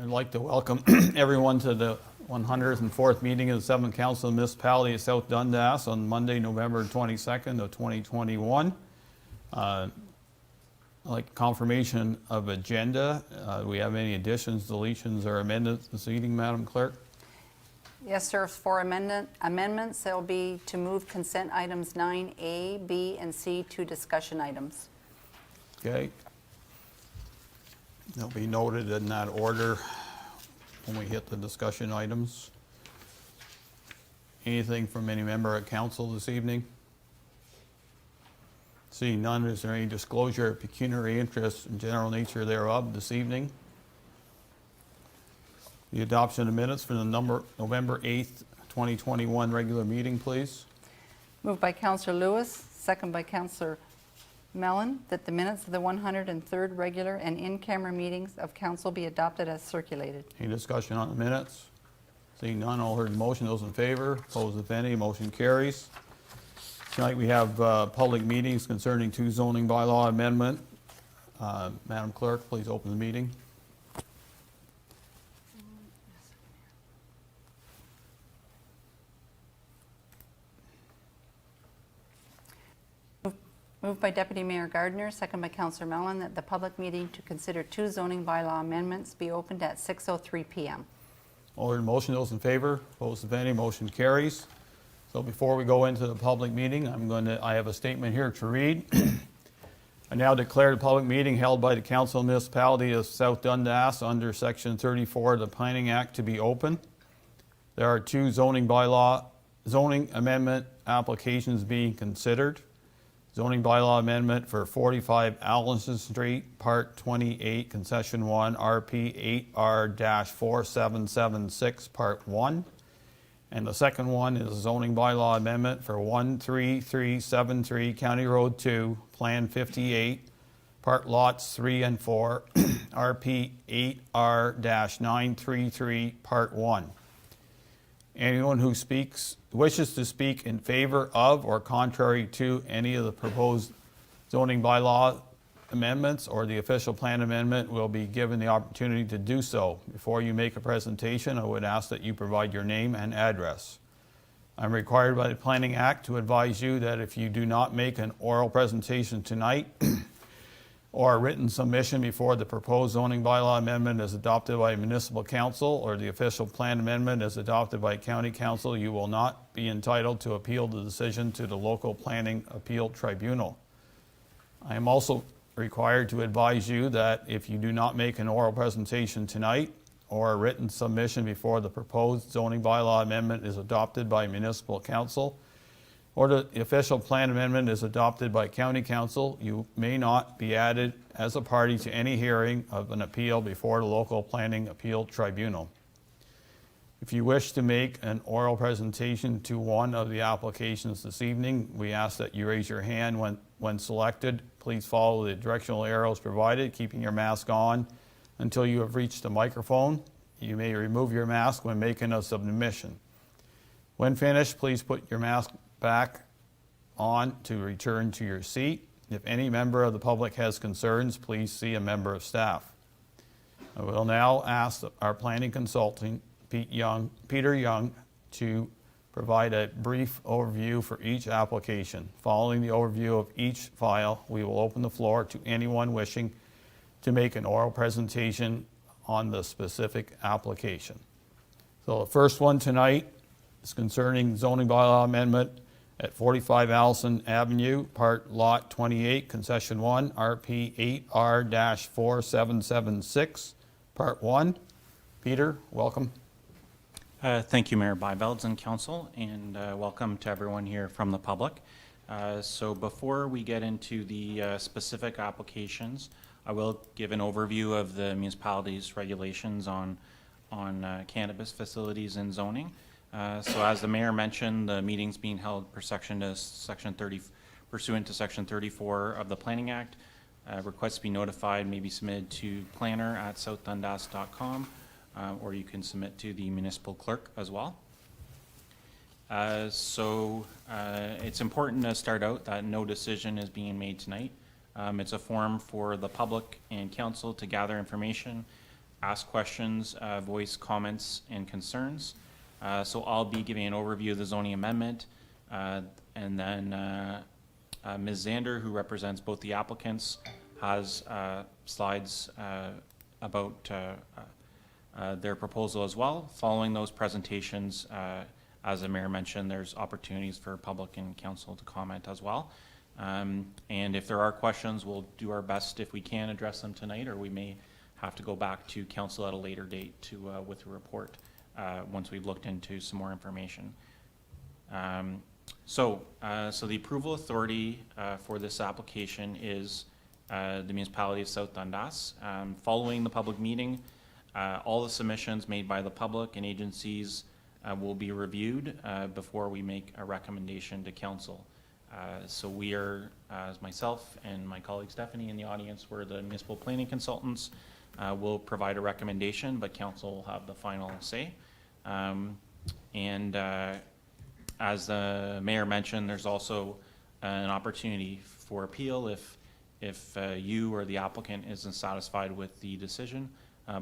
I'd like to welcome everyone to the 104th meeting of the 7th Council of the Municipality of South Dundas on Monday, November 22nd of 2021. I'd like confirmation of agenda. Do we have any additions, deletions, or amendments this evening, Madam Clerk? Yes, sir. 4 amendments. They'll be to move consent items 9A, B, and C to discussion items. Okay. They'll be noted in that order when we hit the discussion items. Anything from any member of council this evening? Seeing none, is there any disclosure of pecuniary interest and general nature thereof this evening? The adoption of minutes for the November 8th, 2021 regular meeting, please. Moved by Councillor Lewis, second by Councillor Mellon, that the minutes of the 103rd regular and in-camera meetings of council be adopted as circulated. Any discussion on the minutes? Seeing none, all heard the motion. Those in favor, opposed if any, motion carries. Tonight we have public meetings concerning 2 zoning bylaw amendment. Madam Clerk, please open the meeting. Moved by Deputy Mayor Gardner, second by Councillor Mellon, that the public meeting to consider 2 zoning bylaw amendments be opened at 6:03 p.m. All heard the motion. Those in favor, opposed if any, motion carries. So before we go into the public meeting, I have a statement here to read. I now declare the public meeting held by the Council of Municipality of South Dundas under Section 34 of the Planning Act to be open. There are 2 zoning amendment applications being considered. Zoning bylaw amendment for 45 Allison Street, Part 28, Concession 1, RP 8R-4776, Part 1. And the second one is a zoning bylaw amendment for 13373 County Road 2, Plan 58, Part Lots 3 and 4, RP 8R-933, Part 1. Anyone who wishes to speak in favor of or contrary to any of the proposed zoning bylaw amendments or the official plan amendment will be given the opportunity to do so. Before you make a presentation, I would ask that you provide your name and address. I'm required by the Planning Act to advise you that if you do not make an oral presentation tonight or a written submission before the proposed zoning bylaw amendment is adopted by Municipal Council or the official plan amendment is adopted by County Council, you will not be entitled to appeal the decision to the local planning appeal tribunal. I am also required to advise you that if you do not make an oral presentation tonight or a written submission before the proposed zoning bylaw amendment is adopted by Municipal Council or the official plan amendment is adopted by County Council, you may not be added as a party to any hearing of an appeal before the local planning appeal tribunal. If you wish to make an oral presentation to one of the applications this evening, we ask that you raise your hand when selected. Please follow the directional arrows provided, keeping your mask on until you have reached the microphone. You may remove your mask when making a submission. When finished, please put your mask back on to return to your seat. If any member of the public has concerns, please see a member of staff. I will now ask our planning consultant, Peter Young, to provide a brief overview for each application. Following the overview of each file, we will open the floor to anyone wishing to make an oral presentation on the specific application. So the first one tonight is concerning zoning bylaw amendment at 45 Allison Avenue, Part Lot 28, Concession 1, RP 8R-4776, Part 1. Peter, welcome. Thank you, Mayor Byvelds and Council, and welcome to everyone here from the public. So before we get into the specific applications, I will give an overview of the municipality's regulations on cannabis facilities and zoning. So as the mayor mentioned, the meeting's being held pursuant to Section 34 of the Planning Act. Requests to be notified may be submitted to planner@southdundas.com, or you can submit to the municipal clerk as well. It's important to start out that no decision is being made tonight. It's a forum for the public and council to gather information ask questions, voice comments and concerns. So I'll be giving an overview of the zoning amendment, and then Ms. Zander, who represents both the applicants, has slides about their proposal as well. Following those presentations, as the mayor mentioned, there's opportunities for public and council to comment as well. And if there are questions, we'll do our best if we can address them tonight, or we may have to go back to council at a later date to with a report once we've looked into some more information. So the approval authority for this application is the municipality of South Dundas. Following the public meeting, all the submissions made by the public and agencies will be reviewed before we make a recommendation to council. So we are, as myself and my colleague Stephanie in the audience, we're the municipal planning consultants, will provide a recommendation, but council will have the final say. As the mayor mentioned, there's also an opportunity for appeal if you or the applicant isn't satisfied with the decision,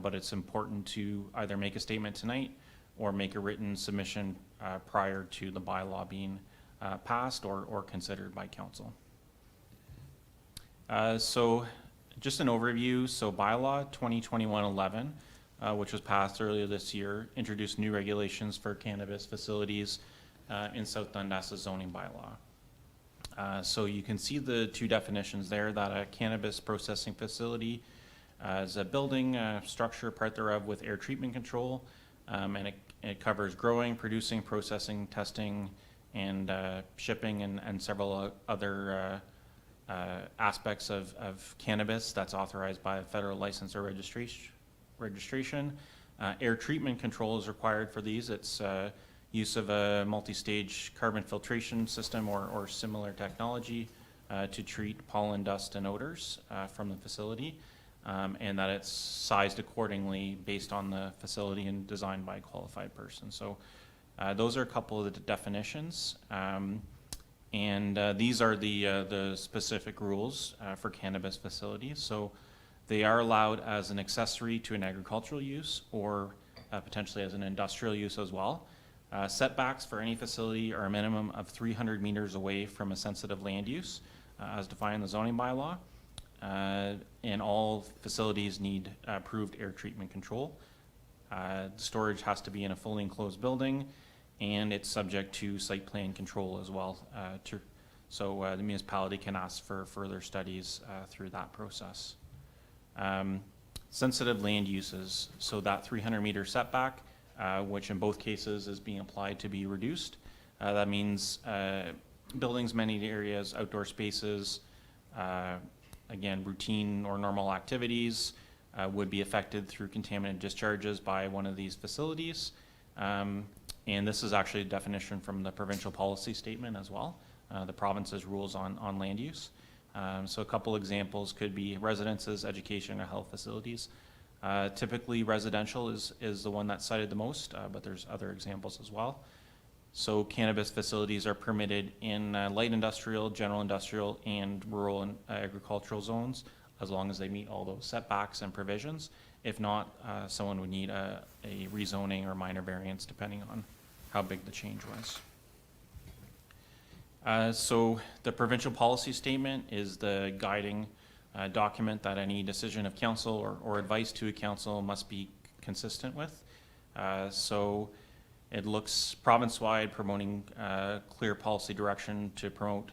but it's important to either make a statement tonight or make a written submission prior to the bylaw being passed or considered by council. So just an overview. So bylaw 2021-11, which was passed earlier this year, introduced new regulations for cannabis facilities in South Dundas' zoning bylaw. So you can see the two definitions there, that a cannabis processing facility is a building, structure, part thereof with air treatment control, and it covers growing, producing, processing, testing, and shipping and several other aspects of cannabis that's authorized by a federal license or registration. Air treatment control is required for these. It's use of a multi-stage carbon filtration system or similar technology to treat pollen, dust, and odors from the facility, and that it's sized accordingly based on the facility and designed by a qualified person. So those are a couple of the definitions, and these are the specific rules for cannabis facilities. So they are allowed as an accessory to an agricultural use or potentially as an industrial use as well. Setbacks for any facility are a minimum of 300 meters away from a sensitive land use, as defined in the zoning bylaw. And all facilities need approved air treatment control. Storage has to be in a fully enclosed building, and it's subject to site plan control as well. So the municipality can ask for further studies through that process. Sensitive land uses, so that 300-meter setback, which in both cases is being applied to be reduced. That means buildings, many areas, outdoor spaces, again, routine or normal activities would be affected through contaminant discharges by one of these facilities. And this is actually a definition from the provincial policy statement as well, the province's rules on land use. So a couple examples could be residences, education, or health facilities. Typically residential is the one that's cited the most, but there's other examples as well. So cannabis facilities are permitted in light industrial, general industrial, and rural and agricultural zones, as long as they meet all those setbacks and provisions. If not, someone would need a rezoning or minor variance depending on how big the change was. So the provincial policy statement is the guiding document that any decision of council or advice to a council must be consistent with. So it looks province-wide, promoting clear policy direction to promote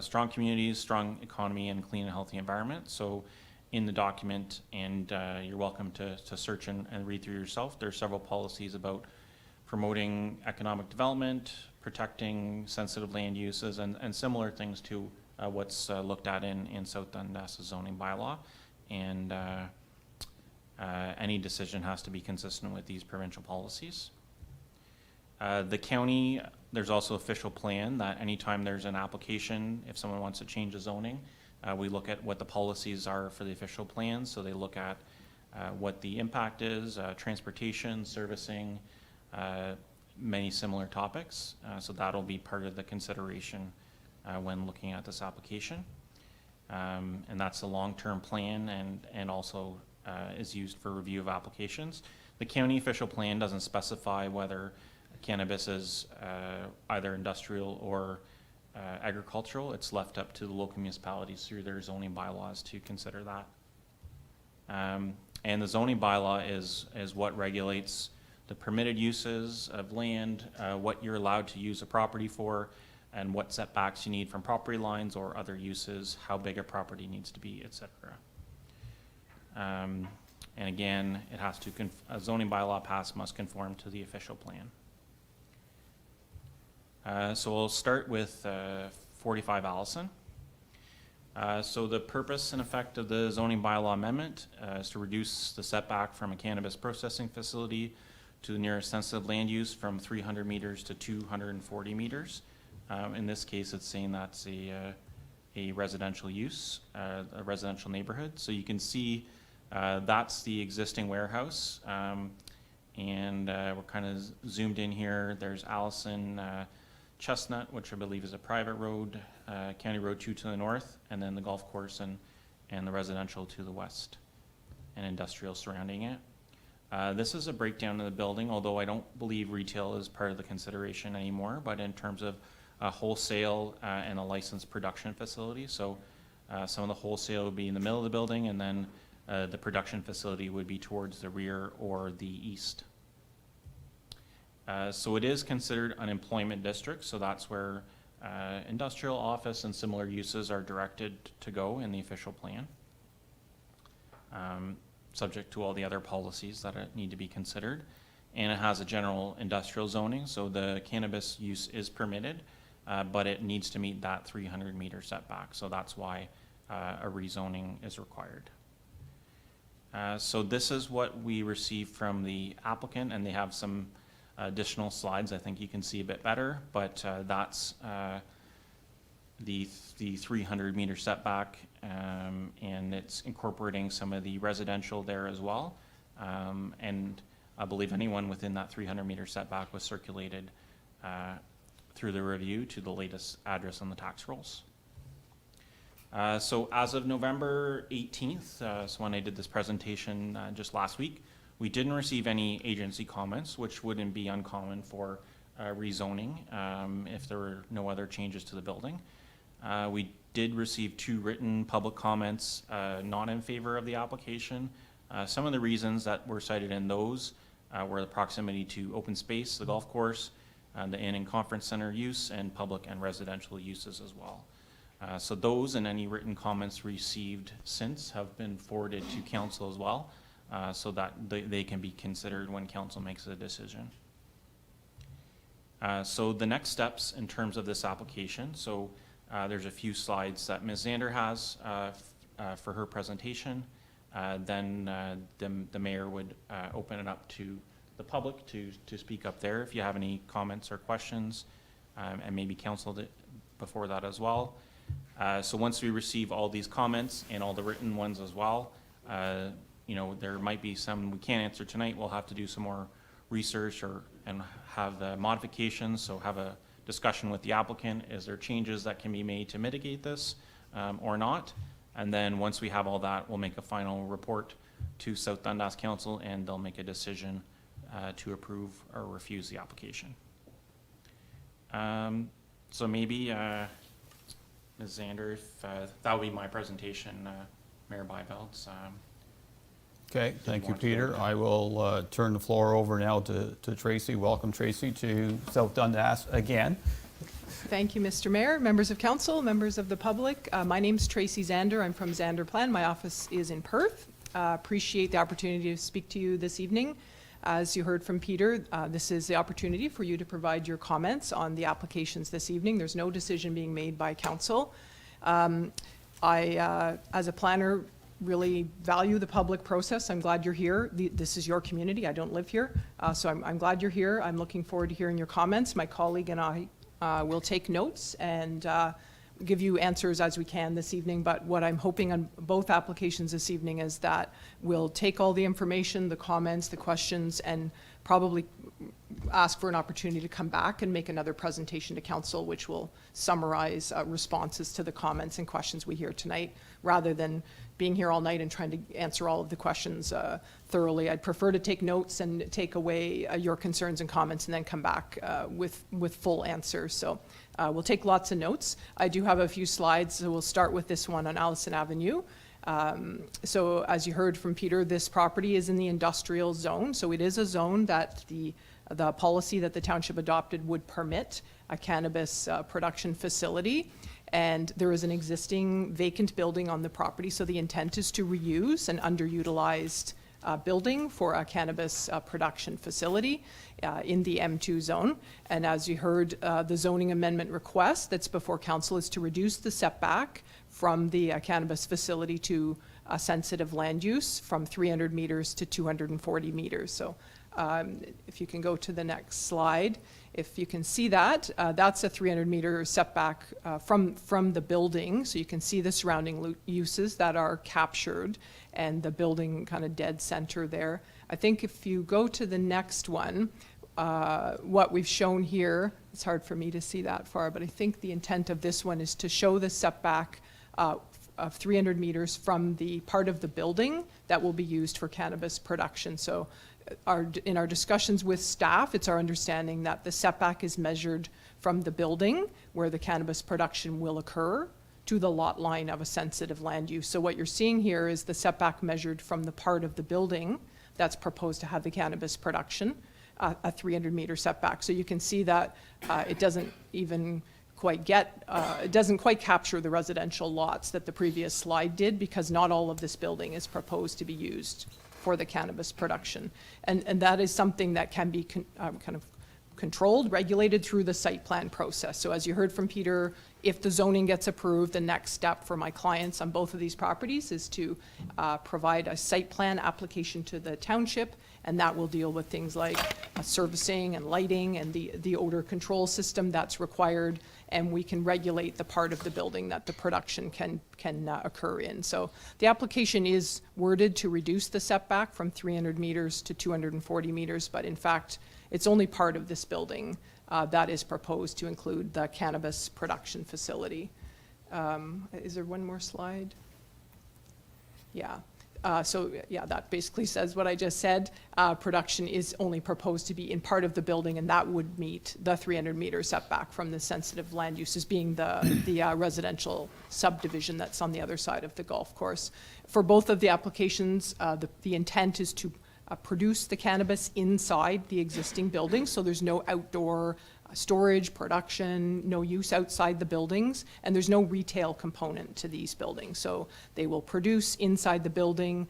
strong communities, strong economy, and clean and healthy environment. So in the document, and you're welcome to search and read through yourself, there are several policies about promoting economic development, protecting sensitive land uses, and similar things to what's looked at in South Dundas' zoning bylaw. And any decision has to be consistent with these provincial policies. The county, there's also official plan that anytime there's an application, if someone wants to change the zoning, we look at what the policies are for the official plan. So they look at what the impact is, transportation, servicing, many similar topics. So that'll be part of the consideration when looking at this application. And that's a long-term plan and also is used for review of applications. The county official plan doesn't specify whether cannabis is either industrial or agricultural. It's left up to the local municipalities through their zoning bylaws to consider that. And the zoning bylaw is what regulates the permitted uses of land, what you're allowed to use a property for, and what setbacks you need from property lines or other uses, how big a property needs to be, etc. And again, it has to a zoning bylaw pass must conform to the official plan. So we'll start with 45 Allison. So the purpose and effect of the zoning bylaw amendment is to reduce the setback from a cannabis processing facility to the nearest sensitive land use from 300 meters to 240 meters. In this case, it's saying that's a residential use, a residential neighborhood. So you can see that's the existing warehouse. And we're kind of zoomed in here. There's Allison Chestnut, which I believe is a private road, County Road 2 to the north, and then the golf course and the residential to the west, and industrial surrounding it. This is a breakdown of the building, although I don't believe retail is part of the consideration anymore, but in terms of a wholesale and a licensed production facility. So some of the wholesale would be in the middle of the building, and then the production facility would be towards the rear or the east. So it is considered an employment district, so that's where industrial, office, and similar uses are directed to go in the official plan, subject to all the other policies that need to be considered. And it has a general industrial zoning, so the cannabis use is permitted, but it needs to meet that 300-meter setback, so that's why a rezoning is required. So this is what we received from the applicant, and they have some additional slides I think you can see a bit better, but that's the 300-meter setback, and it's incorporating some of the residential there as well. And I believe anyone within that 300-meter setback was circulated through the review to the latest address on the tax rolls. So as of November 18th, so when I did this presentation just last week, we didn't receive any agency comments, which wouldn't be uncommon for rezoning if there were no other changes to the building. We did receive 2 written public comments not in favor of the application. Some of the reasons that were cited in those were the proximity to open space, the golf course, the inn and conference center use, and public and residential uses as well. So those and any written comments received since have been forwarded to council as well, so that they can be considered when council makes a decision. So the next steps in terms of this application, so there's a few slides that Ms. Zander has for her presentation. Then the mayor would open it up to the public to speak up there if you have any comments or questions, and maybe council before that as well. So once we receive all these comments and all the written ones as well, you know, there might be some we can't answer tonight. We'll have to do some more research and have modifications. So have a discussion with the applicant. Is there changes that can be made to mitigate this or not? And then once we have all that, we'll make a final report to South Dundas Council, and they'll make a decision to approve or refuse the application. So maybe Ms. Zander, if that would be my presentation, Mayor Byvelds. Okay, thank you, Peter. I will turn the floor over now to Tracy. Welcome, Tracy, to South Dundas again. Thank you, Mr. Mayor, members of council, members of the public. My name's Tracy Zander. I'm from Zander Plan. My office is in Perth. Appreciate the opportunity to speak to you this evening. As you heard from Peter, this is the opportunity for you to provide your comments on the applications this evening. There's no decision being made by council. I, as a planner, really value the public process. I'm glad you're here. This is your community. I don't live here. So I'm glad you're here. I'm looking forward to hearing your comments. My colleague and I will take notes and give you answers as we can this evening. But what I'm hoping on both applications this evening is that we'll take all the information, the comments, the questions, and probably ask for an opportunity to come back and make another presentation to council, which will summarize responses to the comments and questions we hear tonight, rather than being here all night and trying to answer all of the questions thoroughly. I'd prefer to take notes and take away your concerns and comments and then come back with full answers. So we'll take lots of notes. I do have a few slides, so we'll start with this one on Allison Avenue. So as you heard from Peter, this property is in the industrial zone. So it is a zone that the policy that the township adopted would permit a cannabis production facility. And there is an existing vacant building on the property. So the intent is to reuse an underutilized building for a cannabis production facility in the M2 zone. And as you heard, the zoning amendment request that's before council is to reduce the setback from the cannabis facility to a sensitive land use from 300 meters to 240 meters. So if you can go to the next slide, if you can see that, that's a 300-meter setback from the building. So you can see the surrounding uses that are captured and the building kind of dead center there. I think if you go to the next one, what we've shown here, it's hard for me to see that far, but I think the intent of this one is to show the setback of 300 meters from the part of the building that will be used for cannabis production. So in our discussions with staff, it's our understanding that the setback is measured from the building where the cannabis production will occur to the lot line of a sensitive land use. So what you're seeing here is the setback measured from the part of the building that's proposed to have the cannabis production, a 300-meter setback. So you can see that it doesn't even quite it doesn't quite capture the residential lots that the previous slide did, because not all of this building is proposed to be used for the cannabis production. And that is something that can be kind of controlled, regulated through the site plan process. So as you heard from Peter, if the zoning gets approved, the next step for my clients on both of these properties is to provide a site plan application to the township, and that will deal with things like servicing and lighting and the odor control system that's required, and we can regulate the part of the building that the production can occur in. So the application is worded to reduce the setback from 300 meters to 240 meters, but in fact, it's only part of this building that is proposed to include the cannabis production facility. Is there one more slide? Yeah. So yeah, that basically says what I just said. Production is only proposed to be in part of the building, and that would meet the 300-meter setback from the sensitive land uses, being the residential subdivision that's on the other side of the golf course. For both of the applications, the intent is to produce the cannabis inside the existing building, so there's no outdoor storage, production, no use outside the buildings, and there's no retail component to these buildings. So they will produce inside the building,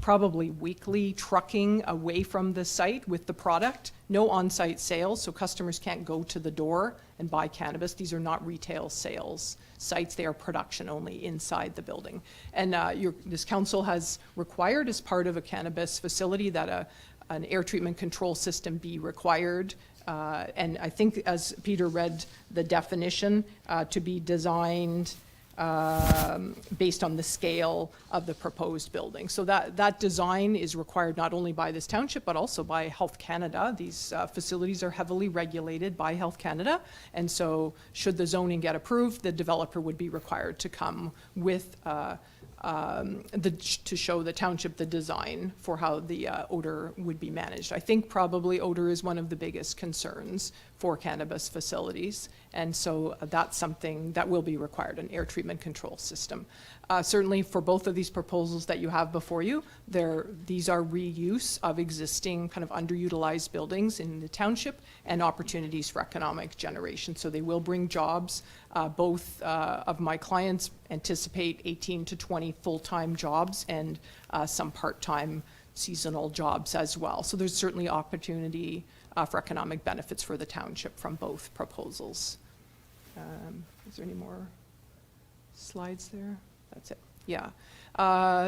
probably weekly trucking away from the site with the product, no on-site sales, so customers can't go to the door and buy cannabis. These are not retail sales sites, they are production only inside the building. And this council has required, as part of a cannabis facility, that an air treatment control system be required. And I think, as Peter read the definition, to be designed based on the scale of the proposed building. So that design is required not only by this township, but also by Health Canada. These facilities are heavily regulated by Health Canada, and so should the zoning get approved, the developer would be required to come with to show the township the design for how the odor would be managed. I think probably odor is one of the biggest concerns for cannabis facilities, and so that's something that will be required, an air treatment control system. Certainly for both of these proposals that you have before you, these are reuse of existing kind of underutilized buildings in the township and opportunities for economic generation. So they will bring jobs. Both of my clients anticipate 18 to 20 full-time jobs and some part-time seasonal jobs as well. So there's certainly opportunity for economic benefits for the township from both proposals. Is there any more slides there? That's it. Yeah.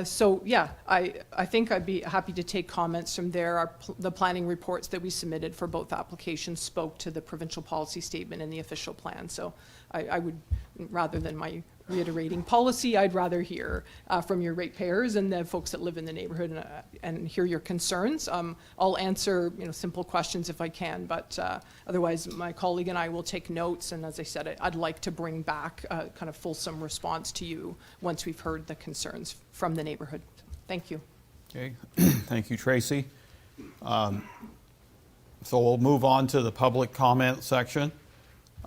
So yeah, I think I'd be happy to take comments from there. The planning reports that we submitted for both applications spoke to the provincial policy statement and the official plan. So I would, rather than my reiterating policy. I'd rather hear from your ratepayers and the folks that live in the neighborhood and hear your concerns. I'll answer simple questions if I can, but otherwise my colleague and I will take notes, and as I said, I'd like to bring back a kind of fulsome response to you once we've heard the concerns from the neighborhood. Thank you. Okay, thank you, Tracy. So we'll move on to the public comment section.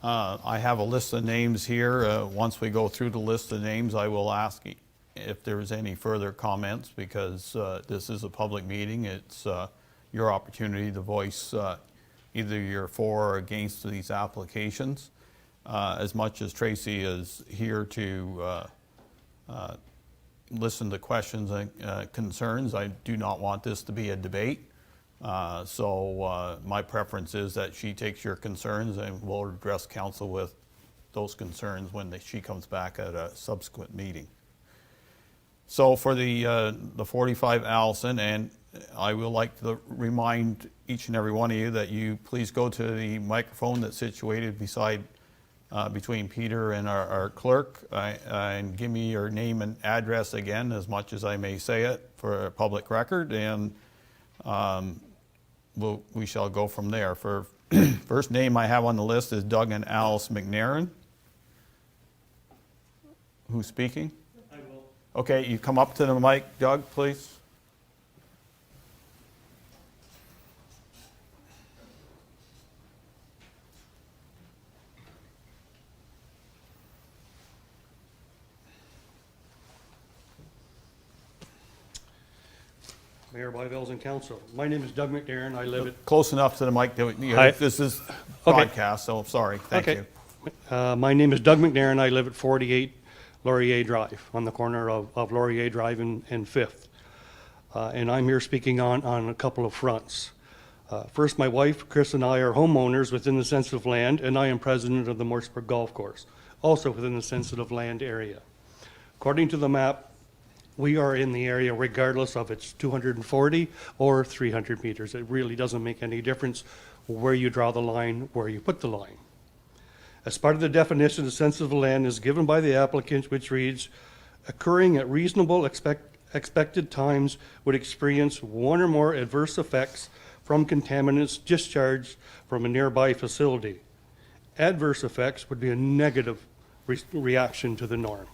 I have a list of names here. Once we go through the list of names, I will ask if there's any further comments, because this is a public meeting. It's your opportunity to voice either you're for or against these applications. As much as Tracy is here to listen to questions and concerns, I do not want this to be a debate. So my preference is that she takes your concerns, and we'll address council with those concerns when she comes back at a subsequent meeting. So for the 45 Allison, and I would like to remind each and every one of you that you please go to the microphone that's situated between Peter and our clerk, and give me your name and address again, as much as I may say it, for a public record, and we shall go from there. For first name I have on the list is Doug and Alice McNairn. Who's speaking? I will. Okay, you come up to the mic, Doug, please. Mayor, Bylaws, and Council. My name is Doug McNairn. I live at... Close enough to the mic. Hi. This is Okay. broadcast, so sorry. Thank you. My name is Doug McNairn. I live at 48 Laurier Drive, on the corner of Laurier Drive and 5th. And I'm here speaking on a couple of fronts. First, my wife, Chris, and I are homeowners within the sensitive land, and I am president of the Morseburg Golf Course, also within the sensitive land area. According to the map, we are in the area regardless of it's 240 or 300 meters. It really doesn't make any difference where you draw the line, where you put the line. As part of the definition of sensitive land is given by the applicant, which reads, occurring at reasonable expected times would experience one or more adverse effects from contaminants discharged from a nearby facility. Adverse effects would be a negative reaction to the norm.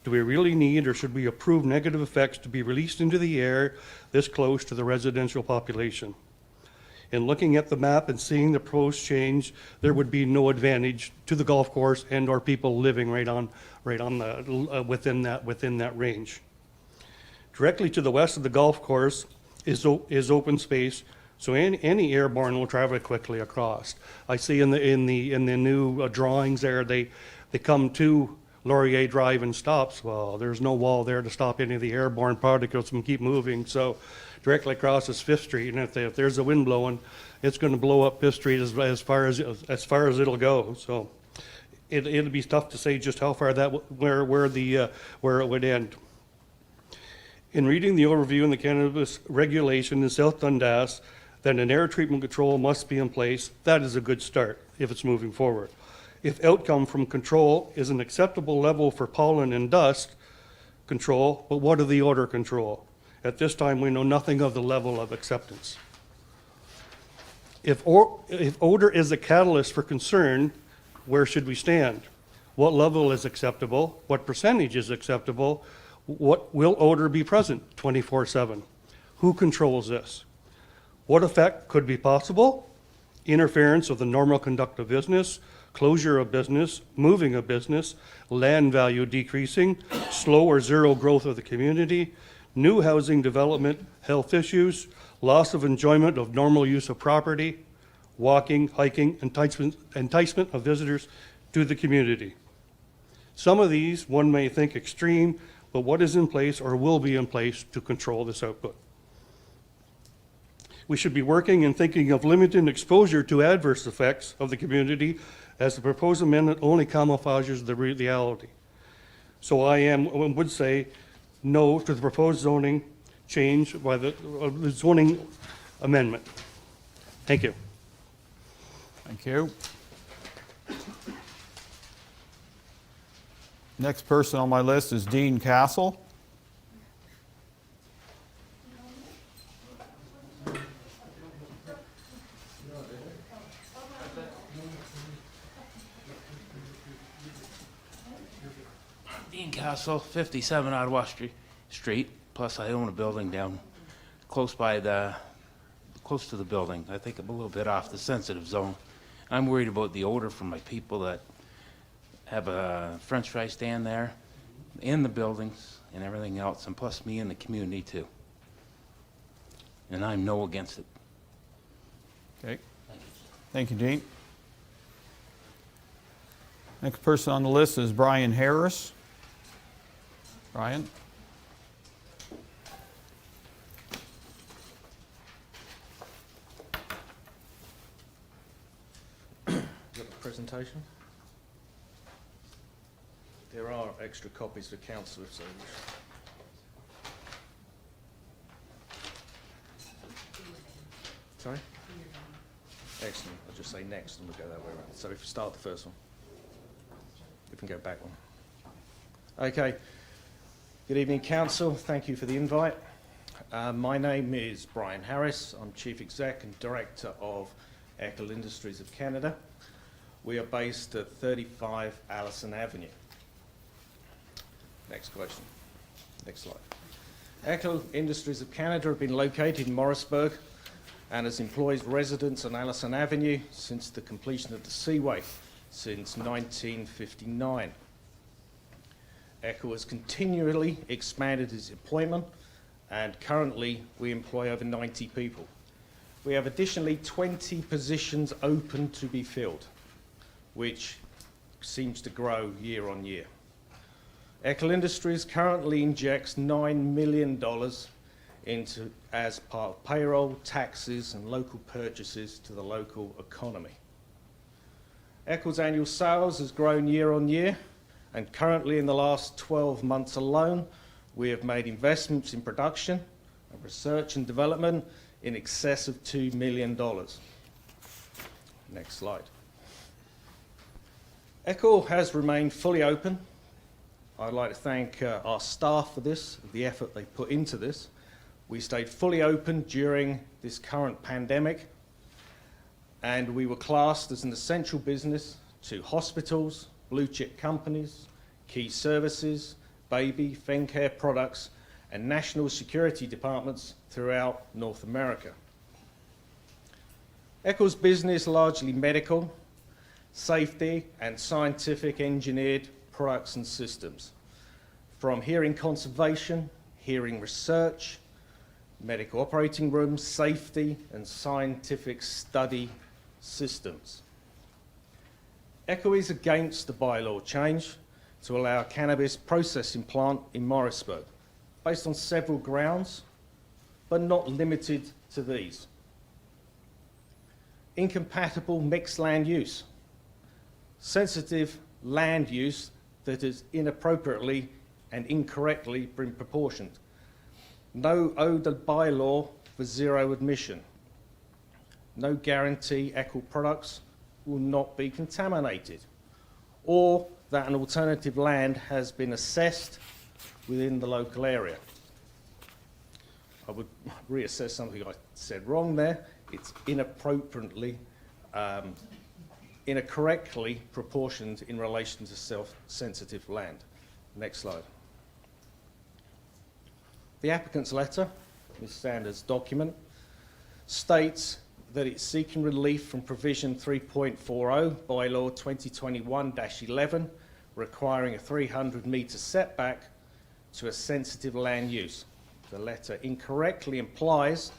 Do we really need, or should we approve negative effects to be released into the air this close to the residential population? In looking at the map and seeing the proposed change, there would be no advantage to the golf course and or people living right on the within that range. Directly to the west of the golf course is open space, so any airborne will travel quickly across. I see in the new drawings there, they come to Laurier Drive and stops. Well, there's no wall there to stop any of the airborne particles from keep moving. So directly across is 5th Street, and if there's a wind blowing, it's going to blow up 5th Street as far as it'll go. So it'll be tough to say just how far where it would end. In reading the overview in the cannabis regulation in South Dundas, that an air treatment control must be in place, that is a good start if it's moving forward. If outcome from control is an acceptable level for pollen and dust control, but what of the odor control? At this time, we know nothing of the level of acceptance. If odor is a catalyst for concern, where should we stand? What level is acceptable? What percentage is acceptable? What will odor be present 24/7? Who controls this? What effect could be possible? Interference of the normal conduct of business, closure of business, moving of business, land value decreasing, slow or zero growth of the community, new housing development, health issues, loss of enjoyment of normal use of property, walking, hiking, enticement of visitors to the community. Some of these one may think extreme, but what is in place or will be in place to control this output? We should be working and thinking of limiting exposure to adverse effects of the community, as the proposed amendment only camouflages the reality. So I would say no to the proposed zoning change by the zoning amendment. Thank you. Thank you. Next person on my list is Dean Castle. Dean Castle, 57 Ottawa Street, plus I own a building down close to the building. I think I'm a little bit off the sensitive zone. I'm worried about the odor from my people that have a french fry stand there, in the buildings and everything else, and plus me in the community too. And I'm no against it. Okay. Thank you, Dean. Next person on the list is Brian Harris. Brian? Got the presentation? There are extra copies for council if so wish. Sorry? Excellent. I'll just say next and we'll go that way around. So if you start the first one. We can go back one. Okay. Good evening, council. Thank you for the invite. My name is Brian Harris. I'm Chief Exec and Director of Eclin Industries of Canada. We are based at 35 Allison Avenue. Next question. Next slide. Eclin Industries of Canada have been located in Morrisburg and has employed residents on Allison Avenue since the completion of the Seaway since 1959. ECHO has continually expanded its employment, and currently we employ over 90 people. We have additionally 20 positions open to be filled, which seems to grow year on year. Echlin Industries currently injects $9 million into as part of payroll, taxes, and local purchases to the local economy. Echl's annual sales has grown year on year, and currently in the last 12 months alone, we have made investments in production and research and development in excess of $2 million. Next slide. Echl has remained fully open. I'd like to thank our staff for this, the effort they put into this. We stayed fully open during this current pandemic, and we were classed as an essential business to hospitals, blue chip companies, key services, baby, femcare products, and national security departments throughout North America. Echl's business largely medical, safety, and scientific engineered products and systems, from hearing conservation, hearing research, medical operating rooms, safety, and scientific study systems. Echl is against the bylaw change to allow a cannabis processing plant in Morrisburg, based on several grounds, but not limited to these. Incompatible mixed land use, sensitive land use that is inappropriately and incorrectly been proportioned, no odor bylaw for zero admission, no guarantee Echl products will not be contaminated, or that an alternative land has been assessed within the local area. I would reassess something I said wrong there. It's inappropriately, incorrectly proportioned in relation to self-sensitive land. Next slide. The applicant's letter, Ms. Sanders' document, states that it's seeking relief from provision 3.40 bylaw 2021-11, requiring a 300-metre setback to a sensitive land use. The letter incorrectly implies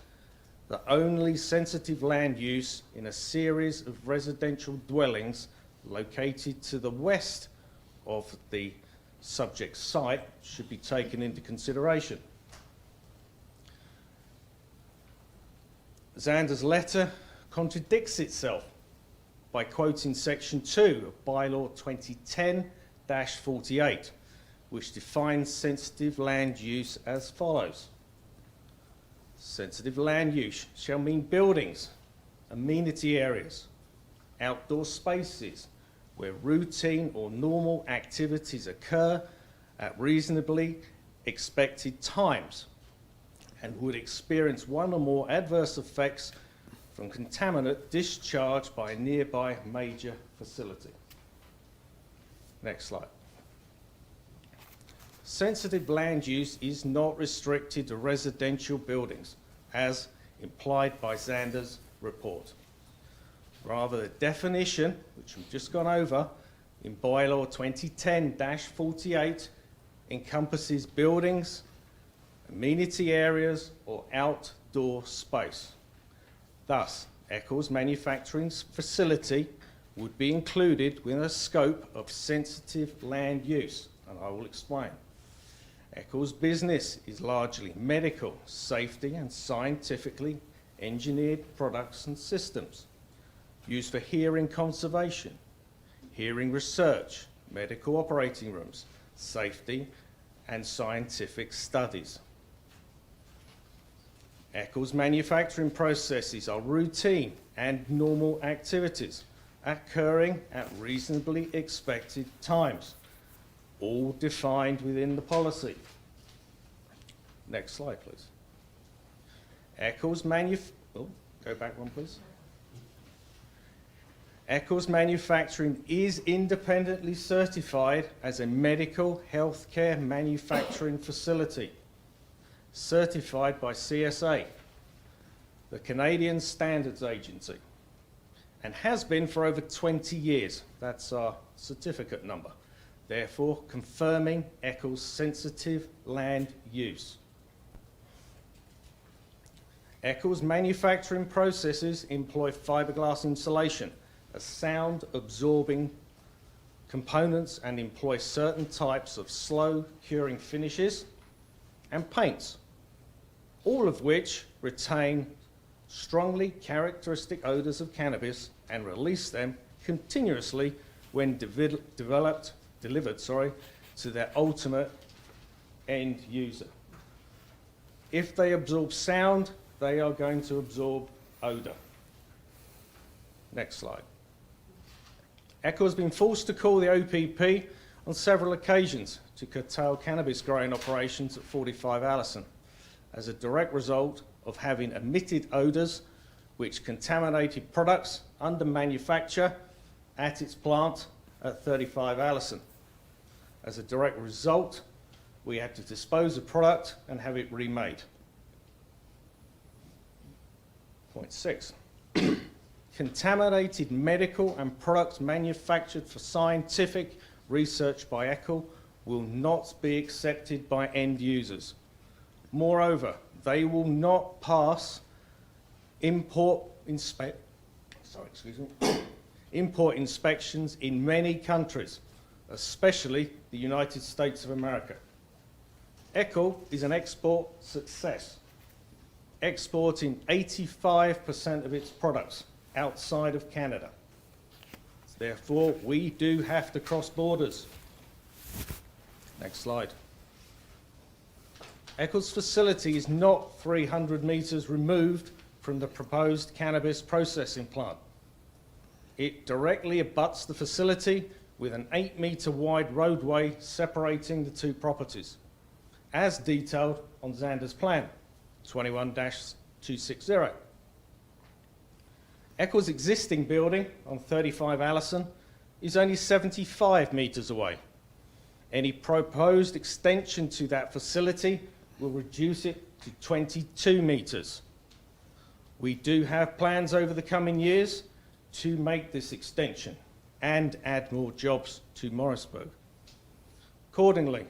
that only sensitive land use in a series of residential dwellings located to the west of the subject site should be taken into consideration. Zander's letter contradicts itself by quoting section 2 of bylaw 2010-48, which defines sensitive land use as follows. Sensitive land use shall mean buildings, amenity areas, outdoor spaces, where routine or normal activities occur at reasonably expected times and would experience one or more adverse effects from contaminant discharged by a nearby major facility. Next slide. Sensitive land use is not restricted to residential buildings, as implied by Xander's report. Rather, the definition, which we've just gone over, in Bylaw 2010-48 encompasses buildings, amenity areas, or outdoor space. Thus, Eccles manufacturing facility would be included within a scope of sensitive land use, and I will explain. Eccles' business is largely medical, safety, and scientifically engineered products and systems used for hearing conservation, hearing research, medical operating rooms, safety, and scientific studies. Eccles' manufacturing processes are routine and normal activities occurring at reasonably expected times, all defined within the policy. Next slide, please. Eccles go back one, please. Eccles Manufacturing is independently certified as a medical healthcare manufacturing facility, certified by CSA, the Canadian Standards Agency, and has been for over 20 years. That's our certificate number. Therefore, confirming Eccles' sensitive land use. Eccles manufacturing processes employ fiberglass insulation as sound-absorbing components and employ certain types of slow-curing finishes and paints, all of which retain strongly characteristic odours of cannabis and release them continuously when delivered to their ultimate end user. If they absorb sound, they are going to absorb odour. Next slide. Eccles has been forced to call the OPP on several occasions to curtail cannabis growing operations at 45 Allison as a direct result of having emitted odours which contaminated products under manufacture at its plant at 35 Allison. As a direct result, we had to dispose of product and have it remade. Point 6. Contaminated medical and products manufactured for scientific research by Eccles will not be accepted by end users. Moreover, they will not pass import inspections in many countries, especially the United States of America. Eccles is an export success, exporting 85% of its products outside of Canada. Therefore, we do have to cross borders. Next slide. Eccles' facility is not 300 metres removed from the proposed cannabis processing plant. It directly abuts the facility with an 8-metre wide roadway separating the two properties, as detailed on Xander's plan, 21-260. Eccles' existing building on 35 Allison is only 75 metres away. Any proposed extension to that facility will reduce it to 22 metres. We do have plans over the coming years to make this extension and add more jobs to Morrisburg. Accordingly,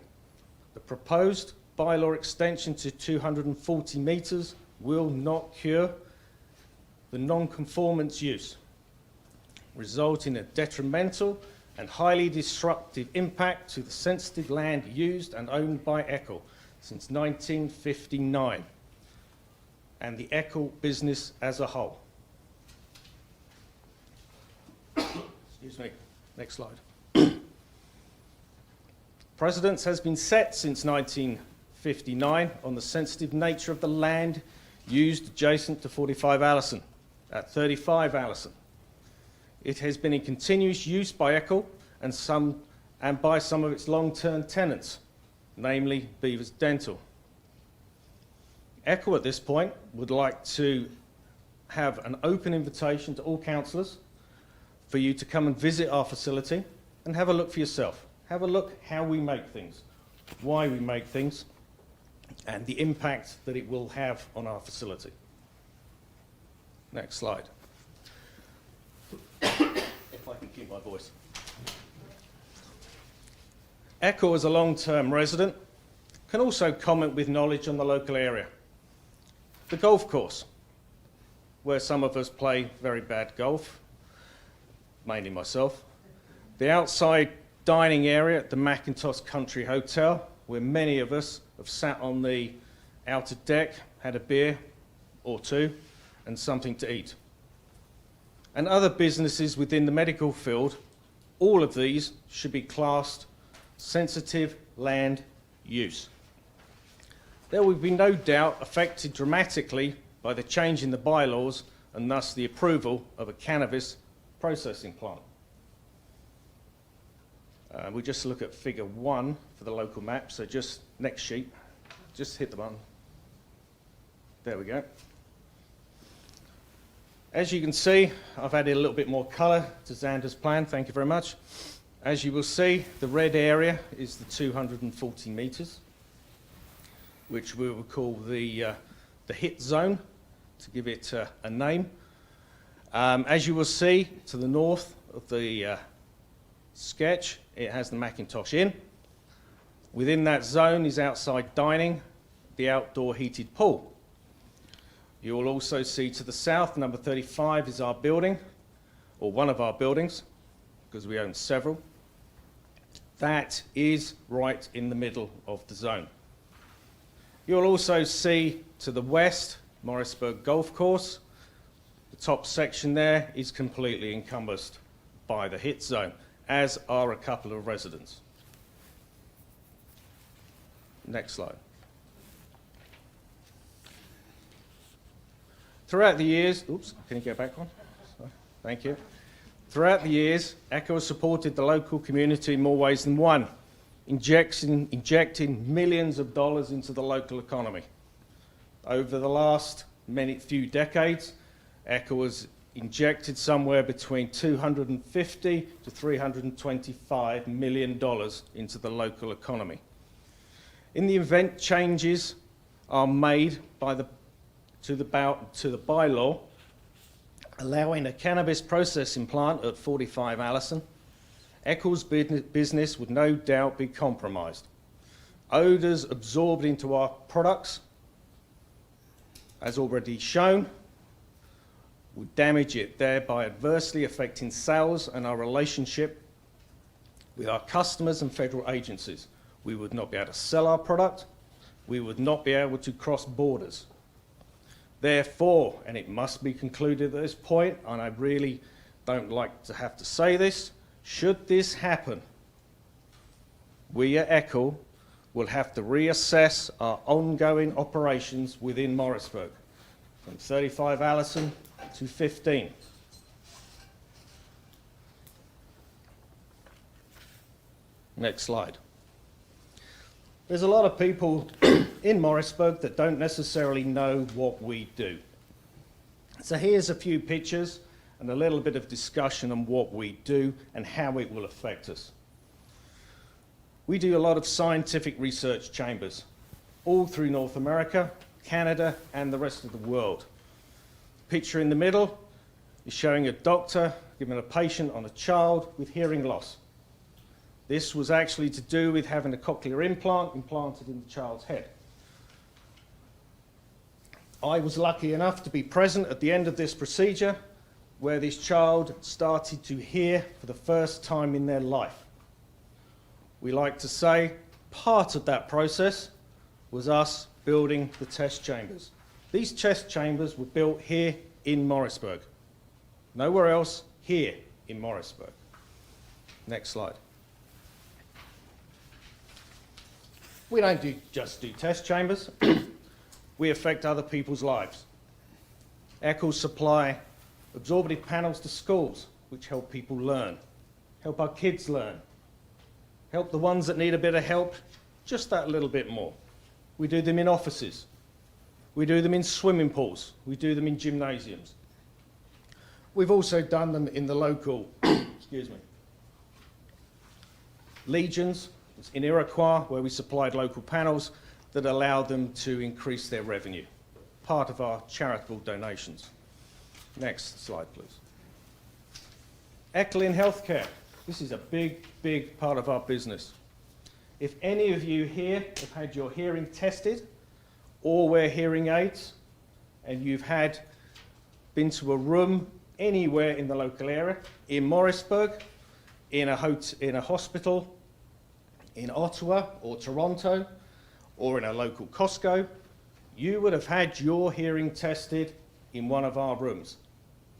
the proposed bylaw extension to 240 metres will not cure the non-conformance use, result in a detrimental and highly disruptive impact to the sensitive land used and owned by Eccles since 1959 and the Eccles business as a whole. Excuse me. Next slide. Precedence has been set since 1959 on the sensitive nature of the land used adjacent to 45 Allison at 35 Allison. It has been in continuous use by Eclin and by some of its long-term tenants, namely Beavers Dental. Eclin at this point would like to have an open invitation to all councillors for you to come and visit our facility and have a look for yourself. Have a look how we make things, why we make things, and the impact that it will have on our facility. Next slide. If I can keep my voice. Eclin, as a long-term resident, can also comment with knowledge on the local area. The golf course, where some of us play very bad golf, mainly myself. The outside dining area at the Macintosh Country Hotel, where many of us have sat on the outer deck, had a beer or two, and something to eat. And other businesses within the medical field, all of these should be classed sensitive land use. There will be no doubt affected dramatically by the change in the bylaws and thus the approval of a cannabis processing plant. We just look at figure 1 for the local map, so just next sheet, just hit the button. There we go. As you can see, I've added a little bit more colour to Xander's plan, thank you very much. As you will see, the red area is the 240 metres, which we will call the hit zone, to give it a name. As you will see, to the north of the sketch, it has the Macintosh Inn. Within that zone is outside dining, the outdoor heated pool. You will also see to the south, number 35 is our building, or one of our buildings, because we own several. That is right in the middle of the zone. You'll also see to the west, Morrisburg Golf Course. The top section there is completely encompassed by the hit zone, as are a couple of residents. Next slide. Throughout the years, oops, can you go back one? Sorry, thank you. Throughout the years, Eclin has supported the local community in more ways than one, injecting millions of dollars into the local economy. Over the last few decades, Eclin has injected somewhere between $250 to $325 million into the local economy. In the event changes are made to the bylaw, allowing a cannabis processing plant at 45 Allison, Eclin's business would no doubt be compromised. Odours absorbed into our products, as already shown, would damage it, thereby adversely affecting sales and our relationship with our customers and federal agencies. We would not be able to sell our product. We would not be able to cross borders. Therefore, and it must be concluded at this point, and I really don't like to have to say this, should this happen, we at Eclin will have to reassess our ongoing operations within Morrisburg, from 35 Allison to 15. Next slide. There's a lot of people in Morrisburg that don't necessarily know what we do. So here's a few pictures and a little bit of discussion on what we do and how it will affect us. We do a lot of scientific research chambers, all through North America, Canada, and the rest of the world. Picture in the middle is showing a doctor giving a patient on a child with hearing loss. This was actually to do with having a cochlear implant implanted in the child's head. I was lucky enough to be present at the end of this procedure where this child started to hear for the first time in their life. We like to say part of that process was us building the test chambers. These test chambers were built here in Morrisburg. Nowhere else, here in Morrisburg. Next slide. We don't just do test chambers. We affect other people's lives. Eclin supply absorptive panels to schools, which help people learn, help our kids learn, help the ones that need a bit of help just that little bit more. We do them in offices. We do them in swimming pools. We do them in gymnasiums. We've also done them in the local, excuse me, legions in Iroquois, where we supplied local panels that allowed them to increase their revenue, part of our charitable donations. Next slide, please. Eclin Healthcare. This is a big, big part of our business. If any of you here have had your hearing tested or wear hearing aids, and you've been to a room anywhere in the local area, in Morrisburg, in a hospital, in Ottawa or Toronto, or in a local Costco, you would have had your hearing tested in one of our rooms.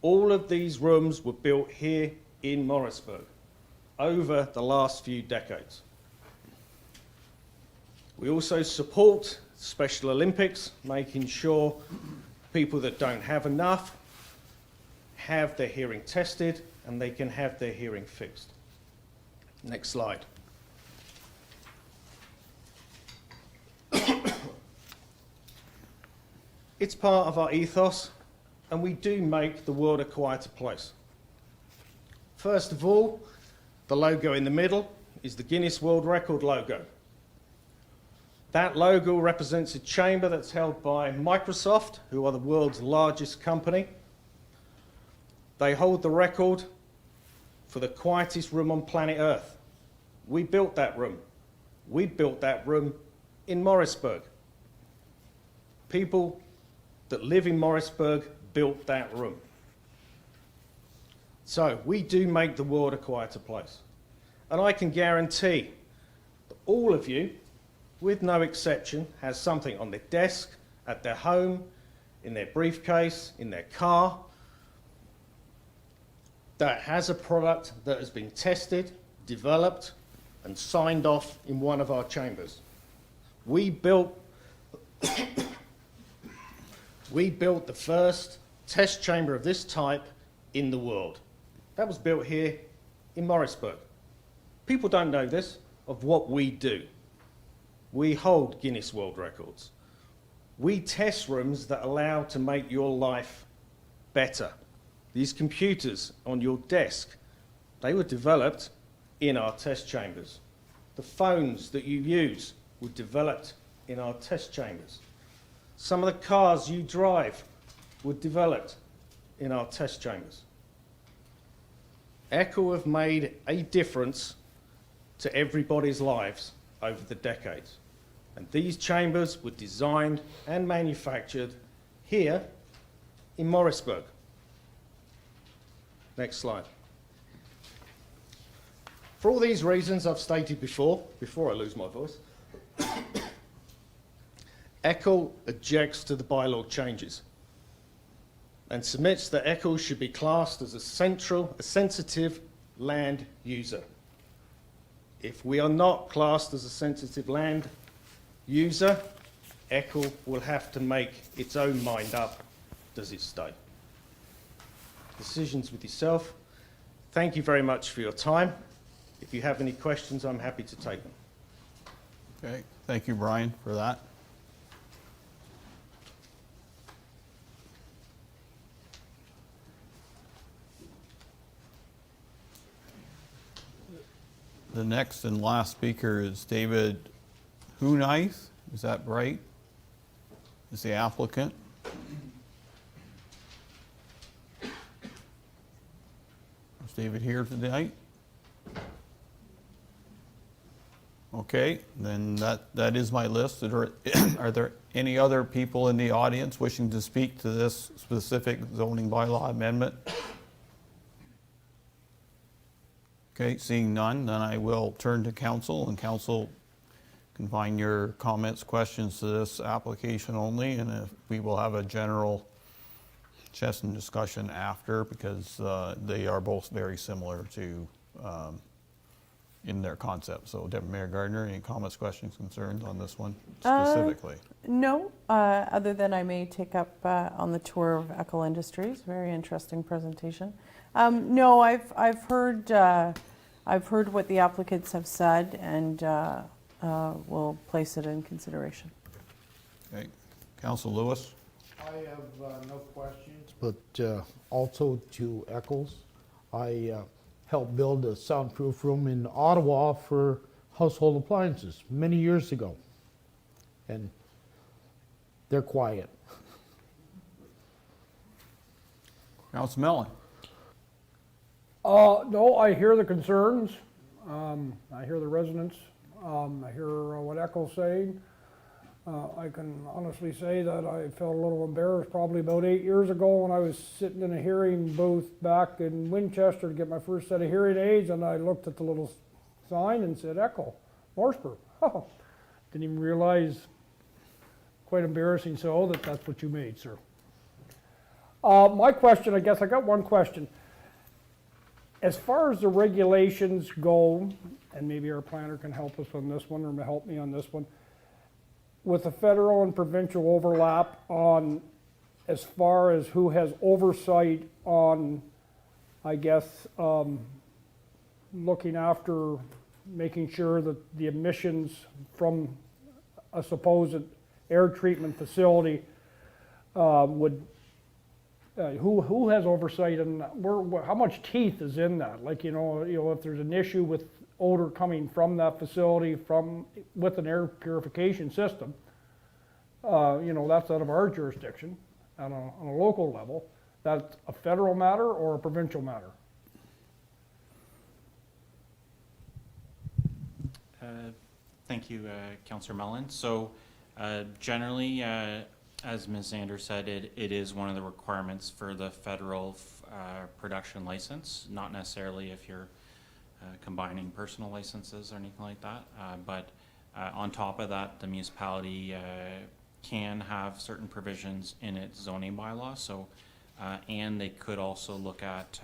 All of these rooms were built here in Morrisburg over the last few decades. We also support Special Olympics, making sure people that don't have enough have their hearing tested and they can have their hearing fixed. Next slide. It's part of our ethos, and we do make the world a quieter place. First of all, the logo in the middle is the Guinness World Record logo. That logo represents a chamber that's held by Microsoft, who are the world's largest company. They hold the record for the quietest room on planet Earth. We built that room. We built that room in Morrisburg. People that live in Morrisburg built that room. So we do make the world a quieter place. And I can guarantee that all of you, with no exception, has something on their desk, at their home, in their briefcase, in their car, that has a product that has been tested, developed, and signed off in one of our chambers. We built the first test chamber of this type in the world. That was built here in Morrisburg. People don't know this, of what we do. We hold Guinness World Records. We test rooms that allow to make your life better. These computers on your desk, they were developed in our test chambers. The phones that you use were developed in our test chambers. Some of the cars you drive were developed in our test chambers. Echo have made a difference to everybody's lives over the decades. And these chambers were designed and manufactured here in Morrisburg. Next slide. For all these reasons I've stated before I lose my voice, Echo objects to the bylaw changes and submits that Echo should be classed as a sensitive land user. If we are not classed as a sensitive land user, Echo will have to make its own mind up. Does it stay? Decisions with yourself. Thank you very much for your time. If you have any questions, I'm happy to take them. Okay, thank you, Brian, for that. The next and last speaker is David Haynes. Is that right? Is the applicant? Is David here tonight? Okay, then that is my list. Are there any other people in the audience wishing to speak to this specific zoning bylaw amendment? Okay, seeing none, then I will turn to council, and council confine your comments, questions to this application only, and if we will have a general session discussion after, because they are both very similar to in their concept. So Deputy Mayor Gardner, any comments, questions, concerns on this one specifically? No, other than I may take up on the tour of Eclin Industries. Very interesting presentation. No, I've heard what the applicants have said, and we'll place it in consideration. Okay. Council Lewis? I have no questions, but also to Eccles, I helped build a soundproof room in Ottawa for household appliances many years ago, and they're quiet. Council Mellon? No, I hear the concerns. I hear the residents. I hear what Echo's saying. I can honestly say that I felt a little embarrassed probably about 8 years ago when I was sitting in a hearing booth back in Winchester to get my first set of hearing aids, and I looked at the little sign and said, Echo, Morrisburg. Oh, didn't even realize, quite embarrassing so, that that's what you made, sir. My question, I guess I got one question. As far as the regulations go, and maybe our planner can help us on this one or help me on this one, with the federal and provincial overlap on as far as who has oversight on, I guess, looking after making sure that the emissions from a supposed air treatment facility who has oversight, and how much teeth is in that? Like, you know, if there's an issue with odor coming from that facility with an air purification system, that's out of our jurisdiction on a local level. That's a federal matter or a provincial matter? Thank you, Councillor Mellon. So generally, as Ms. Zander said, it is one of the requirements for the federal production license, not necessarily if you're combining personal licenses or anything like that. But on top of that, the municipality can have certain provisions in its zoning bylaw. So, and they could also look at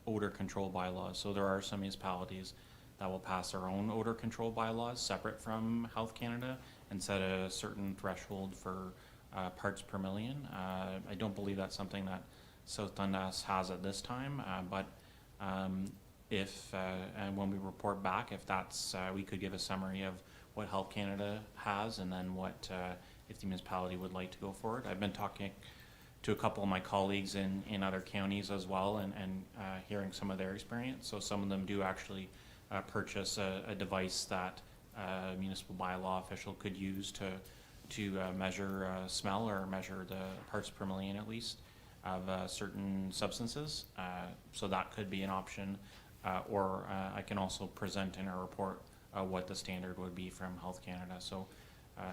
odor control bylaws. So there are some municipalities that will pass their own odor control bylaws separate from Health Canada and set a certain threshold for parts per million. I don't believe that's something that South Dundas has at this time, but if and when we report back, if that's we could give a summary of what Health Canada has, and then what if the municipality would like to go forward. I've been talking to a couple of my colleagues in other counties as well, and hearing some of their experience. So some of them do actually purchase a device that a municipal bylaw official could use to measure smell or measure the parts per million at least of certain substances. So that could be an option, or I can also present in a report what the standard would be from Health Canada. So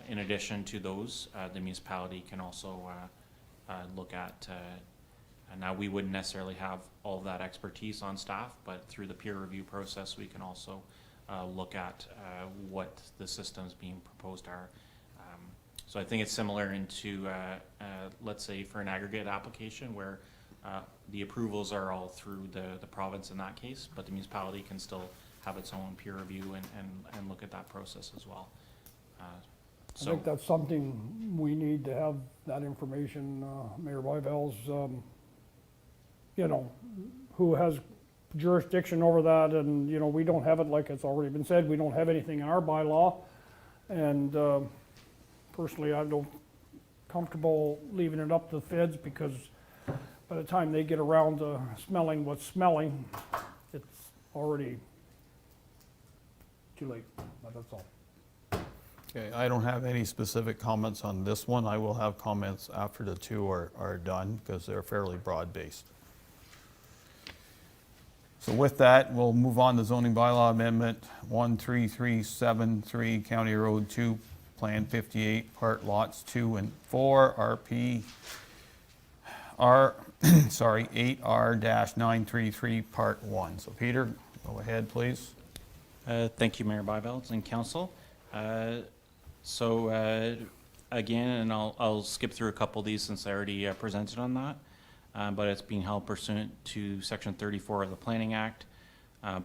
in addition to those, the municipality can also look at, now we wouldn't necessarily have all of that expertise on staff, but through the peer review process, we can also look at what the systems being proposed are. So I think it's similar into, let's say for an aggregate application where the approvals are all through the province in that case, but the municipality can still have its own peer review and look at that process as well. I think that's something we need to have that information, Mayor Byvel's, who has jurisdiction over that, and, we don't have it, like it's already been said, we don't have anything in our bylaw, and personally, I don't comfortable leaving it up to the feds, because by the time they get around to smelling what's smelling, it's already too late, but that's all. Okay, I don't have any specific comments on this one. I will have comments after the two are done, because they're fairly broad-based. So with that, we'll move on to zoning bylaw amendment 13373, County Road 2, Plan 58, Part Lots 2 and 4, sorry, 8R-933, Part 1. So Peter, go ahead, please. Thank you, Mayor Byveld and Council. Again, and I'll skip through a couple of these since I already presented on that, but it's being held pursuant to Section 34 of the Planning Act.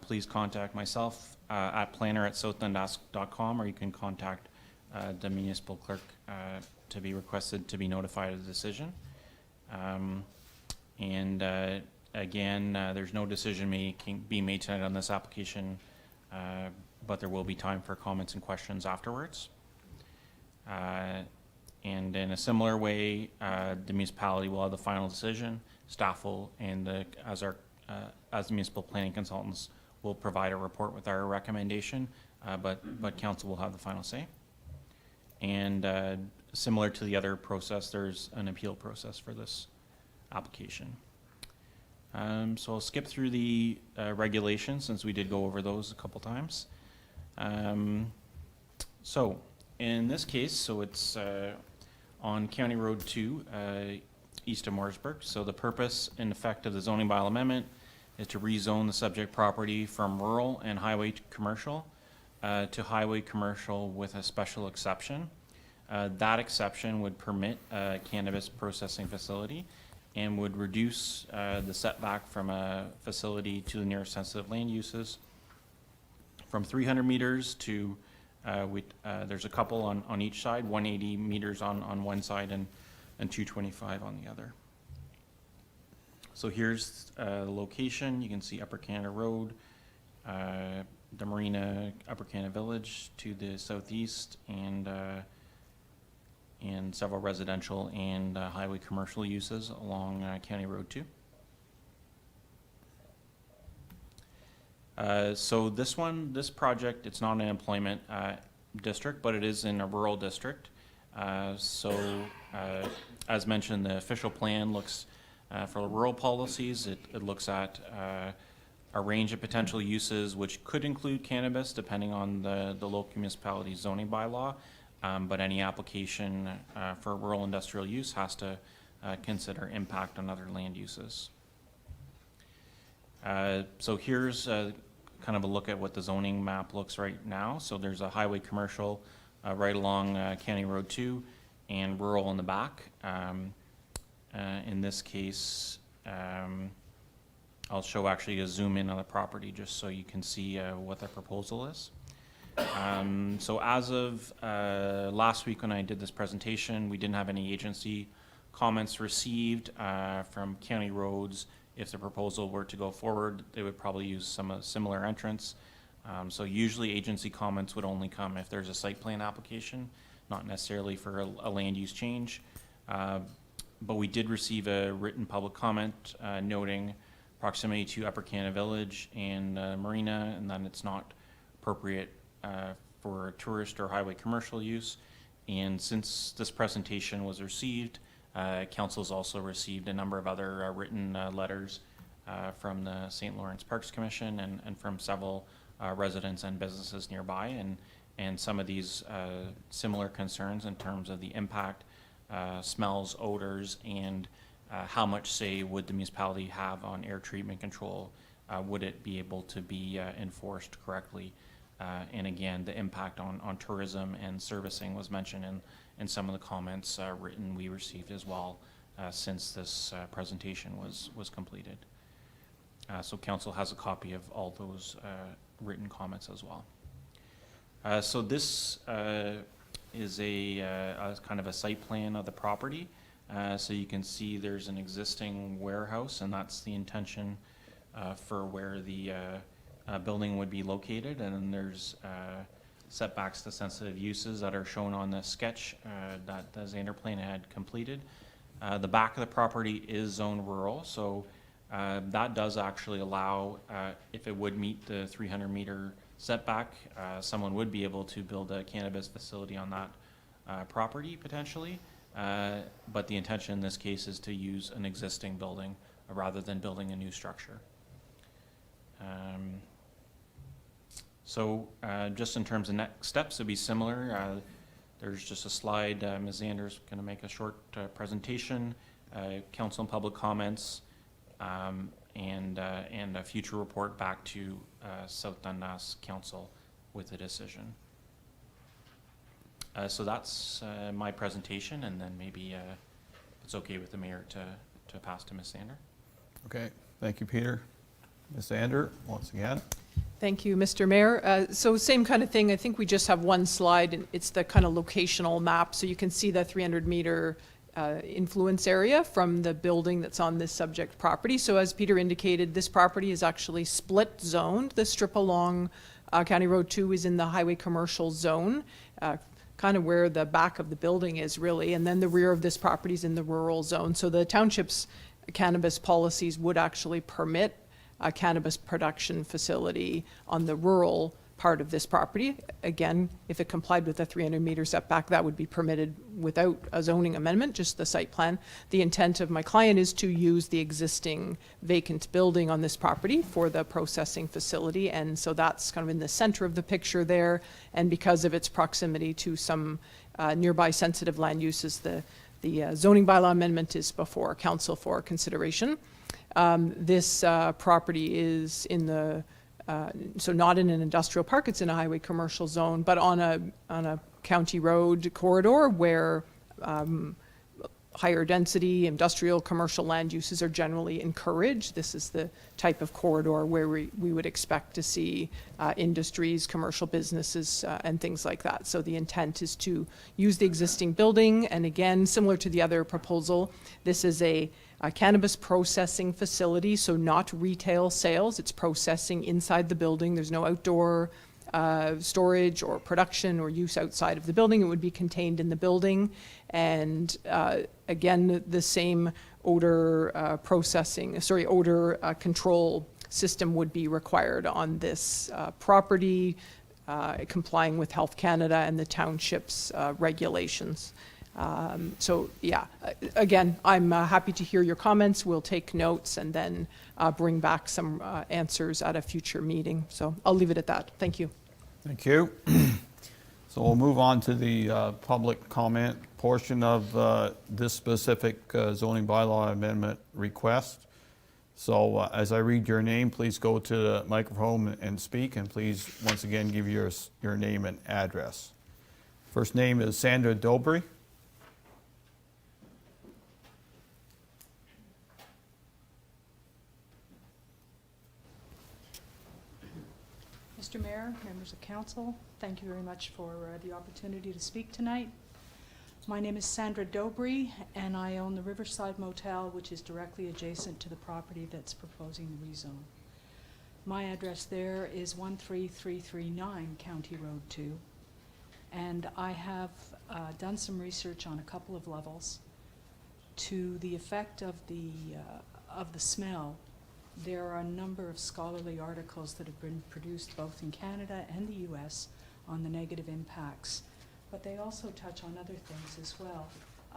Please contact myself at planner@southdundas.com, or you can contact the municipal clerk to be requested to be notified of the decision. Again, there's no decision being made tonight on this application, but there will be time for comments and questions afterwards. And in a similar way, the municipality will have the final decision. Staff will, and as the municipal planning consultants, will provide a report with our recommendation, but council will have the final say. And similar to the other process, there's an appeal process for this application. So I'll skip through the regulations since we did go over those a couple times. So in this case, so it's on County Road 2, east of Morrisburg. So the purpose and effect of the zoning bylaw amendment is to rezone the subject property from rural and highway commercial to highway commercial with a special exception. That exception would permit a cannabis processing facility and would reduce the setback from a facility to the nearest sensitive land uses from 300 meters to, there's a couple on each side, 180 meters on one side and 225 on the other. So here's the location. You can see Upper Canada Road, the Marina, Upper Canada Village to the southeast, and several residential and highway commercial uses along County Road 2. So this project, it's not an employment district, but it is in a rural district. As mentioned, the official plan looks for the rural policies. It looks at a range of potential uses, which could include cannabis, depending on the local municipality zoning bylaw. But any application for rural industrial use has to consider impact on other land uses. So here's kind of a look at what the zoning map looks right now. So there's a highway commercial right along County Road 2 and rural in the back. In this case, I'll show actually a zoom in on the property just so you can see what the proposal is. So as of last week when I did this presentation, we didn't have any agency comments received from county roads. If the proposal were to go forward, they would probably use some similar entrance. So usually agency comments would only come if there's a site plan application, not necessarily for a land use change. But we did receive a written public comment noting proximity to Upper Canada Village and Marina, and then it's not appropriate for tourist or highway commercial use. And since this presentation was received, Council's also received a number of other written letters from the St. Lawrence Parks Commission and from several residents and businesses nearby, and some of these similar concerns in terms of the impact, smells, odors, and how much say would the municipality have on air treatment control? Would it be able to be enforced correctly? And again, the impact on tourism and servicing was mentioned in some of the comments written we received as well since this presentation was completed. So council has a copy of all those written comments as well. So this is a kind of a site plan of the property. So you can see there's an existing warehouse, and that's the intention for where the building would be located. And then there's setbacks to sensitive uses that are shown on the sketch that the Xander plan had completed. The back of the property is zoned rural, so that does actually allow, if it would meet the 300-meter setback, someone would be able to build a cannabis facility on that property potentially. But the intention in this case is to use an existing building rather than building a new structure. So just in terms of next steps, it'd be similar. There's just a slide. Ms. Zander's going to make a short presentation, council and public comments, and a future report back to South Dundas Council with a decision. So that's my presentation, and then maybe if it's okay with the mayor to pass to Ms. Zander. Okay, thank you, Peter. Ms. Zander, once again. Thank you, Mr. Mayor. So same kind of thing. I think we just have one slide, and it's the kind of locational map. So you can see the 300-meter influence area from the building that's on this subject property. So as Peter indicated, this property is actually split zoned. The strip along County Road 2 is in the highway commercial zone, kind of where the back of the building is really, and then the rear of this property is in the rural zone. So the township's cannabis policies would actually permit a cannabis production facility on the rural part of this property. Again, if it complied with the 300-meter setback, that would be permitted without a zoning amendment, just the site plan. The intent of my client is to use the existing vacant building on this property for the processing facility, and so that's kind of in the center of the picture there. And because of its proximity to some nearby sensitive land uses, the zoning bylaw amendment is before council for consideration. This property is in the so not in an industrial park, it's in a highway commercial zone, but on a county road corridor where higher density industrial commercial land uses are generally encouraged. This is the type of corridor where we would expect to see industries, commercial businesses, and things like that. So the intent is to use the existing building, and again, similar to the other proposal, this is a cannabis processing facility, so not retail sales. It's processing inside the building. There's no outdoor storage or production or use outside of the building. It would be contained in the building. And again, the same odor control system would be required on this property, complying with Health Canada and the township's regulations. So yeah, again, I'm happy to hear your comments. We'll take notes and then bring back some answers at a future meeting. So I'll leave it at that. Thank you. Thank you. So we'll move on to the public comment portion of this specific zoning bylaw amendment request. So as I read your name, please go to the microphone and speak, and please once again give your name and address. First name is Sandra Dobry. Mr. Mayor, members of council, thank you very much for the opportunity to speak tonight. My name is Sandra Dobry, and I own the Riverside Motel, which is directly adjacent to the property that's proposing the rezone. My address there is 13339 County Road 2, and I have done some research on a couple of levels. To the effect of the smell, there are a number of scholarly articles that have been produced both in Canada and the US on the negative impacts, but they also touch on other things as well,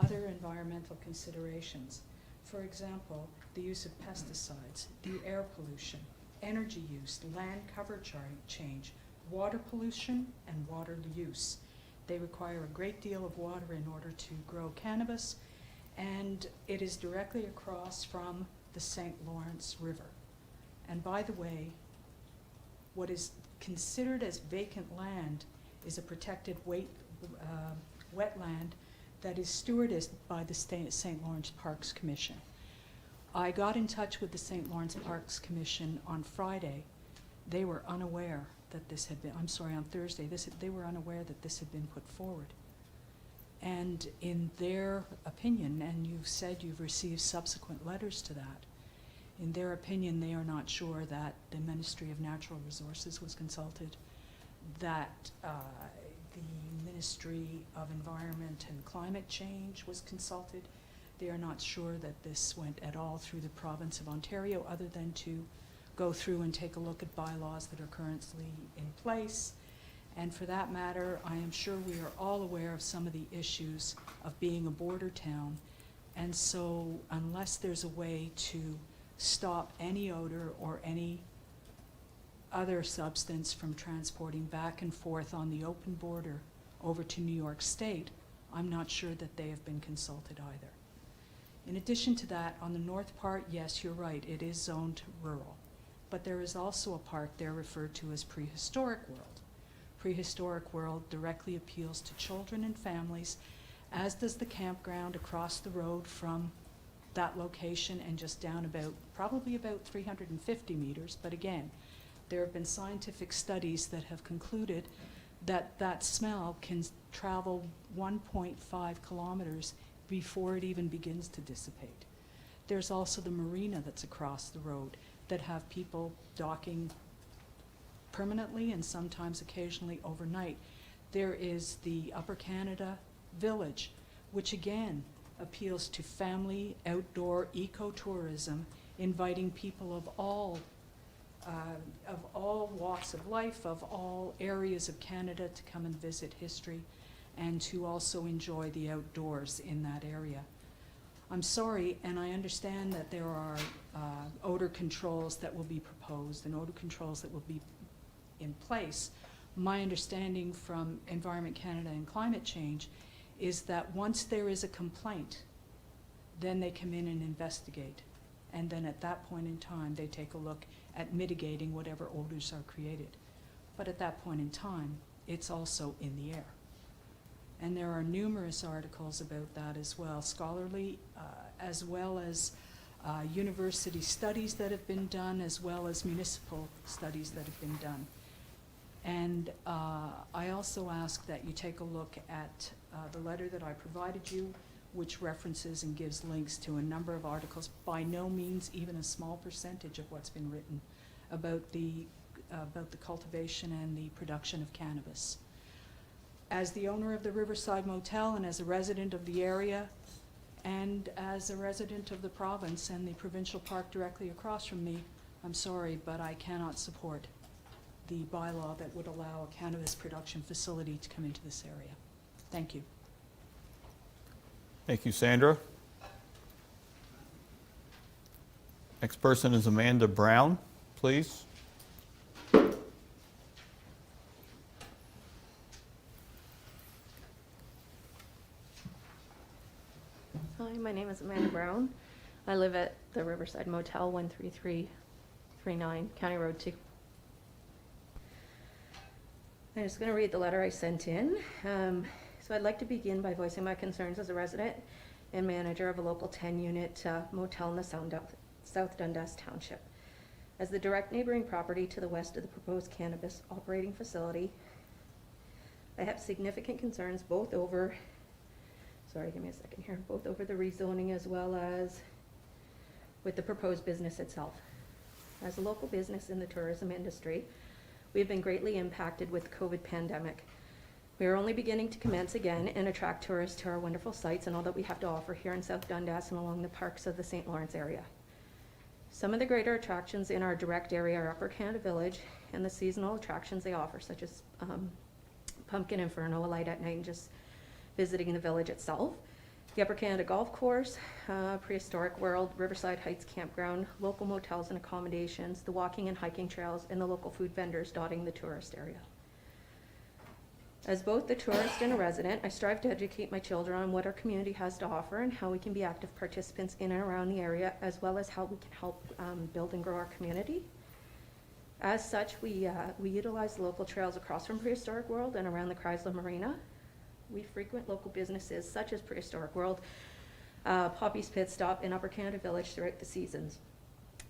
other environmental considerations. For example, the use of pesticides, the air pollution, energy use, land cover change, water pollution, and water use. They require a great deal of water in order to grow cannabis, and it is directly across from the St. Lawrence River. And by the way, what is considered as vacant land is a protected wetland that is stewarded by the St. Lawrence Parks Commission. I got in touch with the St. Lawrence Parks Commission on Friday. They were unaware that this had been, on Thursday, they were unaware that this had been put forward. And in their opinion, and you've said you've received subsequent letters to that, in their opinion, they are not sure that the Ministry of Natural Resources was consulted, that the Ministry of Environment and Climate Change was consulted. They are not sure that this went at all through the province of Ontario, other than to go through and take a look at bylaws that are currently in place. And for that matter, I am sure we are all aware of some of the issues of being a border town. And so unless there's a way to stop any odor or any other substance from transporting back and forth on the open border over to New York State, I'm not sure that they have been consulted either. In addition to that, on the north part, yes, you're right, it is zoned rural. But there is also a part there referred to as prehistoric world. Prehistoric world directly appeals to children and families, as does the campground across the road from that location and just down probably about 350 meters. But again, there have been scientific studies that have concluded that that smell can travel 1.5 kilometers before it even begins to dissipate. There's also the marina that's across the road that have people docking permanently and sometimes occasionally overnight. There is the Upper Canada Village, which again appeals to family, outdoor, ecotourism, inviting people of all walks of life, of all areas of Canada to come and visit history and to also enjoy the outdoors in that area. I'm sorry, and I understand that there are odor controls that will be proposed and odor controls that will be in place. My understanding from Environment Canada and climate change is that once there is a complaint, then they come in and investigate. And then at that point in time, they take a look at mitigating whatever odors are created. But at that point in time, it's also in the air. And there are numerous articles about that as well, scholarly, as well as university studies that have been done, as well as municipal studies that have been done. And I also ask that you take a look at the letter that I provided you, which references and gives links to a number of articles, by no means even a small percentage of what's been written about the cultivation and the production of cannabis. As the owner of the Riverside Motel and as a resident of the area and as a resident of the province and the provincial park directly across from me, I'm sorry, but I cannot support the bylaw that would allow a cannabis production facility to come into this area. Thank you. Thank you, Sandra. Next person is Amanda Brown, please. Hi, my name is Amanda Brown. I live at the Riverside Motel, 13339 County Road 2. I'm just going to read the letter I sent in. So I'd like to begin by voicing my concerns as a resident and manager of a local 10-unit motel in the South Dundas Township. As the direct neighboring property to the west of the proposed cannabis operating facility, I have significant concerns both over, sorry, give me a second here, both over the rezoning as well as with the proposed business itself. As a local business in the tourism industry, we have been greatly impacted with the COVID pandemic. We are only beginning to commence again and attract tourists to our wonderful sites and all that we have to offer here in South Dundas and along the parks of the St. Lawrence area. Some of the greater attractions in our direct area are Upper Canada Village and the seasonal attractions they offer, such as Pumpkin Inferno, a light at night, and just visiting the village itself. The Upper Canada Golf Course, Prehistoric World, Riverside Heights Campground, local motels and accommodations, the walking and hiking trails, and the local food vendors dotting the tourist area. As both the tourist and a resident, I strive to educate my children on what our community has to offer and how we can be active participants in and around the area, as well as how we can help build and grow our community. As such, we utilize the local trails across from Prehistoric World and around the Chrysler Marina. We frequent local businesses such as Prehistoric World, Poppy's Pit Stop, and Upper Canada Village throughout the seasons.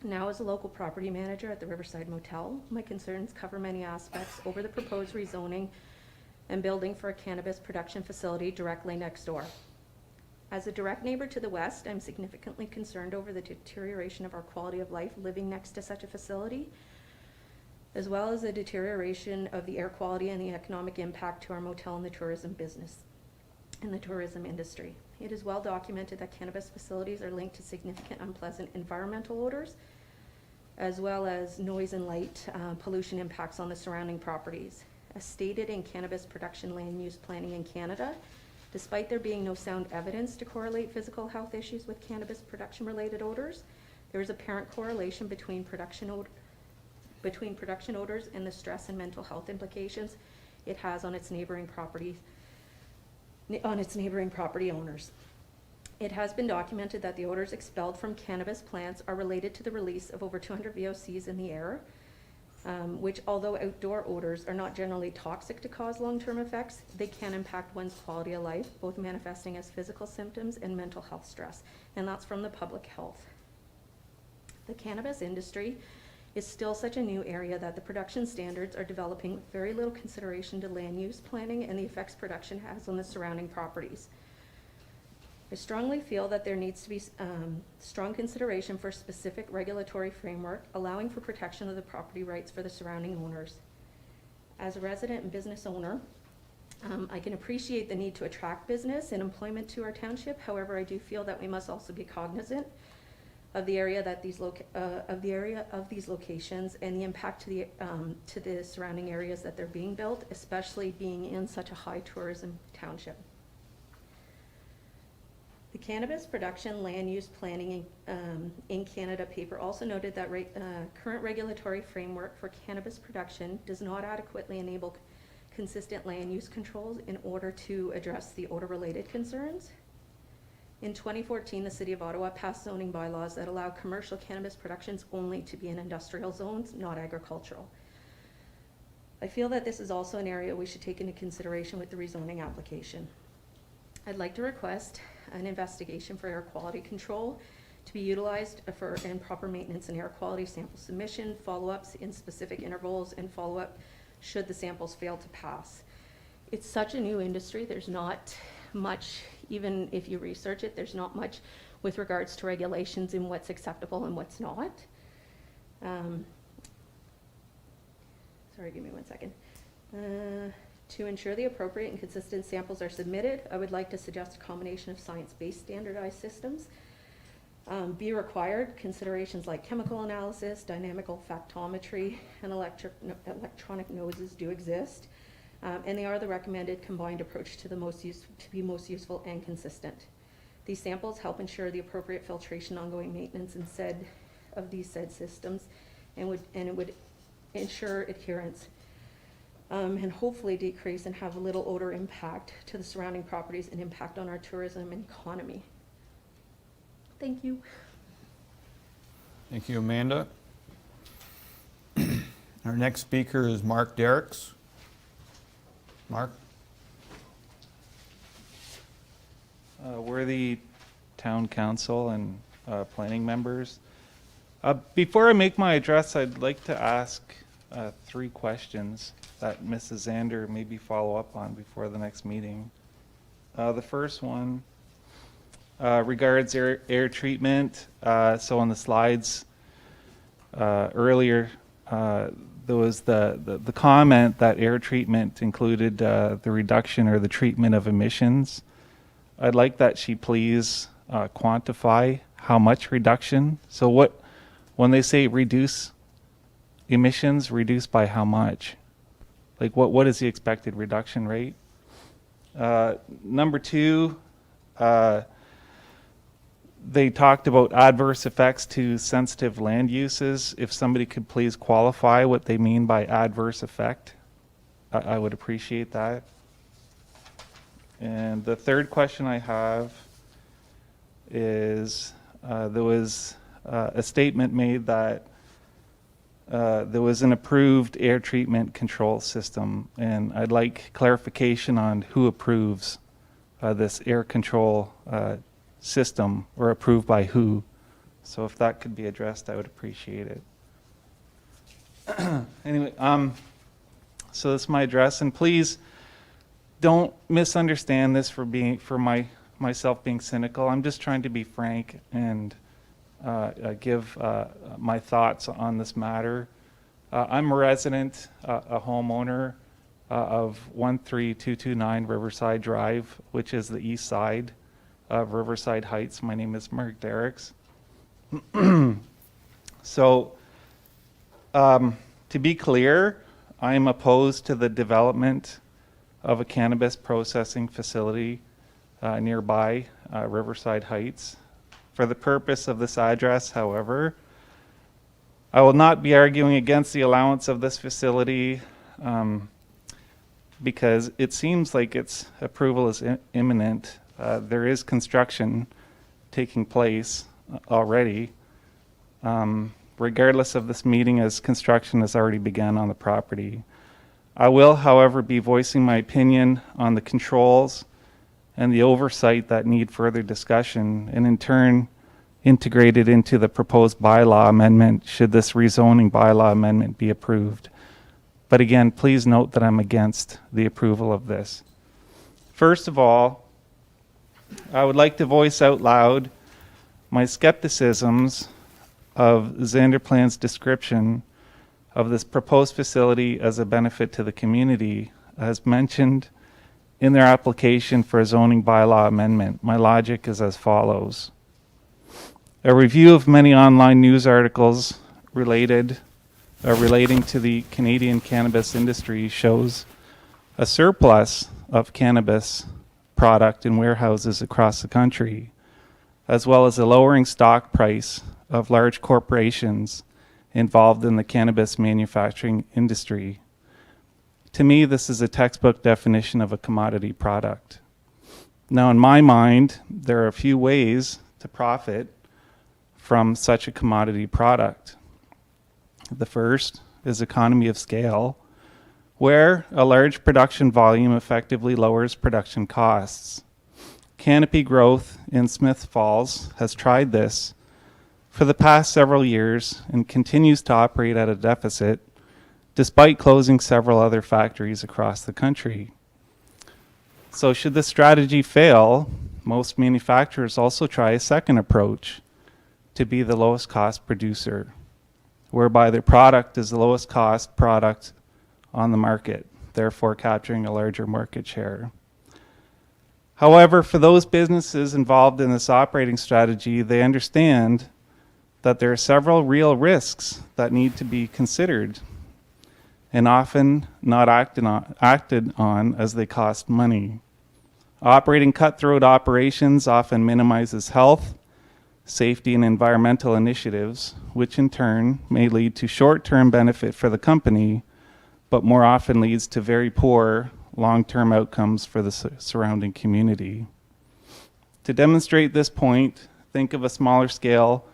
Now, as a local property manager at the Riverside Motel, my concerns cover many aspects over the proposed rezoning and building for a cannabis production facility directly next door. As a direct neighbor to the west, I'm significantly concerned over the deterioration of our quality of life living next to such a facility, as well as the deterioration of the air quality and the economic impact to our motel and the tourism business and the tourism industry. It is well documented that cannabis facilities are linked to significant unpleasant environmental odors, as well as noise and light pollution impacts on the surrounding properties. As stated in cannabis production land use planning in Canada, despite there being no sound evidence to correlate physical health issues with cannabis production related odors, there is apparent correlation between production odors and the stress and mental health implications it has on its neighboring property owners. It has been documented that the odors expelled from cannabis plants are related to the release of over 200 VOCs in the air, which, although outdoor odors are not generally toxic to cause long-term effects, they can impact one's quality of life, both manifesting as physical symptoms and mental health stress, and that's from the public health. The cannabis industry is still such a new area that the production standards are developing with very little consideration to land use planning and the effects production has on the surrounding properties. I strongly feel that there needs to be strong consideration for specific regulatory framework allowing for protection of the property rights for the surrounding owners. As a resident and business owner, I can appreciate the need to attract business and employment to our township. However, I do feel that we must also be cognizant of the area that these of these locations and the impact to the surrounding areas that they're being built, especially being in such a high tourism township. The Cannabis Production Land Use Planning in Canada paper also noted that current regulatory framework for cannabis production does not adequately enable consistent land use controls in order to address the odor-related concerns. In 2014, the City of Ottawa passed zoning bylaws that allow commercial cannabis productions only to be in industrial zones, not agricultural. I feel that this is also an area we should take into consideration with the rezoning application. I'd like to request an investigation for air quality control to be utilized for improper maintenance and air quality sample submission, follow-ups in specific intervals, and follow-up should the samples fail to pass. It's such a new industry, there's not much, even if you research it, there's not much with regards to regulations in what's acceptable and what's not. Sorry, give me 1 second. To ensure the appropriate and consistent samples are submitted, I would like to suggest a combination of science-based standardized systems be required. Considerations like chemical analysis, dynamic olfactometry, and electronic noses do exist, and they are the recommended combined approach to be most useful and consistent. These samples help ensure the appropriate filtration, ongoing maintenance, and of these said systems, and it would ensure adherence. And hopefully decrease and have a little odor impact to the surrounding properties and impact on our tourism and economy. Thank you. Thank you, Amanda. Our next speaker is Mark Derricks. Mark? Worthy town council and planning members. Before I make my address, I'd like to ask 3 questions that Mrs. Zander maybe follow up on before the next meeting. The first one regards air treatment. So on the slides earlier, there was the comment that air treatment included the reduction or the treatment of emissions. I'd like that she please quantify how much reduction. So when they say reduce emissions, reduce by how much? Like what is the expected reduction rate? Number 2, they talked about adverse effects to sensitive land uses. If somebody could please qualify what they mean by adverse effect, I would appreciate that. And the third question I have is there was a statement made that there was an approved air treatment control system, and I'd like clarification on who approves this air control system, or approved by who. So if that could be addressed, I would appreciate it. Anyway, so that's my address, and please don't misunderstand this for myself being cynical. I'm just trying to be frank and give my thoughts on this matter. I'm a resident, a homeowner of 13229 Riverside Drive, which is the east side of Riverside Heights. My name is Mark Derricks. So, to be clear, I'm opposed to the development of a cannabis processing facility nearby Riverside Heights. For the purpose of this address, however, I will not be arguing against the allowance of this facility because it seems like its approval is imminent. There is construction taking place already, regardless of this meeting, as construction has already begun on the property. I will, however, be voicing my opinion on the controls and the oversight that need further discussion, and in turn integrated into the proposed bylaw amendment should this rezoning bylaw amendment be approved. But again, please note that I'm against the approval of this. First of all, I would like to voice out loud my skepticisms of Zanderplan's description of this proposed facility as a benefit to the community, as mentioned in their application for a zoning bylaw amendment. My logic is as follows. A review of many online news articles relating to the Canadian cannabis industry shows a surplus of cannabis product in warehouses across the country, as well as a lowering stock price of large corporations involved in the cannabis manufacturing industry. To me, this is a textbook definition of a commodity product. Now, in my mind, there are a few ways to profit from such a commodity product. The first is economy of scale, where a large production volume effectively lowers production costs. Canopy Growth in Smith Falls has tried this for the past several years and continues to operate at a deficit despite closing several other factories across the country. So should this strategy fail, most manufacturers also try a second approach to be the lowest cost producer, whereby their product is the lowest cost product on the market, therefore capturing a larger market share. However, for those businesses involved in this operating strategy, they understand that there are several real risks that need to be considered and often not acted on as they cost money. Operating cutthroat operations often minimizes health, safety, and environmental initiatives, which in turn may lead to short-term benefit for the company, but more often leads to very poor long-term outcomes for the surrounding community. To demonstrate this point, think of a smaller scale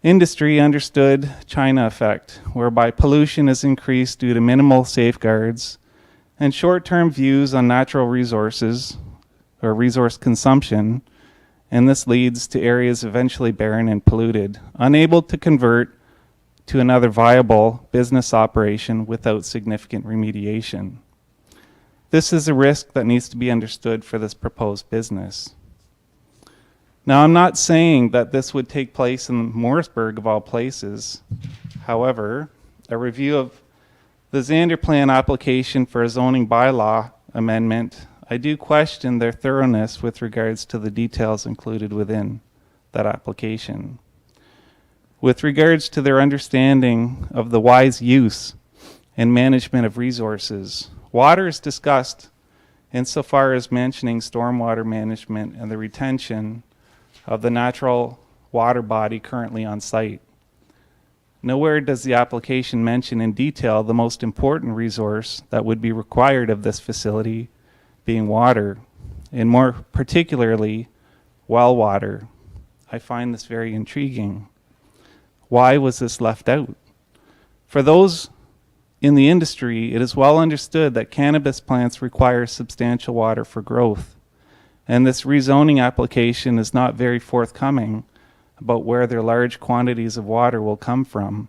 industry understood China effect, whereby pollution is increased due to minimal safeguards and short-term views on natural resources or resource consumption, and this leads to areas eventually barren and polluted, unable to convert to another viable business operation without significant remediation. This is a risk that needs to be understood for this proposed business. Now, I'm not saying that this would take place in Morrisburg of all places. However, a review of the Zanderplan application for a zoning bylaw amendment, I do question their thoroughness with regards to the details included within that application. With regards to their understanding of the wise use and management of resources, water is discussed insofar as mentioning stormwater management and the retention of the natural water body currently on site. Nowhere does the application mention in detail the most important resource that would be required of this facility, being water, and more particularly, well water. I find this very intriguing. Why was this left out? For those in the industry, it is well understood that cannabis plants require substantial water for growth, and this rezoning application is not very forthcoming about where their large quantities of water will come from,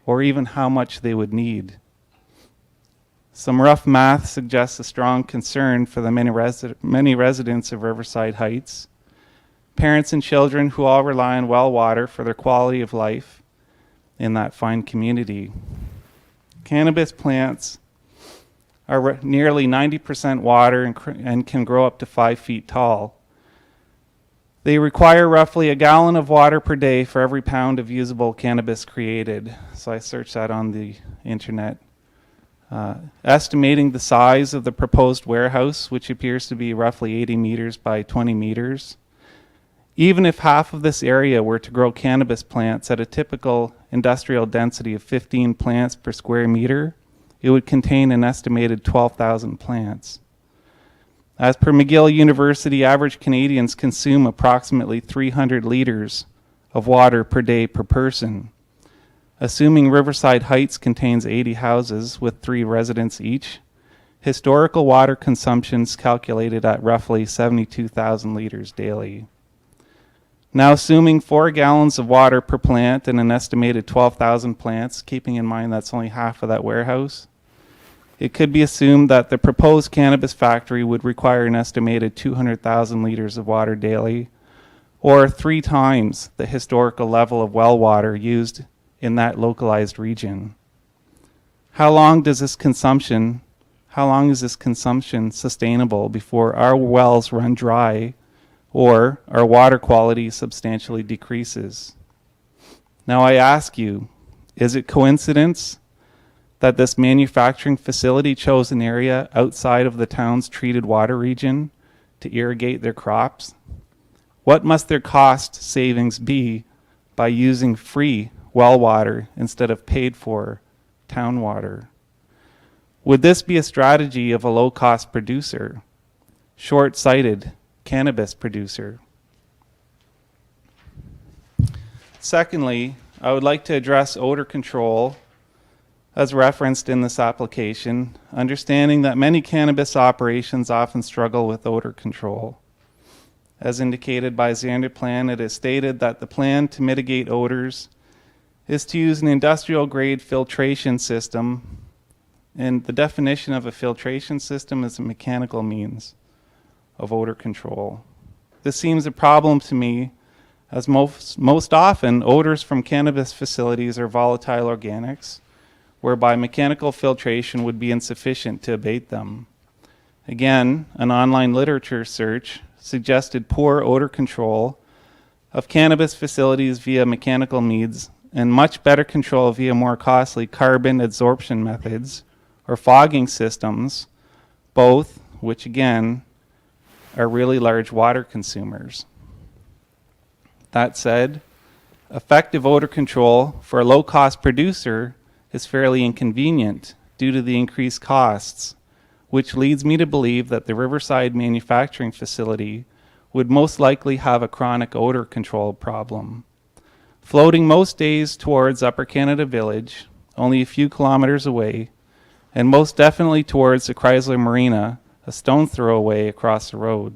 or even how much they would need. Some rough math suggests a strong concern for the many residents of Riverside Heights, parents and children who all rely on well water for their quality of life in that fine community. Cannabis plants are nearly 90% water and can grow up to 5 feet tall. They require roughly a gallon of water per day for every pound of usable cannabis created. So I searched that on the internet. Estimating the size of the proposed warehouse, which appears to be roughly 80 meters by 20 meters. Even if half of this area were to grow cannabis plants at a typical industrial density of 15 plants per square meter, it would contain an estimated 12,000 plants. As per McGill University, average Canadians consume approximately 300 liters of water per day per person. Assuming Riverside Heights contains 80 houses with 3 residents each, historical water consumption is calculated at roughly 72,000 liters daily. Now, assuming 4 gallons of water per plant and an estimated 12,000 plants, keeping in mind that's only half of that warehouse, it could be assumed that the proposed cannabis factory would require an estimated 200,000 liters of water daily, or 3 times the historical level of well water used in that localized region. How long is this consumption sustainable before our wells run dry or our water quality substantially decreases? Now I ask you, is it coincidence that this manufacturing facility chose an area outside of the town's treated water region to irrigate their crops? What must their cost savings be by using free well water instead of paid for town water? Would this be a strategy of a low-cost producer, short-sighted cannabis producer? Secondly, I would like to address odor control as referenced in this application, understanding that many cannabis operations often struggle with odor control. As indicated by Xander Plan, it is stated that the plan to mitigate odors is to use an industrial-grade filtration system, and the definition of a filtration system is a mechanical means of odor control. This seems a problem to me, as most often odors from cannabis facilities are volatile organics, whereby mechanical filtration would be insufficient to abate them. Again, an online literature search suggested poor odor control of cannabis facilities via mechanical means and much better control via more costly carbon adsorption methods or fogging systems, both which again are really large water consumers. That said, effective odor control for a low-cost producer is fairly inconvenient due to the increased costs, which leads me to believe that the Riverside manufacturing facility would most likely have a chronic odor control problem. Floating most days towards Upper Canada Village, only a few kilometers away, and most definitely towards the Chrysler Marina, a stone throw away across the road.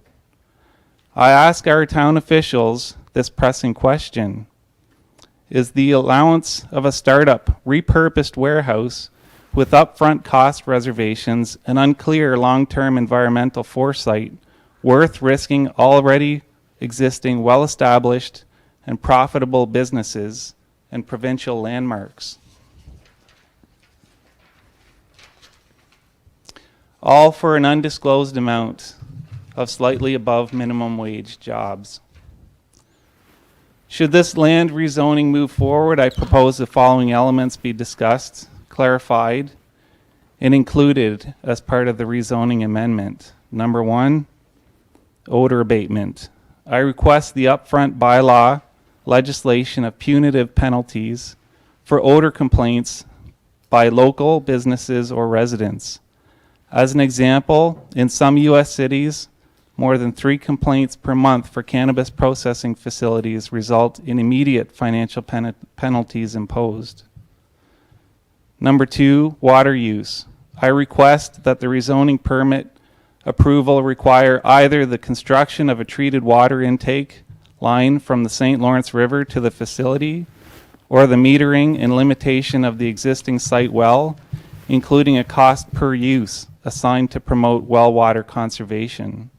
I ask our town officials this pressing question: is the allowance of a startup repurposed warehouse with upfront cost reservations and unclear long-term environmental foresight worth risking already existing well-established and profitable businesses and provincial landmarks? All for an undisclosed amount of slightly above minimum wage jobs. Should this land rezoning move forward, I propose the following elements be discussed, clarified, and included as part of the rezoning amendment. Number 1, odor abatement. I request the upfront bylaw legislation of punitive penalties for odor complaints by local businesses or residents. As an example, in some U.S. cities, more than 3 complaints per month for cannabis processing facilities result in immediate financial penalties imposed. Number 2, water use. I request that the rezoning permit approval require either the construction of a treated water intake line from the St. Lawrence River to the facility, or the metering and limitation of the existing site well, including a cost per use assigned to promote well water conservation.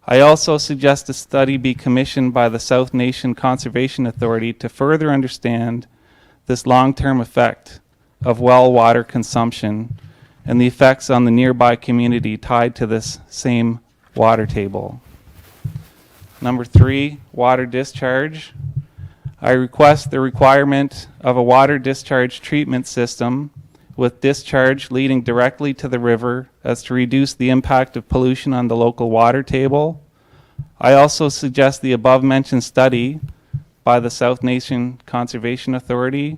I also suggest a study be commissioned by the South Nation Conservation Authority to further understand this long-term effect of well water consumption and the effects on the nearby community tied to this same water table. Number 3, water discharge. I request the requirement of a water discharge treatment system with discharge leading directly to the river as to reduce the impact of pollution on the local water table. I also suggest the above-mentioned study by the South Nation Conservation Authority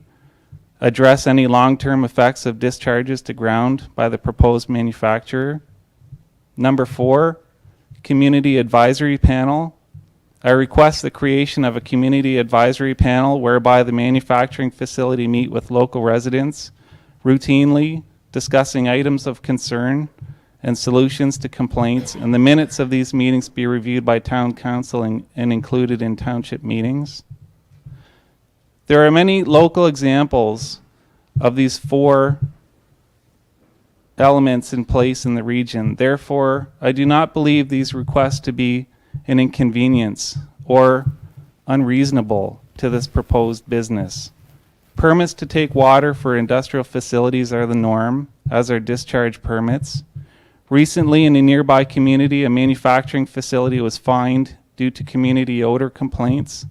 address any long-term effects of discharges to ground by the proposed manufacturer. Number 4, community advisory panel. I request the creation of a community advisory panel whereby the manufacturing facility meet with local residents routinely, discussing items of concern and solutions to complaints, and the minutes of these meetings be reviewed by town council and included in township meetings. There are many local examples of these 4 elements in place in the region. Therefore, I do not believe these requests to be an inconvenience or unreasonable to this proposed business. Permits to take water for industrial facilities are the norm, as are discharge permits. Recently, in a nearby community, a manufacturing facility was fined due to community odor complaints.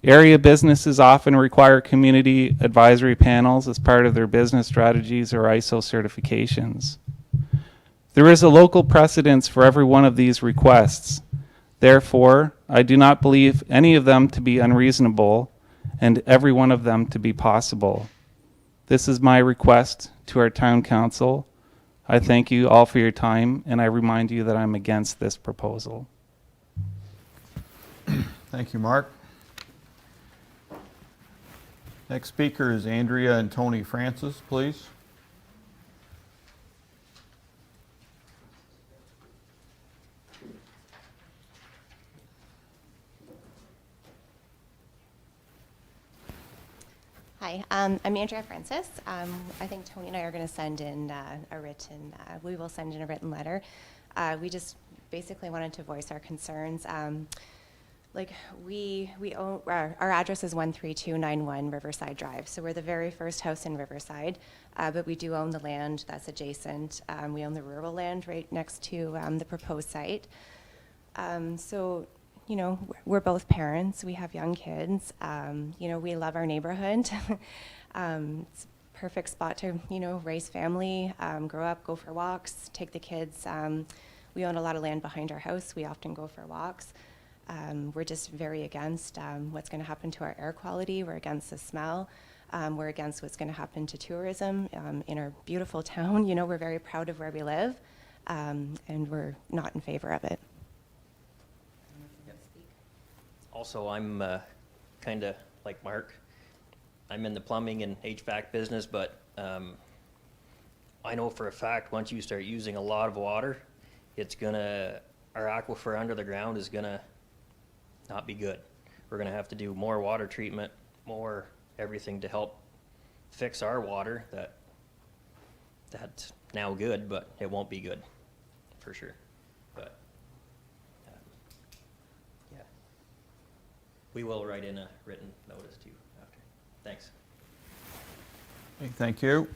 Area businesses often require community advisory panels as part of their business strategies or ISO certifications. There is a local precedence for every one of these requests. Therefore, I do not believe any of them to be unreasonable and every one of them to be possible. This is my request to our town council. I thank you all for your time, and I remind you that I'm against this proposal. Thank you, Mark. Next speaker is Andrea and Tony Francis, please. Hi, I'm Andrea Francis. I think Tony and I are going to send in we will send in a written letter. We just basically wanted to voice our concerns. We own, our address is 13291 Riverside Drive. So we're the very first house in Riverside, but we do own the land that's adjacent. We own the rural land right next to the proposed site. You know, we're both parents, we have young kids, you know, we love our neighborhood. It's a perfect spot to, you know, raise family, grow up, go for walks, take the kids. We own a lot of land behind our house, we often go for walks. We're just very against what's going to happen to our air quality, we're against the smell, we're against what's going to happen to tourism in our beautiful town. You know, we're very proud of where we live, and we're not in favor of it. Also, I'm kind of like Mark. I'm in the plumbing and HVAC business, but I know for a fact once you start using a lot of water, our aquifer under the ground is gonna not be good. We're gonna have to do more water treatment, more everything to help fix our water that's now good, but it won't be good for sure. But we will write in a written notice to you after. Thanks. Okay, thank you.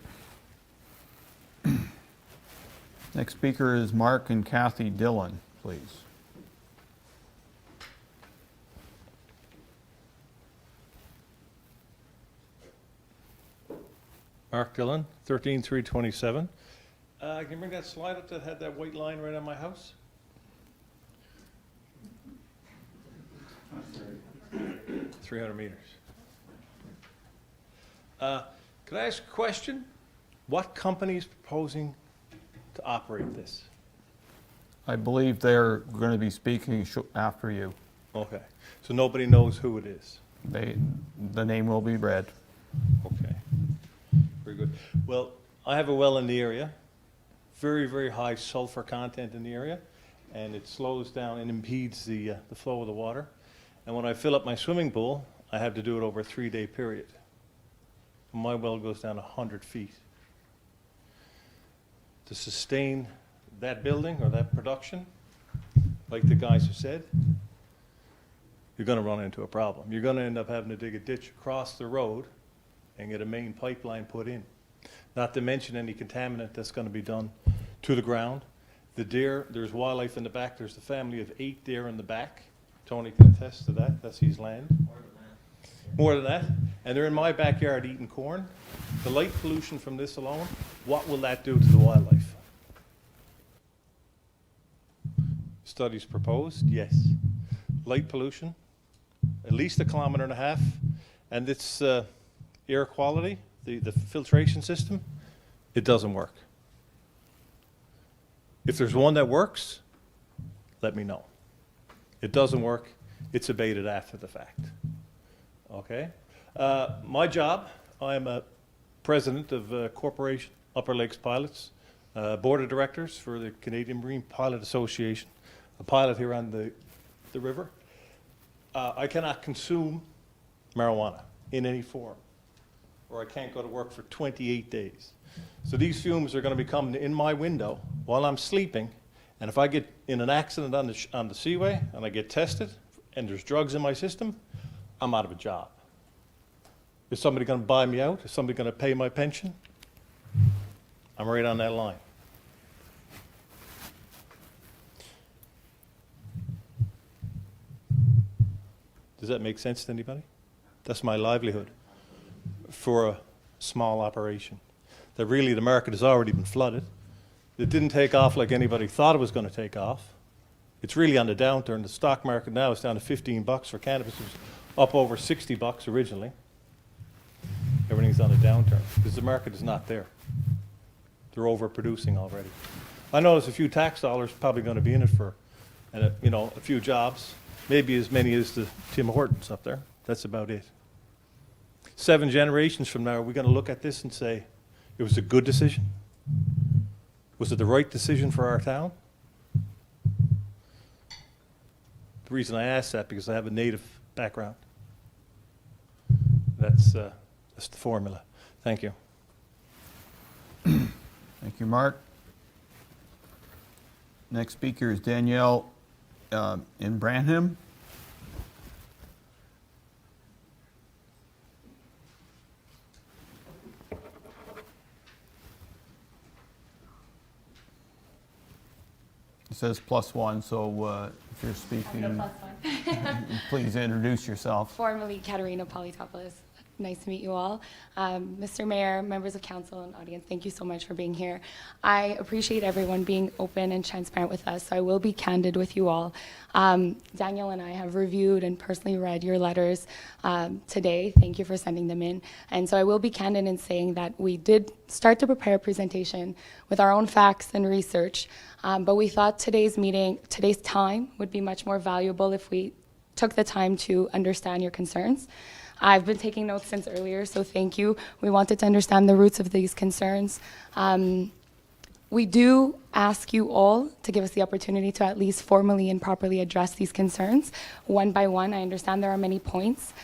Next speaker is Mark and Kathy Dillon, please. Mark Dillon, 13327. Can you bring that slide up that had that white line right on my house? 300 meters. Could I ask a question? What company is proposing to operate this? I believe they're going to be speaking after you. Okay, so nobody knows who it is? The name will be read. Okay, very good. Well, I have a well in the area, very, very high sulfur content in the area, and it slows down and impedes the flow of the water. And when I fill up my swimming pool, I have to do it over a 3-day period. My well goes down 100 feet. To sustain that building or that production, like the guys have said, you're going to run into a problem. You're going to end up having to dig a ditch across the road and get a main pipeline put in. Not to mention any contaminant that's going to be done to the ground. The deer, there's wildlife in the back. There's a family of 8 deer in the back. Tony can attest to that. That's his land. More than that. And they're in my backyard eating corn. The light pollution from this alone, what will that do to the wildlife? Studies proposed, yes. Light pollution, at least 1.5 kilometers, and its air quality, the filtration system, it doesn't work. If there's one that works, let me know. It doesn't work, it's abated after the fact. Okay? My job, I am a president of Corporation Upper Lakes Pilots, board of directors for the Canadian Marine Pilot Association, a pilot here on the river. I cannot consume marijuana in any form, or I can't go to work for 28 days. So these fumes are going to be coming in my window while I'm sleeping, and if I get in an accident on the seaway and I get tested and there's drugs in my system, I'm out of a job. Is somebody going to buy me out? Is somebody going to pay my pension? I'm right on that line. Does that make sense to anybody? That's my livelihood for a small operation. That really the market has already been flooded. It didn't take off like anybody thought it was going to take off. It's really on the downturn. The stock market now is down to $15 for cannabis. It was up over $60 originally. Everything's on a downturn because the market is not there. They're overproducing already. I know there's a few tax dollars probably going to be in it for, a few jobs. Maybe as many as the Tim Hortons up there. That's about it. 7 generations from now, are we going to look at this and say, it was a good decision? Was it the right decision for our town? The reason I ask that, because I have a native background. That's the formula. Thank you. Thank you, Mark. Next speaker is Danielle in Branham. It says +1, so if you're speaking, please introduce yourself. Formerly Katerina Polytopoulos. Nice to meet you all. Mr. Mayor, members of council and audience, thank you so much for being here. I appreciate everyone being open and transparent with us, so I will be candid with you all. Daniel and I have reviewed and personally read your letters today. Thank you for sending them in. And so I will be candid in saying that we did start to prepare a presentation with our own facts and research, but we thought today's time would be much more valuable if we took the time to understand your concerns. I've been taking notes since earlier, so thank you. We wanted to understand the roots of these concerns. We do ask you all to give us the opportunity to at least formally and properly address these concerns one by one. I understand there are many points.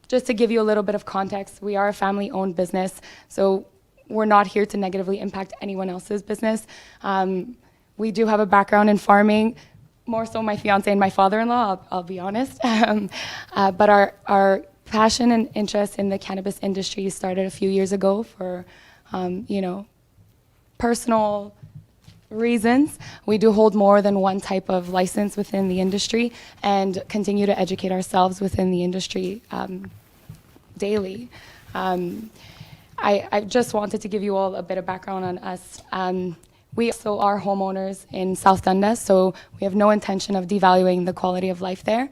Just to give you a little bit of context, we are a family-owned business, so we're not here to negatively impact anyone else's business. We do have a background in farming, more so my fiance and my father-in-law, I'll be honest. But our passion and interest in the cannabis industry started a few years ago for, personal reasons. We do hold more than one type of license within the industry and continue to educate ourselves within the industry daily. I just wanted to give you all a bit of background on us. We also are homeowners in South Dundas, so we have no intention of devaluing the quality of life there.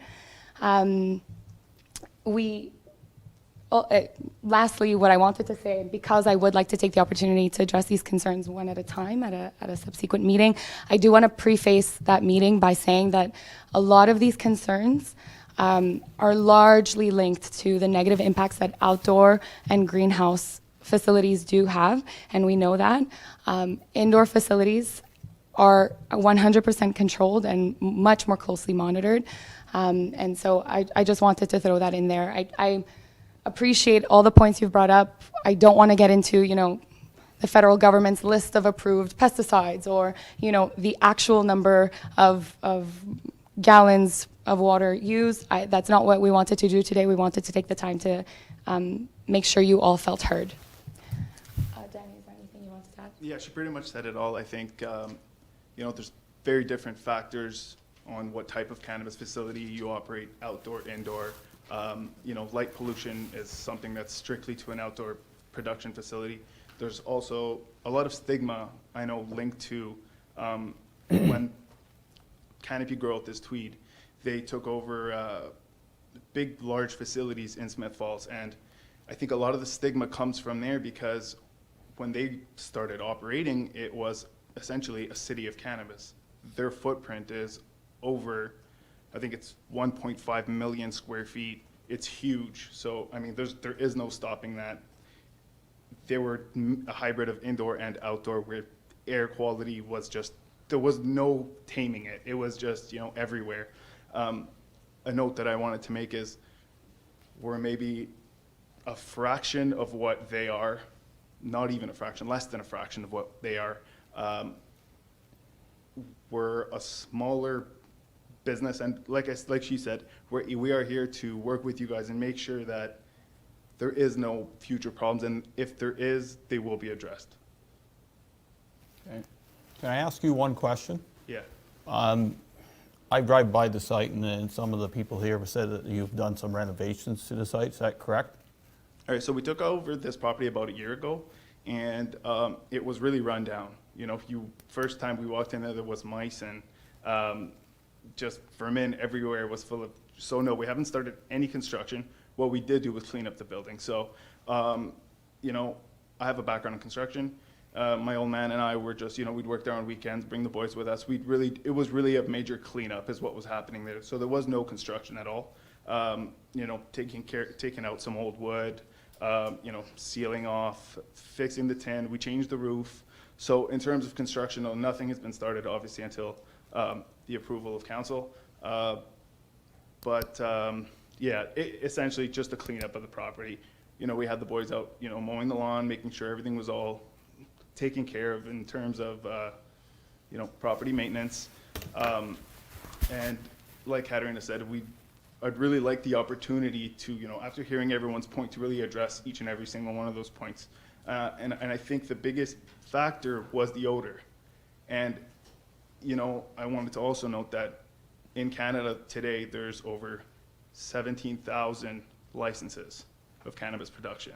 Lastly, what I wanted to say, because I would like to take the opportunity to address these concerns one at a time at a subsequent meeting, I do want to preface that meeting by saying that a lot of these concerns are largely linked to the negative impacts that outdoor and greenhouse facilities do have, and we know that. Indoor facilities are 100% controlled and much more closely monitored. And so I just wanted to throw that in there. I appreciate all the points you've brought up. I don't want to get into, the federal government's list of approved pesticides or, the actual number of gallons of water used. That's not what we wanted to do today. We wanted to take the time to make sure you all felt heard. Danny, is there anything you wanted to add? Yeah, she pretty much said it all. I think, there's very different factors on what type of cannabis facility you operate, outdoor, indoor. Light pollution is something that's strictly to an outdoor production facility. There's also a lot of stigma, I know, linked to when Canopy growth is Tweed. They took over big, large facilities in Smith Falls, and I think a lot of the stigma comes from there because when they started operating, it was essentially a city of cannabis. Their footprint is over, I think it's 1.5 million square feet. It's huge. So, there is no stopping that. They were a hybrid of indoor and outdoor where air quality was just, there was no taming it. It was just, everywhere. A note that I wanted to make is we're maybe a fraction of what they are not even a fraction, less than a fraction of what they are. We're a smaller business, and like she said, we are here to work with you guys and make sure that there is no future problems, and if there is, they will be addressed. Okay. Can I ask you one question? Yeah. I drive by the site, and then some of the people here have said that you've done some renovations to the site. Is that correct? All right, so we took over this property about a year ago, and it was really run down. You know, first time we walked in there was mice and just vermin everywhere. Was full of. So no, we haven't started any construction. What we did do was clean up the building. So, you know, I have a background in construction. My old man and I were just, you know, we'd work there on weekends, bring the boys with us. It was really a major cleanup is what was happening there. So there was no construction at all. You know, taking out some old wood, you know, sealing off, fixing the tin. We changed the roof. So in terms of construction, no, nothing has been started, obviously, until the approval of council. Yeah, essentially just a cleanup of the property. You know, we had the boys out, you know, mowing the lawn, making sure everything was all taken care of in terms of, you know, property maintenance. And like Katarina said, I'd really like the opportunity to, you know, after hearing everyone's point, to really address each and every single one of those points. And I think the biggest factor was the odor. And, you know, I wanted to also note that in Canada today, there's over 17,000 licenses of cannabis production.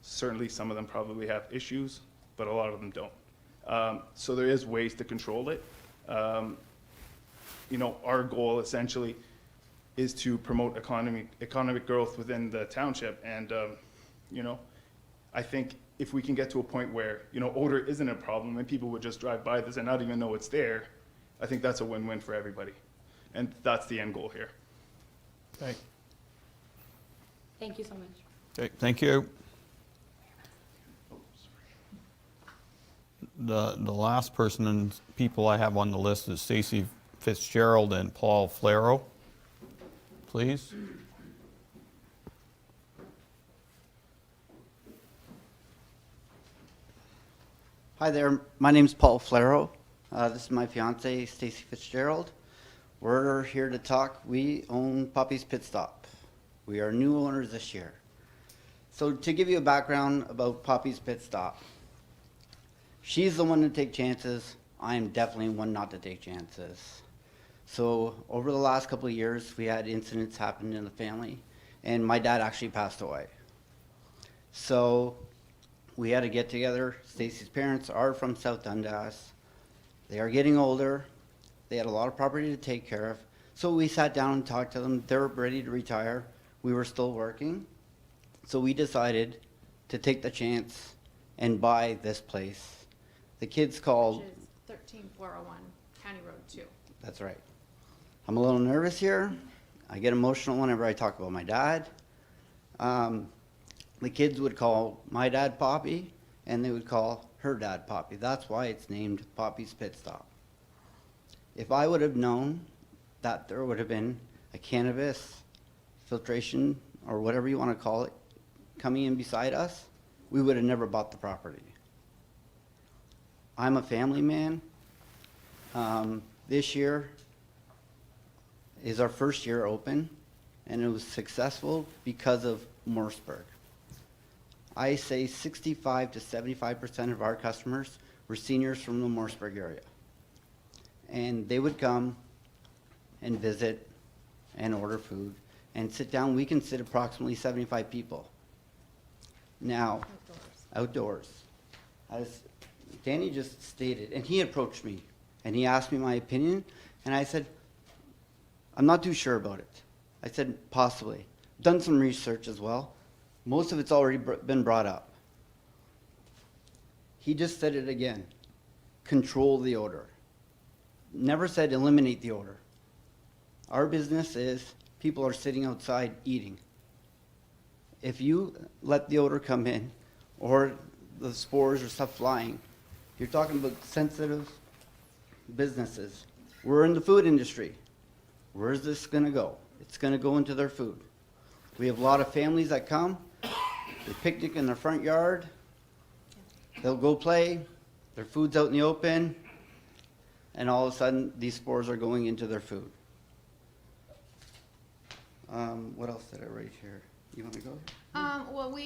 Certainly some of them probably have issues, but a lot of them don't. So there is ways to control it. You know, our goal essentially is to promote economic growth within the township. And, you know, I think if we can get to a point where, you know, odor isn't a problem and people would just drive by this and not even know it's there, I think that's a win-win for everybody. And that's the end goal here. Okay. Thank you so much. Okay, thank you. The last person and people I have on the list is Stacy Fitzgerald and Paul Flero. Please. Hi there, my name's Paul Flero. This is my fiance, Stacy Fitzgerald. We're here to talk. We own Poppy's Pit Stop. We are new owners this year. So to give you a background about Poppy's Pit Stop, she's the one to take chances. I am definitely one not to take chances. So over the last couple of years, we had incidents happen in the family, and my dad actually passed away. So we had to get together. Stacy's parents are from South Dundas. They are getting older. They had a lot of property to take care of. So we sat down and talked to them. They were ready to retire. We were still working. So we decided to take the chance and buy this place. The kids called. Which is 13401 County Road 2. That's right. I'm a little nervous here. I get emotional whenever I talk about my dad. The kids would call my dad Poppy, and they would call her dad Poppy. That's why it's named Poppy's Pit Stop. If I would have known that there would have been a cannabis filtration, or whatever you want to call it, coming in beside us, we would have never bought the property. I'm a family man. This year is our first year open, and it was successful because of Morrisburg. I say 65 to 75% of our customers were seniors from the Morrisburg area. And they would come and visit and order food and sit down. We can sit approximately 75 people. Now, outdoors. As Danny just stated, and he approached me and he asked me my opinion, and I said, I'm not too sure about it. I said, possibly. Done some research as well. Most of it's already been brought up. He just said it again. Control the odor. Never said eliminate the odor. Our business is people are sitting outside eating. If you let the odor come in, or the spores or stuff flying, you're talking about sensitive businesses. We're in the food industry. Where's this going to go? It's going to go into their food. We have a lot of families that come, they picnic in their front yard, They'll go play, their food's out in the open, and all of a sudden, these spores are going into their food. What else did I write here? You want to go? Well,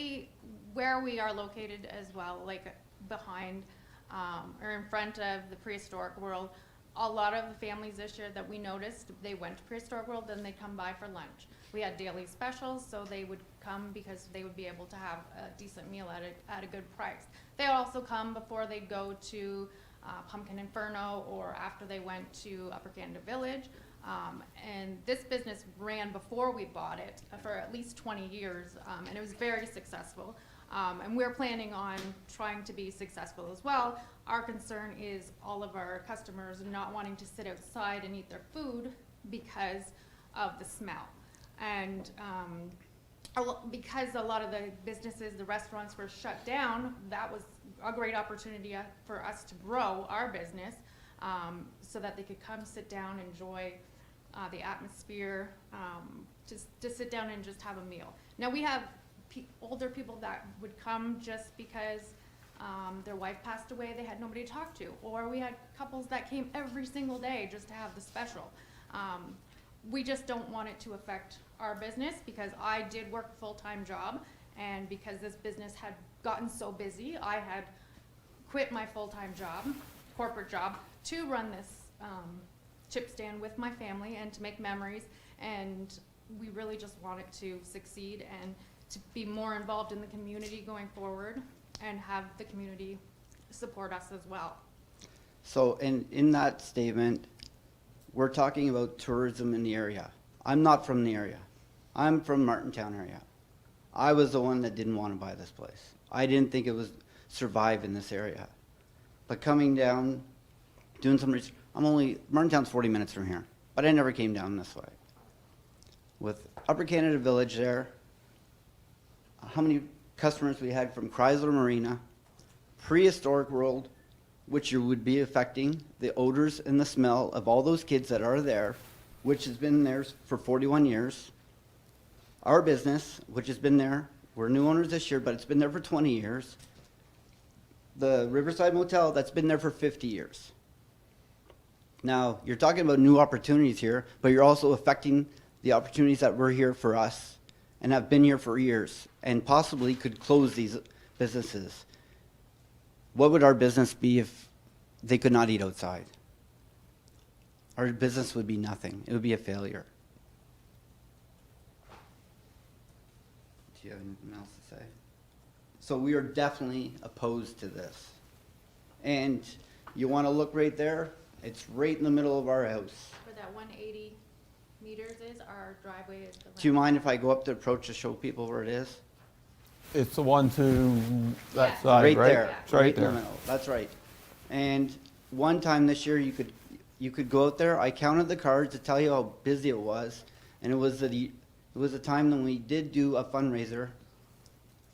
where we are located as well, like behind, or in front of the Prehistoric World, a lot of the families this year that we noticed, they went to Prehistoric World, then they come by for lunch. We had daily specials, so they would come because they would be able to have a decent meal at a good price. They also come before they go to Pumpkin Inferno or after they went to Upper Canada Village. And this business ran before we bought it for at least 20 years, and it was very successful. And we're planning on trying to be successful as well. Our concern is all of our customers not wanting to sit outside and eat their food because of the smell. And because a lot of the businesses, the restaurants were shut down, that was a great opportunity for us to grow our business so that they could come sit down, enjoy the atmosphere, just to sit down and just have a meal. Now we have older people that would come just because their wife passed away, they had nobody to talk to, or we had couples that came every single day just to have the special. We just don't want it to affect our business because I did work a full-time job, and because this business had gotten so busy, I had quit my full-time job, corporate job, to run this chip stand with my family and to make memories, and we really just want it to succeed and to be more involved in the community going forward and have the community support us as well. So in that statement, we're talking about tourism in the area. I'm not from the area. I'm from Martintown area. I was the one that didn't want to buy this place. I didn't think it would survive in this area. But coming down, doing some research, Martintown's 40 minutes from here, but I never came down this way. With Upper Canada Village there, how many customers we had from Chrysler Marina, Prehistoric World, which you would be affecting the odors and the smell of all those kids that are there, which has been there for 41 years. Our business, which has been there, we're new owners this year, but it's been there for 20 years. The Riverside Motel, that's been there for 50 years. Now, you're talking about new opportunities here, but you're also affecting the opportunities that were here for us and have been here for years and possibly could close these businesses. What would our business be if they could not eat outside? Our business would be nothing. It would be a failure. Do you have anything else to say? So we are definitely opposed to this. And you want to look right there? It's right in the middle of our house. For that 180 meters is, our driveway is the. Do you mind if I go up to approach to show people where it is? It's the one to that Yeah. side, right? Right there. It's right in the there. middle. That's right. And one time this year, you could go out there. I counted the cars to tell you how busy it was, and it was a time when we did do a fundraiser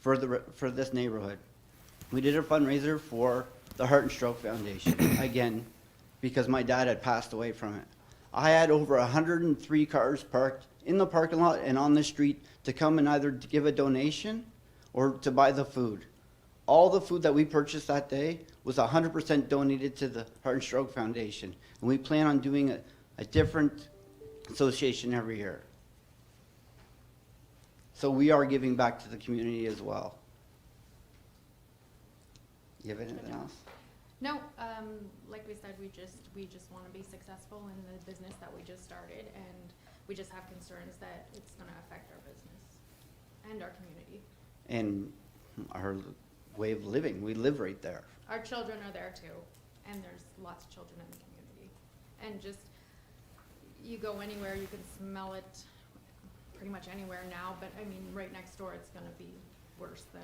for this neighborhood. We did a fundraiser for the Heart and Stroke Foundation again, because my dad had passed away from it. I had over 103 cars parked in the parking lot and on the street to come and either to give a donation or to buy the food. All the food that we purchased that day was 100% donated to the Heart and Stroke Foundation. And we plan on doing a different association every year. So we are giving back to the community as well. You have anything else? No, like we said, we just want to be successful in the business that we just started, and we just have concerns that it's going to affect our business and our community. And our way of living, we live right there. Our children are there too, and there's lots of children in the community. And just, you go anywhere, you can smell it pretty much anywhere now, but I mean, right next door, it's going to be worse than.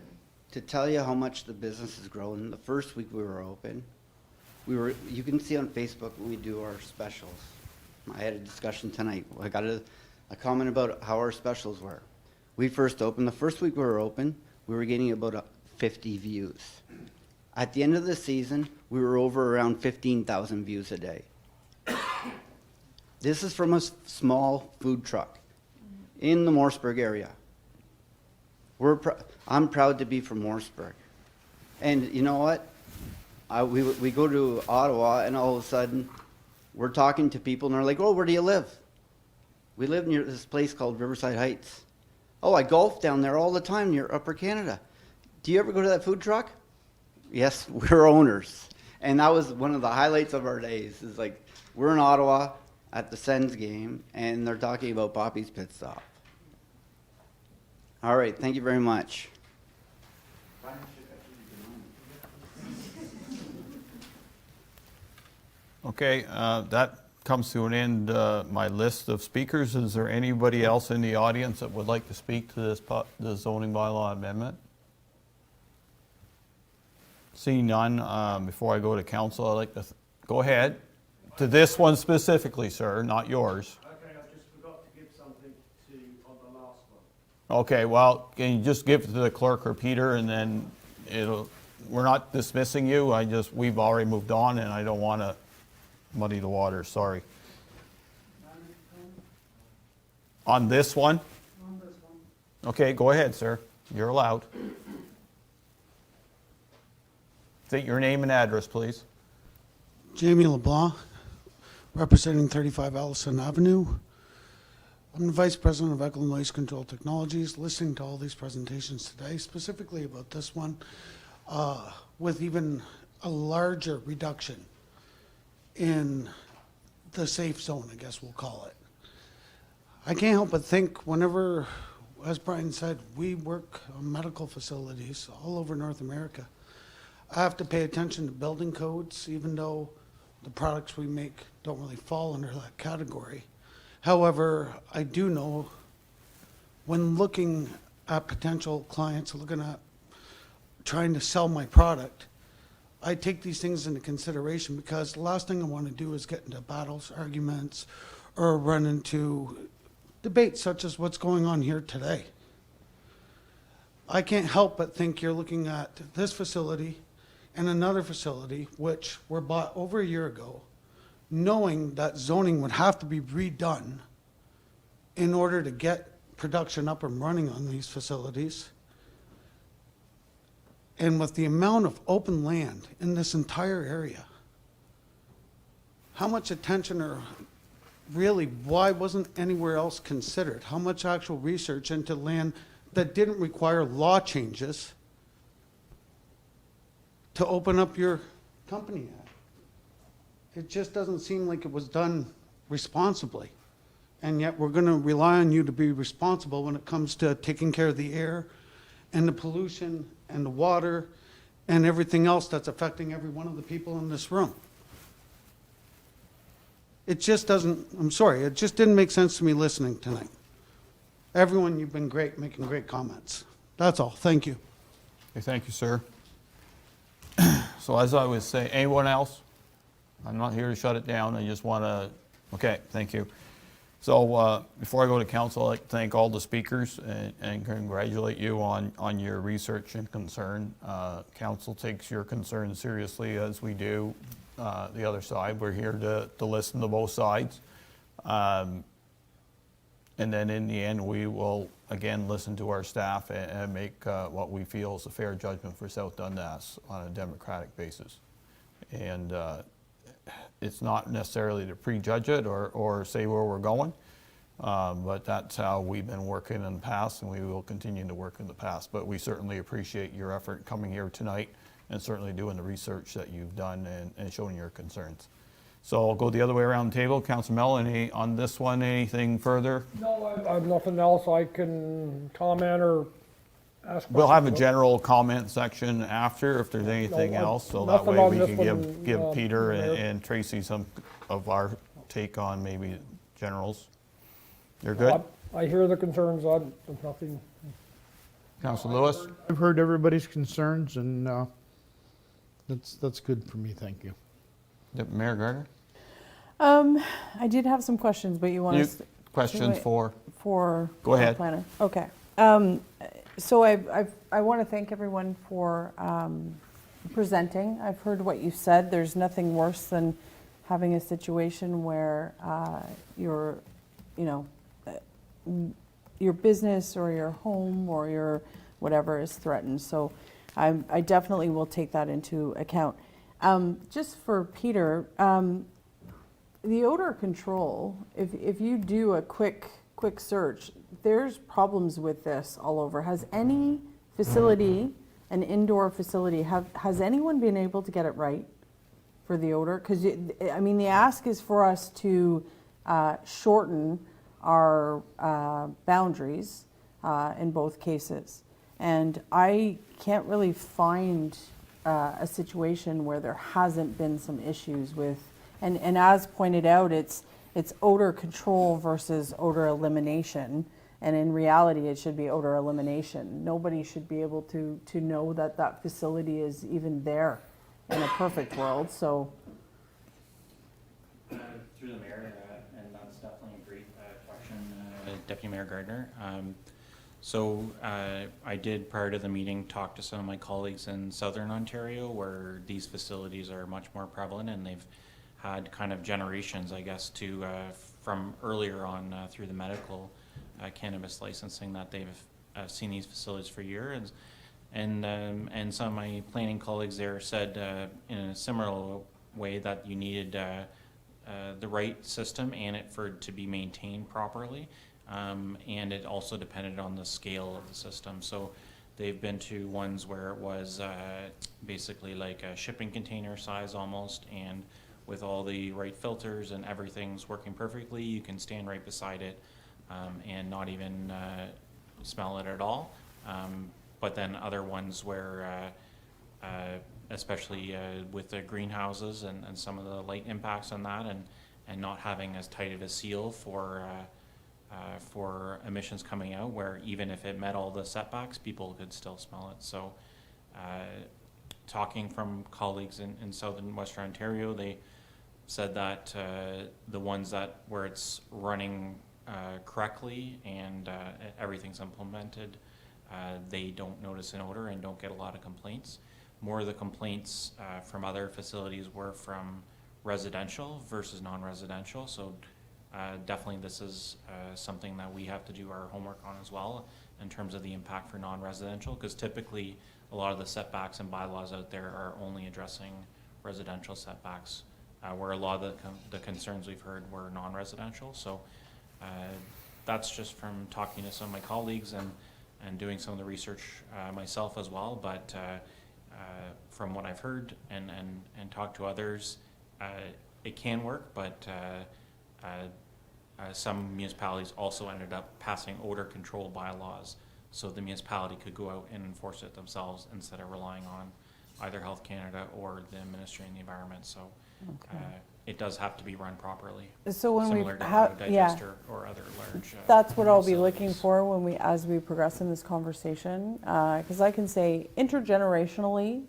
To tell you how much the business has grown, the first week we were open, you can see on Facebook when we do our specials. I had a discussion tonight. I got a comment about how our specials were. We first opened, the first week we were open, we were getting about 50 views. At the end of the season, we were over around 15,000 views a day. This is from a small food truck in the Morrisburg area. I'm proud to be from Morrisburg. And you know what? we go to Ottawa, and all of a sudden, we're talking to people, and they're like, "Oh, where do you live?" We live near this place called Riverside Heights. Oh, I golf down there all the time near Upper Canada. Do you ever go to that food truck? Yes, we're owners. And that was one of the highlights of our days. Is like, we're in Ottawa at the Sens game, and they're talking about Poppy's Pit Stop. All right, thank you very much. Okay, that comes to an end, my list of speakers. Is there anybody else in the audience that would like to speak to the zoning bylaw amendment? Seeing none, before I go to council, I'd like to, go ahead. To this one specifically, sir, not yours. Okay, I just forgot to give something on the last one. Okay, well, can you just give it to the clerk or Peter, and then we're not dismissing you, we've already moved on, and I don't want to muddy the water, sorry. On this one? On this one. Okay, go ahead, sir. You're allowed. State your name and address, please. Jamie LeBlanc, representing 35 Allison Avenue. I'm the Vice President of Eclin Noise Control Technologies, listening to all these presentations today, specifically about this one, with even a larger reduction in the safe zone, I guess we'll call it. I can't help but think whenever, as Brian said, we work on medical facilities all over North America, I have to pay attention to building codes, even though the products we make don't really fall under that category. However, I do know when looking at potential clients, looking at trying to sell my product, I take these things into consideration because the last thing I want to do is get into battles, arguments, or run into debates such as what's going on here today. I can't help but think you're looking at this facility and another facility, which were bought over a year ago, knowing that zoning would have to be redone in order to get production up and running on these facilities. And with the amount of open land in this entire area, how much attention, or really why wasn't anywhere else considered? How much actual research into land that didn't require law changes to open up your company at? It just doesn't seem like it was done responsibly. And yet we're going to rely on you to be responsible when it comes to taking care of the air and the pollution and the water and everything else that's affecting every one of the people in this room. It just doesn't, I'm sorry, it just didn't make sense to me listening tonight. Everyone, you've been great, making great comments. That's all. Thank you. Okay, thank you, sir. So as I was saying, anyone else? I'm not here to shut it down. I just want to, okay, thank you. So before I go to council, I'd like to thank all the speakers and congratulate you on your research and concern. Council takes your concerns seriously, as we do the other side. We're here to listen to both sides. And then in the end, we will, again, listen to our staff and make what we feel is a fair judgment for South Dundas on a democratic basis. And it's not necessarily to prejudge it or say where we're going, but that's how we've been working in the past, and we will continue to work in the past. But we certainly appreciate your effort coming here tonight and certainly doing the research that you've done and showing your concerns. So I'll go the other way around the table. Councilor Mellon, on this one, anything further? No, I have nothing else I can comment or ask. We'll have a questions. general comment section after if there's anything else, so that nothing way on we this can one, give Peter Mayor. and Tracy some of our take on maybe generals. You're good? I hear the concerns. There's nothing. Councilor Lewis? I've heard everybody's concerns, and that's good for me, thank you. Yep, Mayor Gardner? I did have some questions, but you want to... Questions for? Go ahead. Planner. Okay. So I want to thank everyone for presenting. I've heard what you said. There's nothing worse than having a situation where your business or your home or your whatever is threatened. So I definitely will take that into account. Just for Peter, the odor control, if you do a quick search, there's problems with this all over. Has any facility, an indoor facility, has anyone been able to get it right for the odor? Because, I mean, the ask is for us to shorten our boundaries in both cases. And I can't really find a situation where there hasn't been some issues with, and as pointed out, it's odor control versus odor elimination. And in reality, it should be odor elimination. Nobody should be able to know that that facility is even there in a perfect world, so. Through the mayor, and that's definitely a great question, Deputy Mayor Gardner. So I did, prior to the meeting, talk to some of my colleagues in Southern Ontario where these facilities are much more prevalent, and they've had kind of generations, I guess, to from earlier on through the medical cannabis licensing that they've seen these facilities for years. And some of my planning colleagues there said in a similar way that you needed the right system and it for it to be maintained properly. And it also depended on the scale of the system. So they've been to ones where it was basically like a shipping container size almost, and with all the right filters and everything's working perfectly, you can stand right beside it and not even smell it at all. But then other ones where, especially with the greenhouses and some of the light impacts on that, and not having as tight of a seal for emissions coming out, where even if it met all the setbacks, people could still smell it. So talking from colleagues in Southern Western Ontario, they said that the ones that where it's running correctly and everything's implemented, they don't notice an odor and don't get a lot of complaints. More of the complaints from other facilities were from residential versus non-residential. So definitely this is something that we have to do our homework on as well in terms of the impact for non-residential, because typically a lot of the setbacks and bylaws out there are only addressing residential setbacks, where a lot of the concerns we've heard were non-residential. So that's just from talking to some of my colleagues and doing some of the research myself as well. But from what I've heard and talked to others, it can work, but some municipalities also ended up passing odor control bylaws, so the municipality could go out and enforce it themselves instead of relying on either Health Canada or the Ministry of the Environment. So it does have to be run properly. So when similar we to have, digester or other large. That's what I'll be facilities. looking for when as we progress in this conversation, because I can say intergenerationally,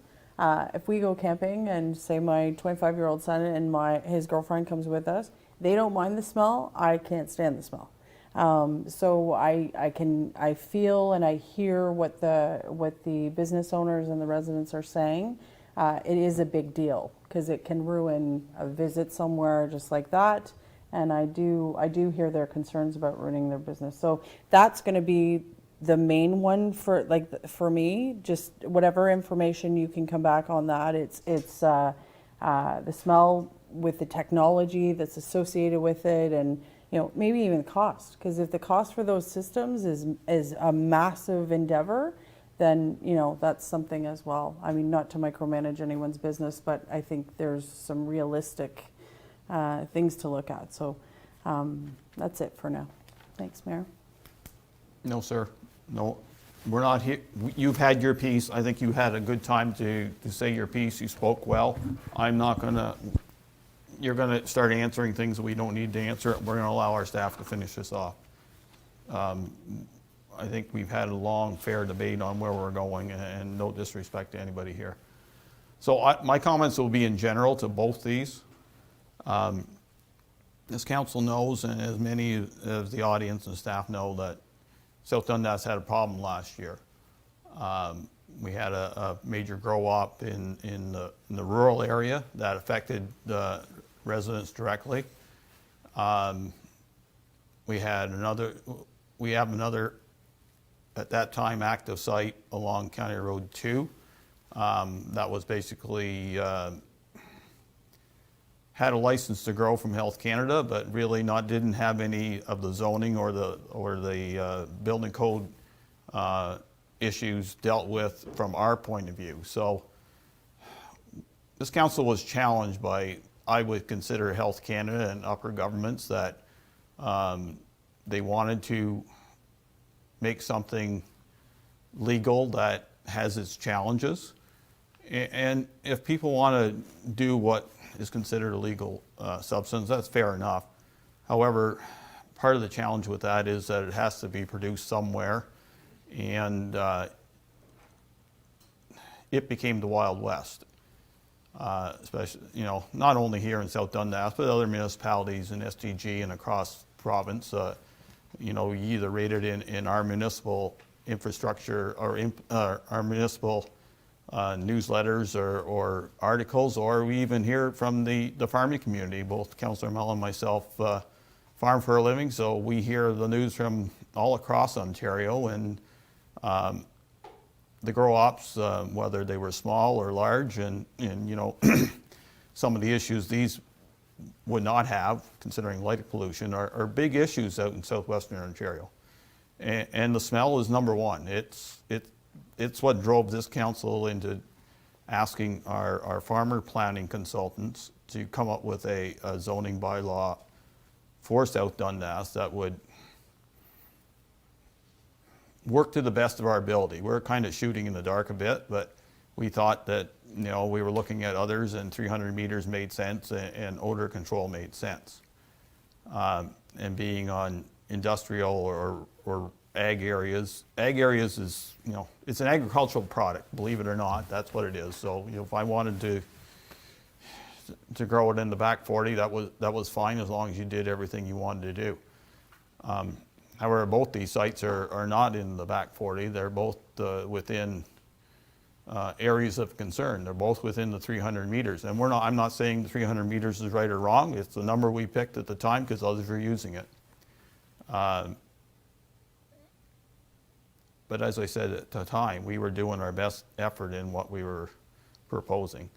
if we go camping and say my 25-year-old son and his girlfriend comes with us, they don't mind the smell. I can't stand the smell. So I feel and I hear what the business owners and the residents are saying. It is a big deal because it can ruin a visit somewhere just like that. And I do hear their concerns about ruining their business. So that's going to be the main one for me. Just whatever information you can come back on that. It's the smell with the technology that's associated with it, and maybe even cost. Because if the cost for those systems is a massive endeavor, then that's something as well. I mean, not to micromanage anyone's business, but I think there's some realistic things to look at. So that's it for now. Thanks, Mayor. No, sir. No, we're not here. You've had your piece. I think you had a good time to say your piece. You spoke well. I'm not going to, you're going to start answering things that we don't need to answer. We're going to allow our staff to finish this off. I think we've had a long, fair debate on where we're going, and no disrespect to anybody here. So my comments will be in general to both these. As council knows, and as many of the audience and staff know, that South Dundas had a problem last year. We had a major grow-op in the rural area that affected the residents directly. We have another, at that time, active site along County Road 2 that was basically had a license to grow from Health Canada, but really didn't have any of the zoning or the building code issues dealt with from our point of view. So this council was challenged by, I would consider, Health Canada and upper governments that they wanted to make something legal that has its challenges. And if people want to do what is considered a legal substance, that's fair enough. However, part of the challenge with that is that it has to be produced somewhere, and it became the Wild West. Especially, not only here in South Dundas, but other municipalities in SDG and across province. You either rate it in our municipal infrastructure or our municipal newsletters or articles, or we even hear from the farming community. Both Councillor Mell and myself farm for a living, so we hear the news from all across Ontario, and the grow ops, whether they were small or large, and some of the issues these would not have, considering light pollution, are big issues out in southwestern Ontario. And the smell is number one. It's what drove this council into asking our farmer planning consultants to come up with a zoning bylaw for South Dundas that would work to the best of our ability. We're kind of shooting in the dark a bit, but we thought that we were looking at others, and 300 meters made sense, and odor control made sense. And being on industrial or ag areas is, it's an agricultural product, believe it or not. That's what it is. So if I wanted to grow it in the back 40, that was fine, as long as you did everything you wanted to do. However, both these sites are not in the back 40. They're both within areas of concern. They're both within the 300 meters. And I'm not saying the 300 meters is right or wrong. It's the number we picked at the time because others were using it. But as I said at the time, we were doing our best effort in what we were proposing.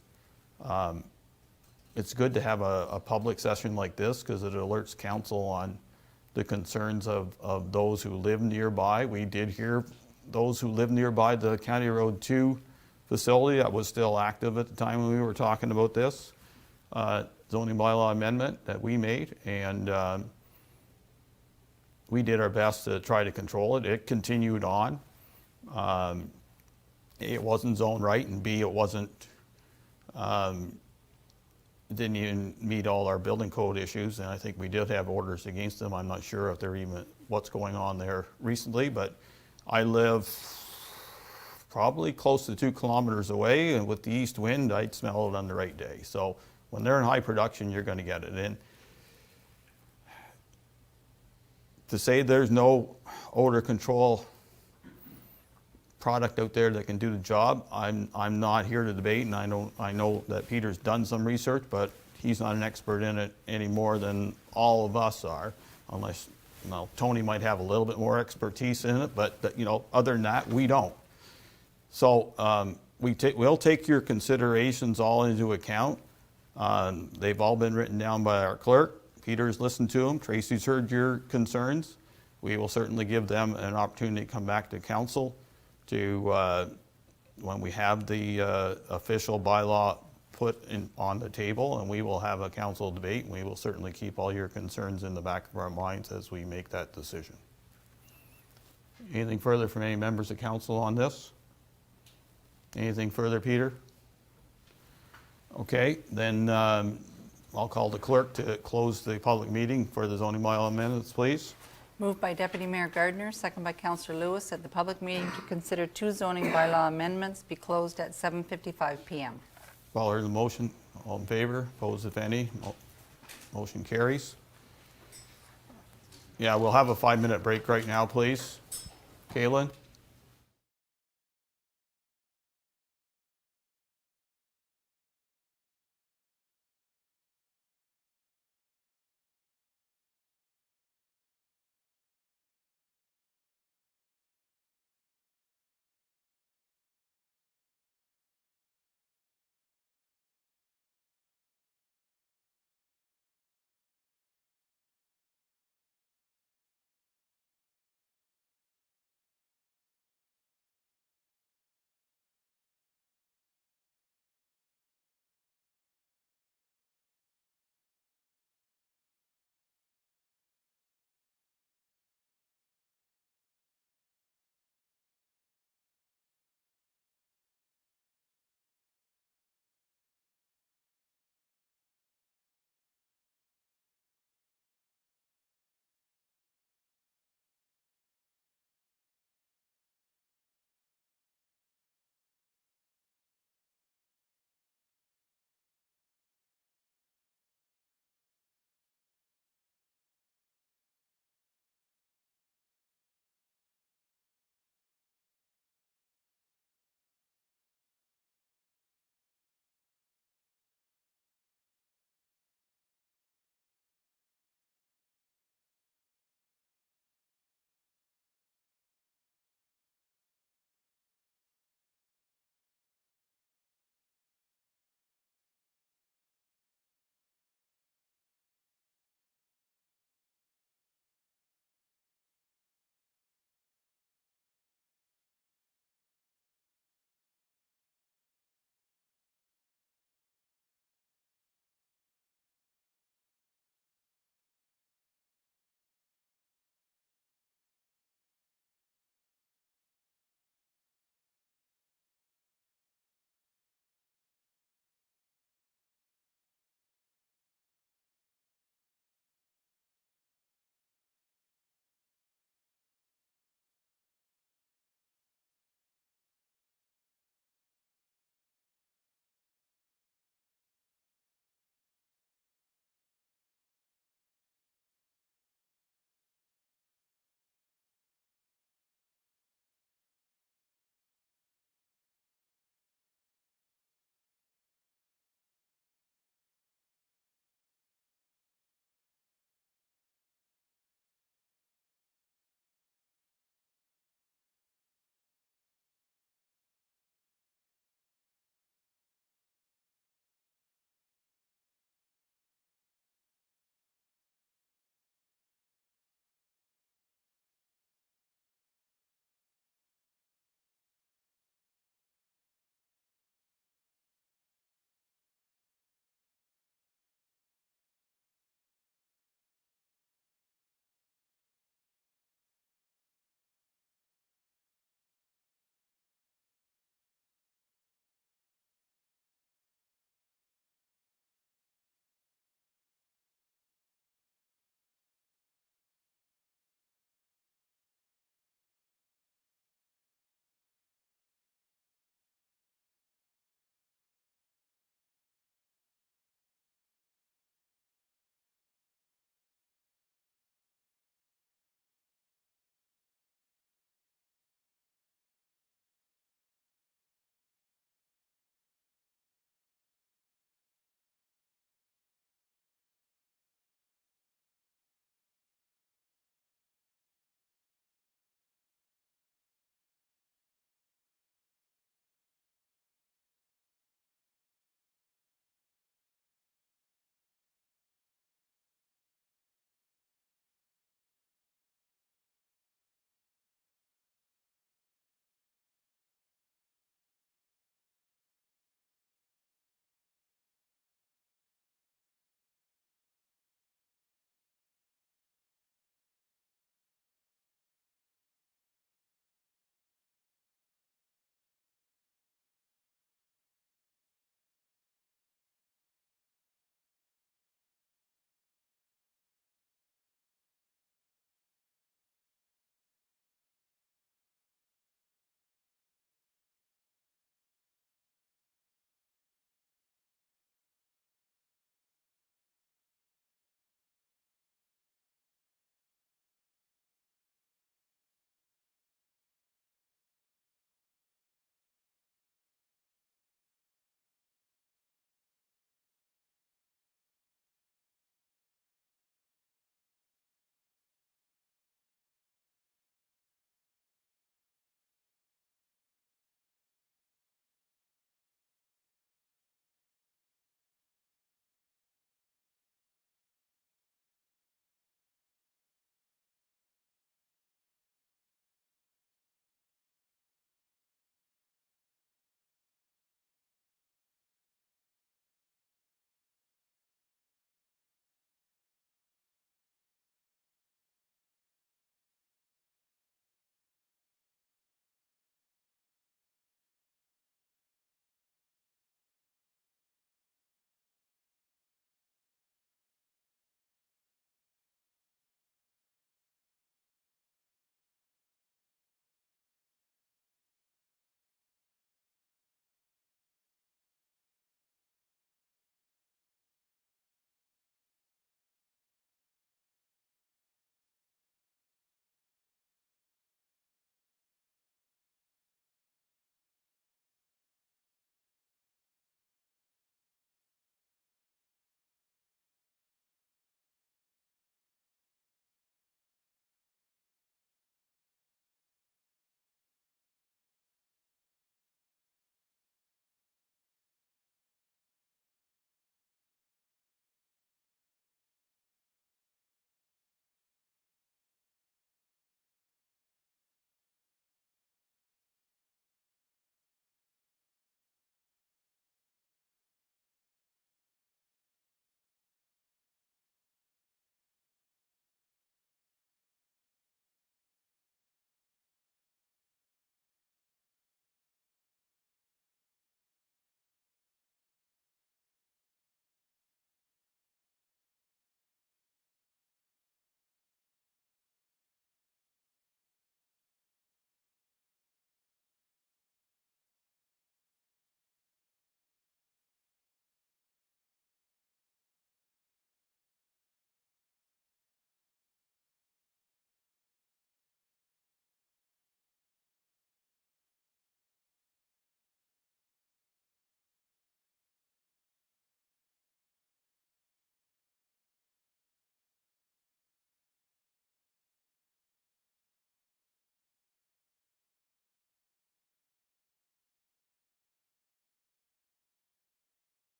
It's good to have a public session like this because it alerts council on the concerns of those who live nearby. We did hear those who live nearby the County Road 2 facility that was still active at the time when we were talking about this zoning bylaw amendment that we made, and we did our best to try to control it. It continued on. It wasn't zoned right, and B, it wasn't, didn't even meet all our building code issues, and I think we did have orders against them. I'm not sure if they're even what's going on there recently, but I live probably close to 2 kilometers away, and with the east wind, I'd smell it on the right day. So when they're in high production, you're going to get it. And to say there's no odor control product out there that can do the job, I'm not here to debate, and I know that Peter's done some research, but he's not an expert in it any more than all of us are, unless Tony might have a little bit more expertise in it, but other than that, we don't. So we'll take your considerations all into account. They've all been written down by our clerk. Peter's listened to them. Tracy's heard your concerns. We will certainly give them an opportunity to come back to council to when we have the official bylaw put on the table, and we will have a council debate, and we will certainly keep all your concerns in the back of our minds as we make that decision. Anything further from any members of council on this? Anything further, Peter? Okay, then I'll call the clerk to close the public meeting for the zoning bylaw amendments, please. Moved by Deputy Mayor Gardner, second by Councillor Lewis, that the public meeting to consider 2 zoning bylaw amendments be closed at 7:55 p.m. Well, here's the motion. All in favor? Opposed, if any? Motion carries. Yeah, we'll have a 5-minute break right now, please. Kaylin?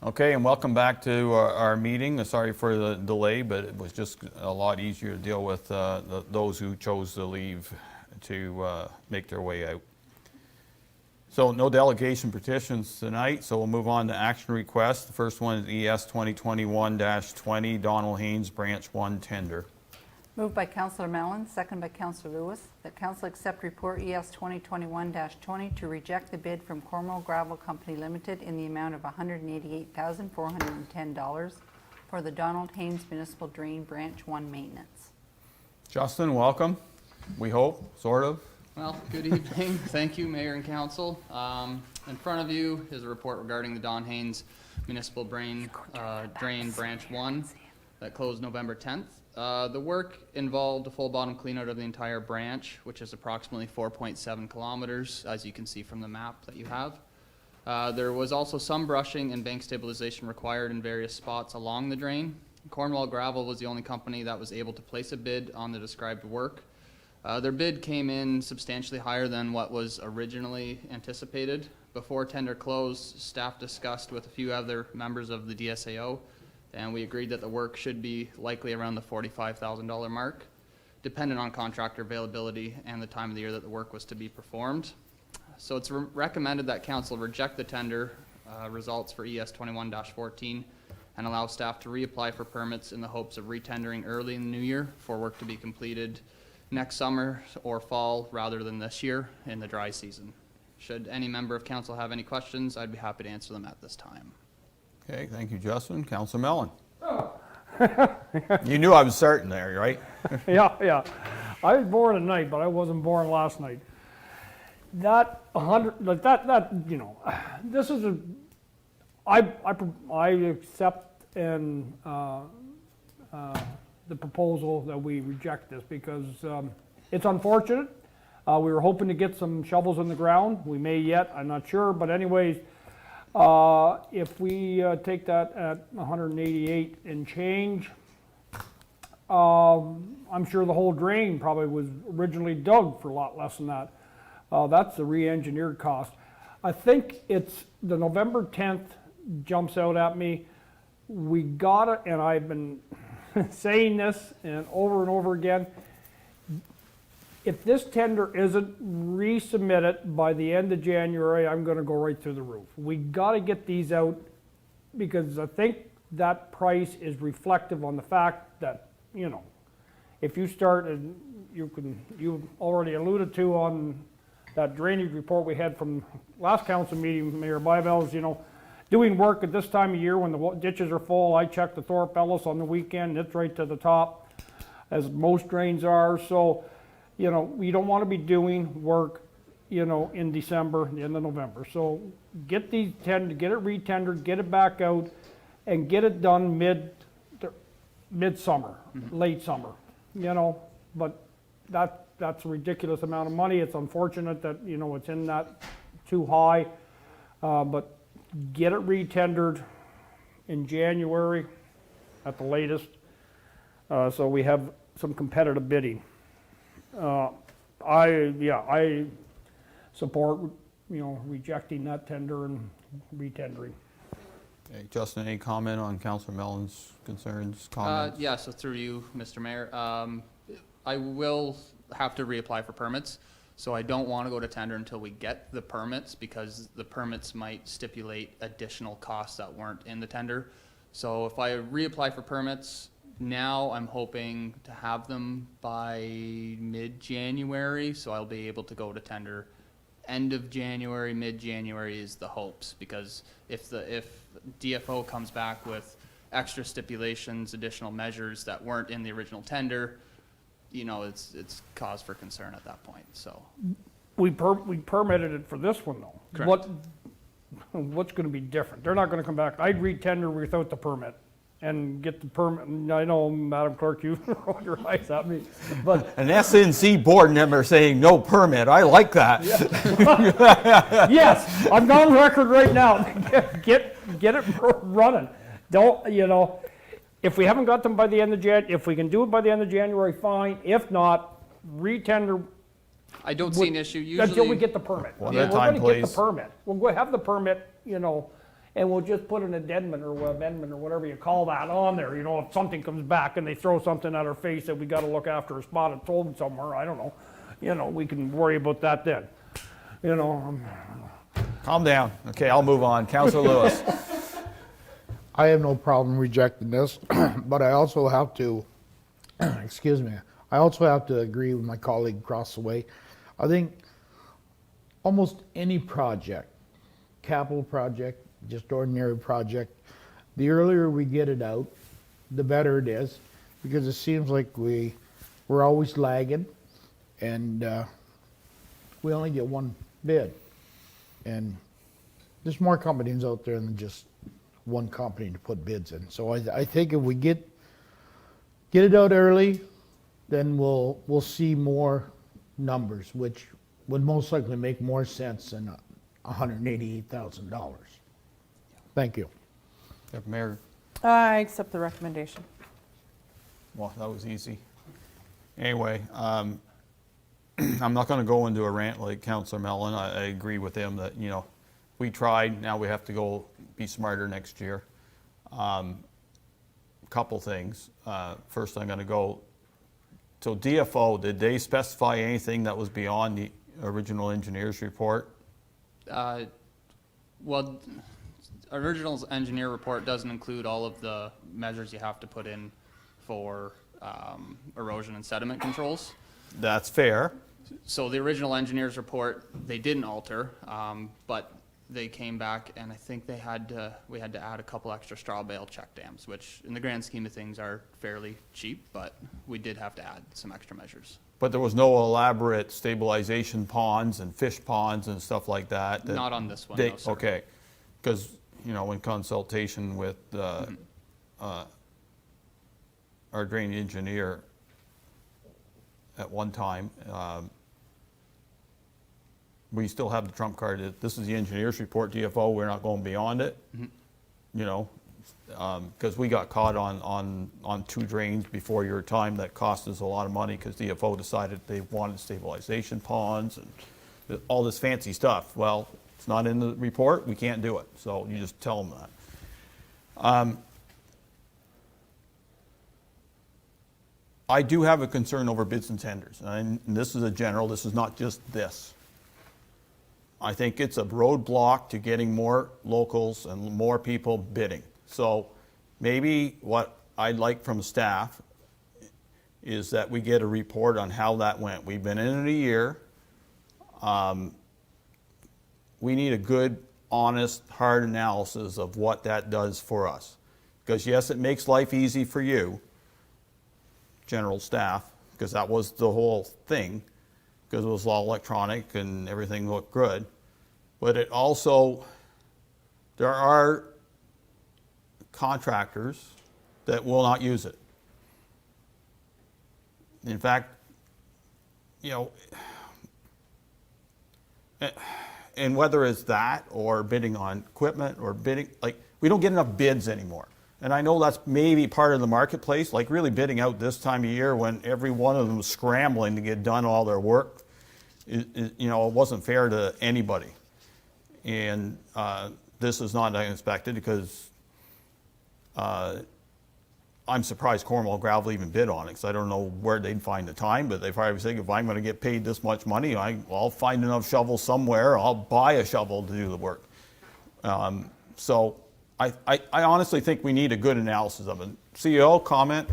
Okay, and welcome back to our meeting. Sorry for the delay, but it was just a lot easier to deal with those who chose to leave to make their way out. So no delegation petitions tonight, so we'll move on to action requests. The first one is ES 2021-20, Donald Haynes, Branch 1 tender. Moved by Councillor Mellon, second by Councillor Lewis, that Council accept report ES 2021-20 to reject the bid from Cornwall Gravel Company Limited in the amount of $188,410 for the Donald Haynes Municipal Drain Branch 1 maintenance. Justin, welcome. We hope, sort of. Well, good evening. Thank you, Mayor and Council. In front of you is a report regarding the Don Haynes Municipal Drain Branch 1 that closed November 10th. The work involved a full bottom clean out of the entire branch, which is approximately 4.7 kilometers, as you can see from the map that you have. There was also some brushing and bank stabilization required in various spots along the drain. Cornwall Gravel was the only company that was able to place a bid on the described work. Their bid came in substantially higher than what was originally anticipated. Before tender closed, staff discussed with a few other members of the DSAO, and we agreed that the work should be likely around the $45,000 mark, dependent on contractor availability and the time of the year that the work was to be performed. So it's recommended that council reject the tender results for ES 21-14 and allow staff to reapply for permits in the hopes of retendering early in the new year for work to be completed next summer or fall rather than this year in the dry season. Should any member of council have any questions, I'd be happy to answer them at this time. Okay, thank you, Justin. Councilor Mellon. You knew I was starting there, right? Yeah. I was born at night, but I wasn't born last night. This is I accept and the proposal that we reject this because it's unfortunate. We were hoping to get some shovels in the ground. We may yet, I'm not sure, but anyways, if we take that at 188 and change, I'm sure the whole drain probably was originally dug for a lot less than that. That's the re-engineered cost. I think it's the November 10th jumps out at me. We got it, and I've been saying this and over again. If this tender isn't resubmitted by the end of January, I'm going to go right through the roof. We got to get these out because I think that price is reflective on the fact that, if you start, and you already alluded to on that drainage report we had from last council meeting, Mayor Bylaw, doing work at this time of year when the ditches are full. I checked the Thorpe Ellis on the weekend, it's right to the top, as most drains are. So, we don't want to be doing work, in December, the end of November. So get these get it re-tendered, get it back out, and get it done mid-summer, late summer, But that's a ridiculous amount of money. It's unfortunate that, it's in that too high, but get it re-tendered in January at the latest, so we have some competitive bidding. I support, rejecting that tender and re-tendering. Okay, Justin, any comment on Councilor Mellon's concerns, comments? Yeah, so through you, Mr. Mayor, I will have to reapply for permits. So I don't want to go to tender until we get the permits because the permits might stipulate additional costs that weren't in the tender. So if I reapply for permits, now I'm hoping to have them by mid-January, so I'll be able to go to tender end of January, mid-January is the hopes, because if DFO comes back with extra stipulations, additional measures that weren't in the original tender, it's cause for concern at that point. So we permitted it for this one though. Correct. What's going to be different? They're not going to come back. I'd re-tender without the permit and get the permit. I know, Madam Clerk, you rolled your eyes at me, but An SNC board member saying no permit. I like that. yes, I'm on record right now. Get it running. Don't, if we haven't got them by the end of January, if we can do it by the end of January, fine. If not, re-tender. I don't see an issue. Usually, until we get the permit. One We're at a time, going to get please. the permit. We'll go have the permit, and we'll just put an addendum or amendment or whatever you call that on there. You know, if something comes back and they throw something at our face that we got to look after a spotted toad somewhere, I don't know. You know, we can worry about that then. You know. Calm down. Okay, I'll move on. Councilor Lewis. I have no problem rejecting this, but I also have to, excuse me, I also have to agree with my colleague across the way. I think almost any project, capital project, just ordinary project, the earlier we get it out, the better it is, because it seems like we're always lagging, and we only get one bid. And there's more companies out there than just one company to put bids in. So I think if we get it out early, then we'll see more numbers, which would most likely make more sense than $188,000. Thank you. Mayor. I accept the recommendation. Well, that was easy. Anyway, I'm not going to go into a rant like Councillor Mellon. I agree with him that, you know, we tried, now we have to go be smarter next year. Couple things. First, I'm going to go, so DFO, did they specify anything that was beyond the original engineer's report? Well, original engineer report doesn't include all of the measures you have to put in for erosion and sediment controls. That's fair. So the original engineer's report, they didn't alter, but they came back and I think we had to add a couple extra straw bale check dams, which in the grand scheme of things are fairly cheap, but we did have to add some extra measures. But there was no elaborate stabilization ponds and fish ponds and stuff like that? Not on this one, no, sir. Okay, because, you know, in consultation with our drainage engineer at one time, we still have the trump card. This is the engineer's report, DFO, we're not going beyond it, you know, because we got caught on 2 drains before your time that cost us a lot of money because DFO decided they wanted stabilization ponds and all this fancy stuff. Well, it's not in the report, we can't do it, so you just tell them that. I do have a concern over bids and tenders, and this is a general, this is not just this. I think it's a roadblock to getting more locals and more people bidding. So maybe what I'd like from staff is that we get a report on how that went. We've been in it a year. We need a good, honest, hard analysis of what that does for us. Because yes, it makes life easy for you, general staff, because that was the whole thing, because it was all electronic and everything looked good. But it also, there are contractors that will not use it. In fact, you know, and whether it's that or bidding on equipment or bidding, like, we don't get enough bids anymore. And I know that's maybe part of the marketplace, like really bidding out this time of year when every one of them was scrambling to get done all their work. You know, it wasn't fair to anybody. And this is not unexpected because I'm surprised Cornwall Gravel even bid on it because I don't know where they'd find the time, but they probably think if I'm going to get paid this much money, I'll find enough shovels somewhere, I'll buy a shovel to do the work. So I honestly think we need a good analysis of it. CEO, comment?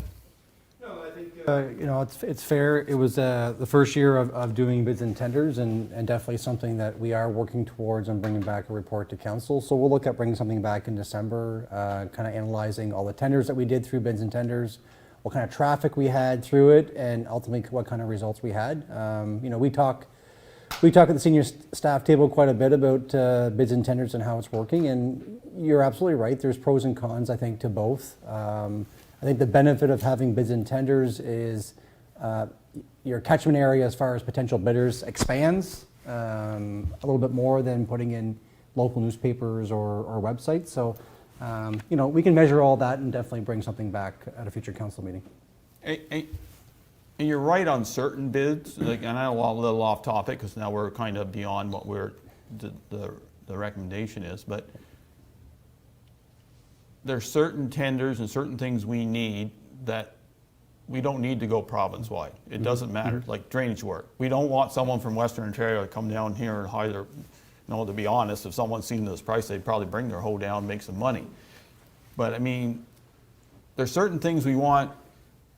No, I think you know, it's fair. It was the first year of doing bids and tenders, and definitely something that we are working towards and bringing back a report to council. So we'll look at bringing something back in December, kind of analyzing all the tenders that we did through bids and tenders, what kind of traffic we had through it, and ultimately what kind of results we had. You know, we talk at the senior staff table quite a bit about bids and tenders and how it's working, and you're absolutely right. There's pros and cons, I think, to both. I think the benefit of having bids and tenders is your catchment area as far as potential bidders expands a little bit more than putting in local newspapers or websites. So, you know, we can measure all that and definitely bring something back at a future council meeting. And you're right on certain bids, like, and I know a little off topic because now we're kind of beyond what the recommendation is, but there's certain tenders and certain things we need that we don't need to go province-wide. It doesn't matter, like drainage work. We don't want someone from Western Ontario to come down here and hire, to be honest, if someone's seen this price, they'd probably bring their hoe down and make some money. But I mean, there's certain things we want,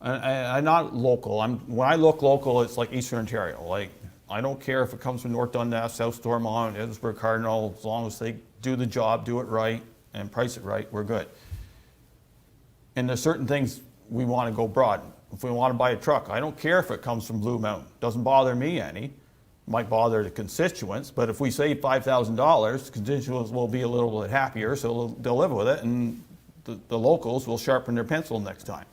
I'm not local. When I look local, it's like Eastern Ontario. Like, I don't care if it comes from North Dundas, South Stormont, Edinburgh Cardinal, as long as they do the job, do it right, and price it right, we're good. And there's certain things we want to go broad. If we want to buy a truck, I don't care if it comes from Blue Mountain. Doesn't bother me any. Might bother the constituents, but if we save $5,000, the constituents will be a little bit happier, so they'll live with it, and the locals will sharpen their pencil next time.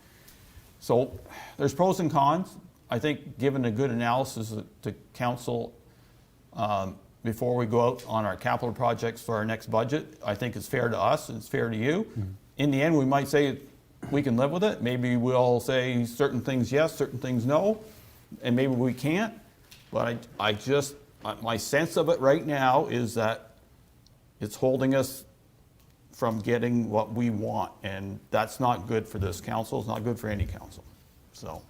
So there's pros and cons. I think given a good analysis to council before we go out on our capital projects for our next budget, I think it's fair to us and it's fair to you. In the end, we might say we can live with it. Maybe we'll say certain things yes, certain things no, and maybe we can't. But my sense of it right now is that it's holding us from getting what we want, and that's not good for this council. It's not good for any council. So,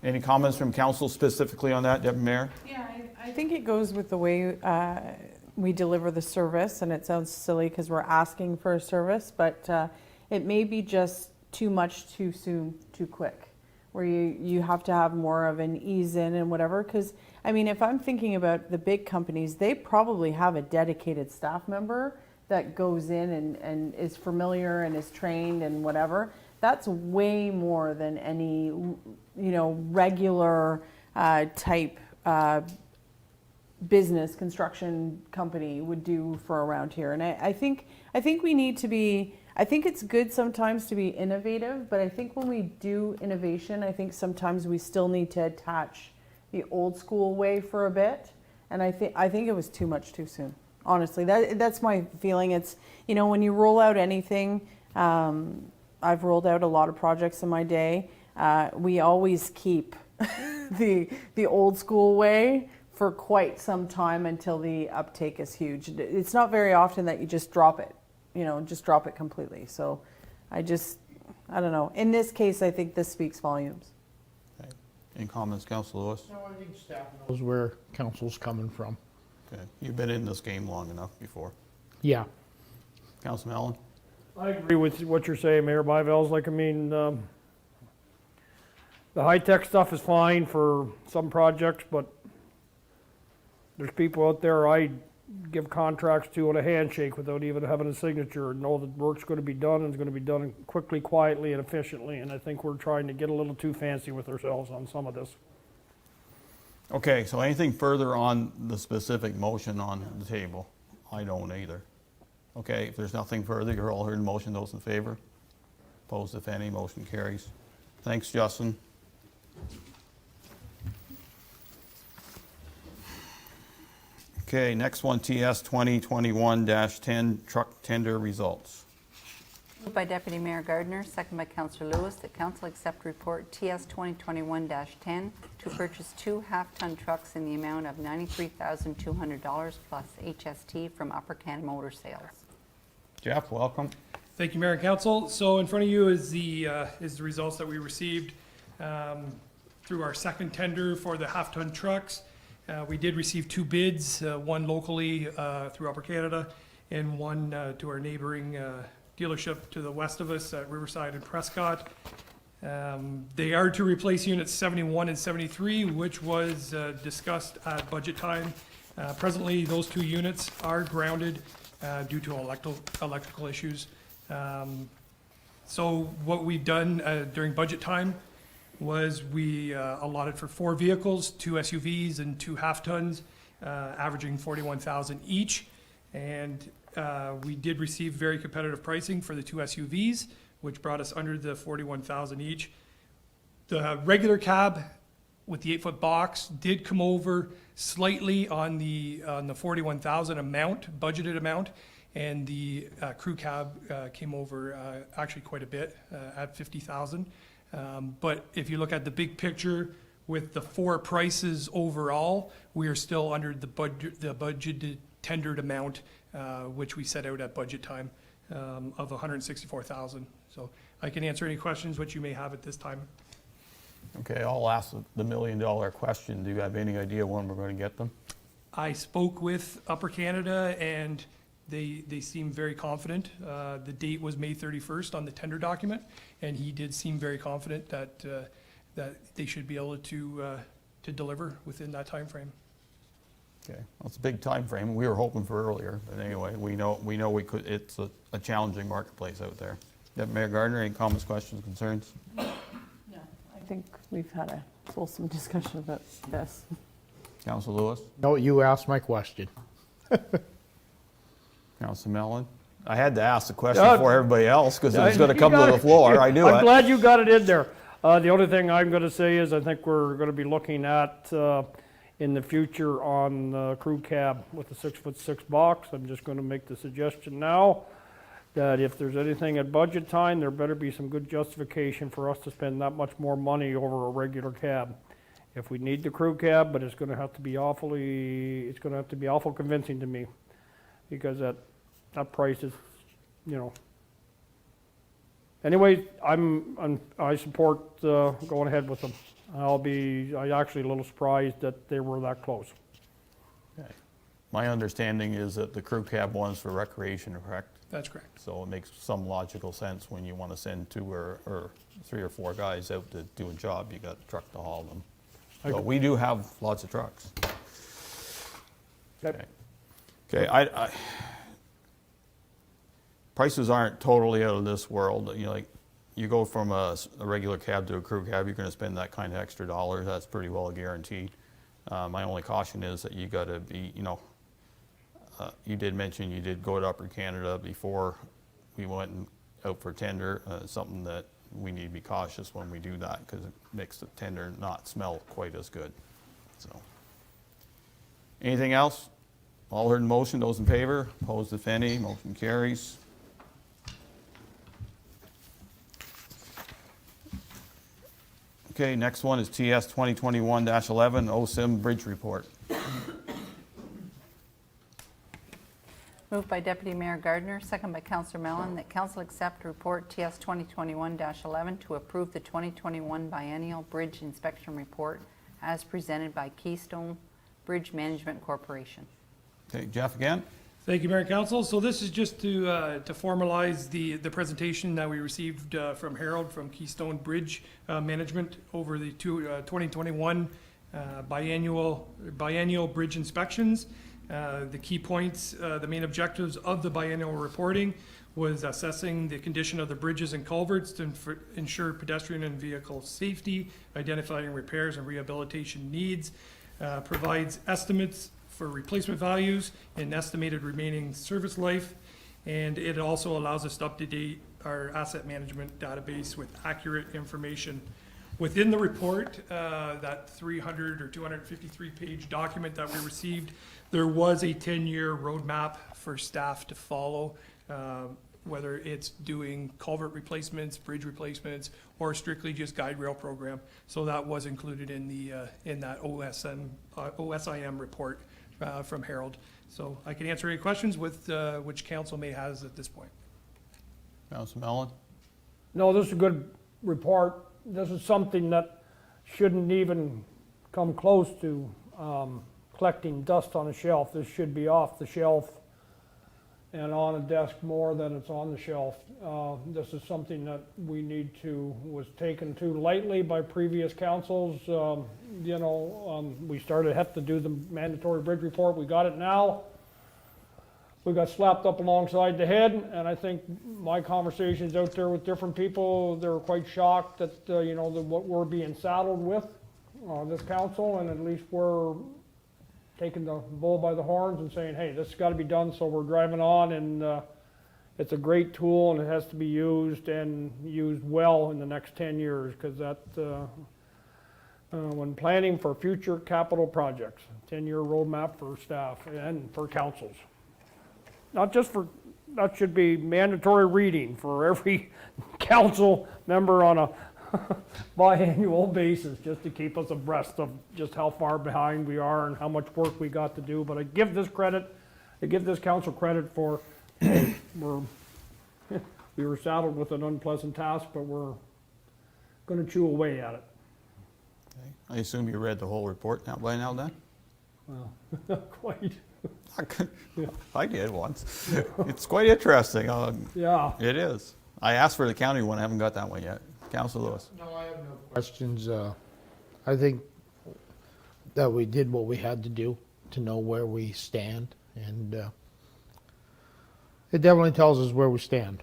any comments from council specifically on that, Deputy Mayor? Yeah, I think it goes with the way we deliver the service, and it sounds silly because we're asking for a service, but it may be just too much too soon, too quick, where you have to have more of an ease in and whatever. Because, I mean, if I'm thinking about the big companies, they probably have a dedicated staff member that goes in and is familiar and is trained and whatever. That's way more than any, regular type business construction company would do for around here. And I think we need to be, I think it's good sometimes to be innovative, but I think when we do innovation, I think sometimes we still need to attach the old school way for a bit. And I think it was too much too soon. Honestly, that's my feeling. It's, when you roll out anything, I've rolled out a lot of projects in my day. We always keep the old school way for quite some time until the uptake is huge. It's not very often that you just drop it, just drop it completely. So I don't know. In this case, I think this speaks volumes. Okay. Any comments, Councillor Lewis? No, I think staff knows where council's coming from. Okay. You've been in this game long enough before. Yeah. Councilman Allen? I agree with what you're saying, Mayor Byvelds. The high-tech stuff is fine for some projects, but there's people out there I give contracts to on a handshake without even having a signature and know that work's going to be done and it's going to be done quickly, quietly, and efficiently. And I think we're trying to get a little too fancy with ourselves on some of this. Okay, so anything further on the specific motion on the table? I don't either. Okay, if there's nothing further, you're all heard the motion. Those in favor? Opposed, if any, motion carries. Thanks, Justin. Okay, next one, TS 2021-10 truck tender results. Moved by Deputy Mayor Gardner, second by Councillor Lewis, that council accept report TS 2021-10 to purchase 2 half-ton trucks in the amount of $93,200 plus HST from Upper Canada Motor Sales. Jeff, welcome. Thank you, Mayor and Council. So in front of you is the results that we received through our second tender for the half-ton trucks. We did receive 2 bids, one locally through Upper Canada and one to our neighboring dealership to the west of us at Riverside and Prescott. They are to replace units 71 and 73, which was discussed at budget time. Presently, those 2 units are grounded due to electrical issues. So what we've done during budget time was we allotted for 4 vehicles, 2 SUVs and 2 half-tons, averaging $41,000 each. And we did receive very competitive pricing for the 2 SUVs, which brought us under the $41,000 each. The regular cab with the 8-foot box did come over slightly on the $41,000 amount, budgeted amount, and the crew cab came over actually quite a bit at $50,000. But if you look at the big picture with the 4 prices overall, we are still under the budgeted tendered amount, which we set out at budget time. of $164,000. So I can answer any questions which you may have at this time. Okay, I'll ask the million-dollar question. Do you have any idea when we're going to get them? I spoke with Upper Canada and they seem very confident. The date was May 31st on the tender document, and he did seem very confident that they should be able to deliver within that time frame. Okay, well, it's a big time frame. We were hoping for earlier, but anyway, we know we could. It's a challenging marketplace out there. Yeah, Mayor Gardner, any comments, questions, concerns? No, I think we've had a fulsome discussion about this. Council Lewis? No, you asked my question. Council Mellon? I had to ask the question before everybody else because it was going to come You got to the it. floor. I knew it. I'm glad you got it in there. The only thing I'm going to say is I think we're going to be looking at in the future on crew cab with the 6'6" box. I'm just going to make the suggestion now that if there's anything at budget time, there better be some good justification for us to spend that much more money over a regular cab. If we need the crew cab, but it's going to have to be awful convincing to me, because that price is, you know. Anyway, I support going ahead with them. I'm actually a little surprised that they were that close. Okay. My understanding is that the crew cab one's for recreation, correct? That's correct. So it makes some logical sense when you want to send 2 or 3 or 4 guys out to do a job, you got a truck to haul them. So we do have lots of trucks. Okay. Okay, prices aren't totally out of this world. You know, like you go from a regular cab to a crew cab, you're going to spend that kind of extra dollars. That's pretty well guaranteed. My only caution is that you got to be, you know, you did mention you did go to Upper Canada before we went out for tender. Something that we need to be cautious when we do that because it makes the tender not smell quite as good. So, anything else? All heard in motion. Those in favor? Opposed, if any? Motion carries. Okay, next one is TS 2021-11 OSIM Bridge Report. Moved by Deputy Mayor Gardner, second by Councillor Mellon, that Council accept report TS 2021-11 to approve the 2021 Biennial Bridge Inspection Report as presented by Keystone Bridge Management Corporation. Okay, Jeff again. Thank you, Mayor and Council. So this is just to formalize the presentation that we received from Harold from Keystone Bridge Management over the 2021 biennial bridge inspections. The key points, the main objectives of the biennial reporting was assessing the condition of the bridges and culverts to ensure pedestrian and vehicle safety, identifying repairs and rehabilitation needs, provides estimates for replacement values and estimated remaining service life, and it also allows us to update our asset management database with accurate information. Within the report, that 300 or 253 page document that we received, there was a 10-year roadmap for staff to follow, whether it's doing culvert replacements, bridge replacements, or strictly just guide rail program. So that was included in the in that OSIM report from Harold. So I can answer any questions with which council may has at this point. Councilor Mellon. No, this is a good report. This is something that shouldn't even come close to collecting dust on a shelf. This should be off the shelf and on a desk more than it's on the shelf. This is something that we need to, was taken too lightly by previous councils. We started have to do the mandatory bridge report. We got it now. We got slapped up alongside the head, and I think my conversations out there with different people, they were quite shocked that, what we're being saddled with, this council, and at least we're taking the bull by the horns and saying, hey, this has got to be done, so we're driving on, and it's a great tool, and it has to be used and used well in the next 10 years, because that, when planning for future capital projects, 10-year roadmap for staff and for councils. Not just for, that should be mandatory reading for every council member on a biannual basis, just to keep us abreast of just how far behind we are and how much work we got to do. But I give this council credit for, we're we were saddled with an unpleasant task, but we're gonna chew away at it. I assume you read the whole report now by now then? Well, not quite. I did once. It's quite interesting. Yeah. It is. I asked for the county one. I haven't got that one yet. Councilor Lewis. No, I have no questions. I think that we did what we had to do to know where we stand, and it definitely tells us where we stand.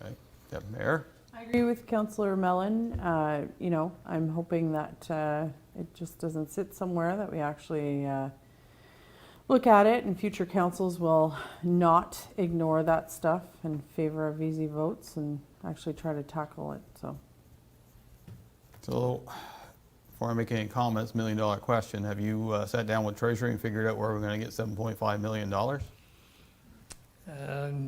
Okay. Deputy Mayor? I agree with Councillor Mellon. You know, I'm hoping that it just doesn't sit somewhere, that we actually look at it, and future councils will not ignore that stuff in favor of easy votes and actually try to tackle it. So, before I make any comments, $1 million question. Have you sat down with Treasury and figured out where we're going to get $7.5 million?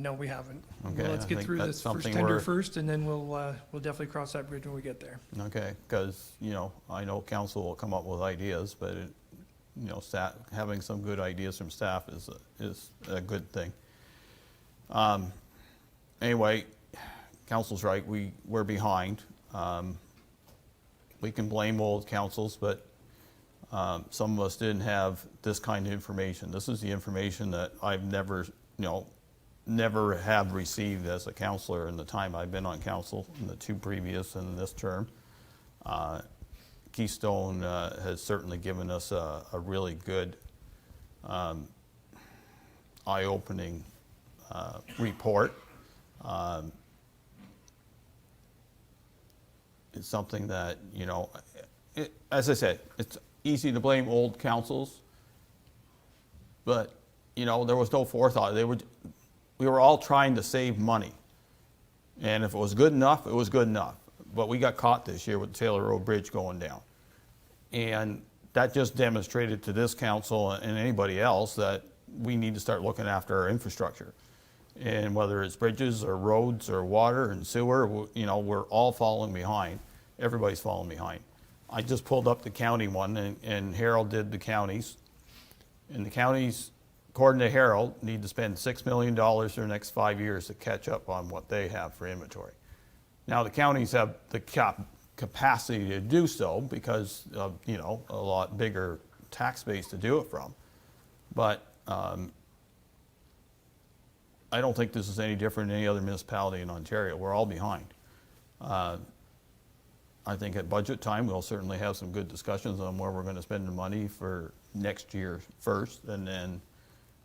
No, we haven't. Okay, Well, let's I get think through that's this first something tender we're- first, and then we'll definitely cross that bridge when we get there. Okay, because, you know, I know council will come up with ideas, but, you know, having some good ideas from staff is a good thing. Anyway, council's right, we're behind. We can blame old councils, but some of us didn't have this kind of information. This is the information that I've never have received as a councillor in the time I've been on council, in the two previous and this term. Keystone has certainly given us a really good eye-opening report. It's something that, you know, as I said, it's easy to blame old councils, but, you know, there was no forethought. We were all trying to save money. And if it was good enough, it was good enough. But we got caught this year with the Taylor Road Bridge going down. And that just demonstrated to this council and anybody else that we need to start looking after our infrastructure. And whether it's bridges or roads or water and sewer, you know, we're all falling behind. Everybody's falling behind. I just pulled up the county one, and Harold did the counties. And the counties, according to Harold, need to spend $6 million for the next 5 years to catch up on what they have for inventory. Now, the counties have the capacity to do so because of, you know, a lot bigger tax base to do it from. But I don't think this is any different than any other municipality in Ontario. We're all behind. I think at budget time, we'll certainly have some good discussions on where we're going to spend the money for next year first, and then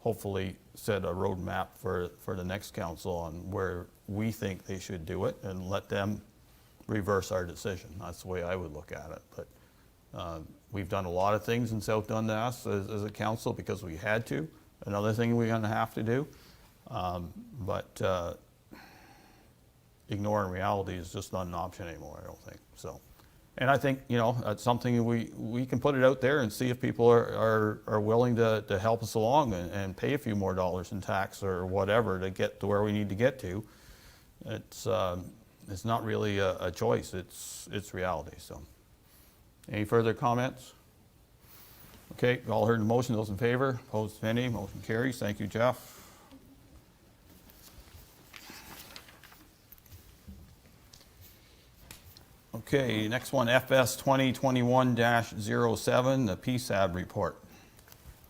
hopefully set a roadmap for the next council on where we think they should do it, and let them reverse our decision. That's the way I would look at it. But we've done a lot of things in South Dundas as a council because we had to. Another thing we're going to have to do. But ignoring reality is just not an option anymore, I don't think. So, and I think, you know, that's something we can put it out there and see if people are willing to help us along and pay a few more dollars in tax or whatever to get to where we need to get to. It's not really a choice, it's reality. So, any further comments? Okay, you all heard the motion. Those in favor, opposed if any, motion carries. Thank you, Jeff. Okay, next one, FS 2021-07, the PSAB report.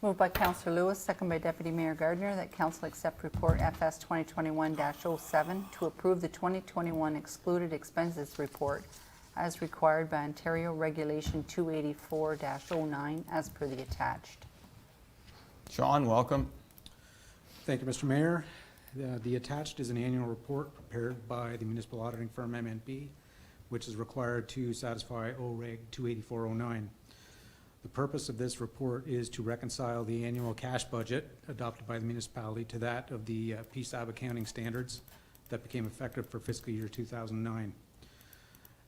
Moved by Councillor Lewis, second by Deputy Mayor Gardner, that council accept report FS 2021-07 to approve the 2021 excluded expenses report as required by Ontario Regulation 284-09 as per the attached. Sean, welcome. Thank you, Mr. Mayor. The attached is an annual report prepared by the municipal auditing firm MNP, which is required to satisfy OREG 28409. The purpose of this report is to reconcile the annual cash budget adopted by the municipality to that of the PSAB accounting standards that became effective for fiscal year 2009.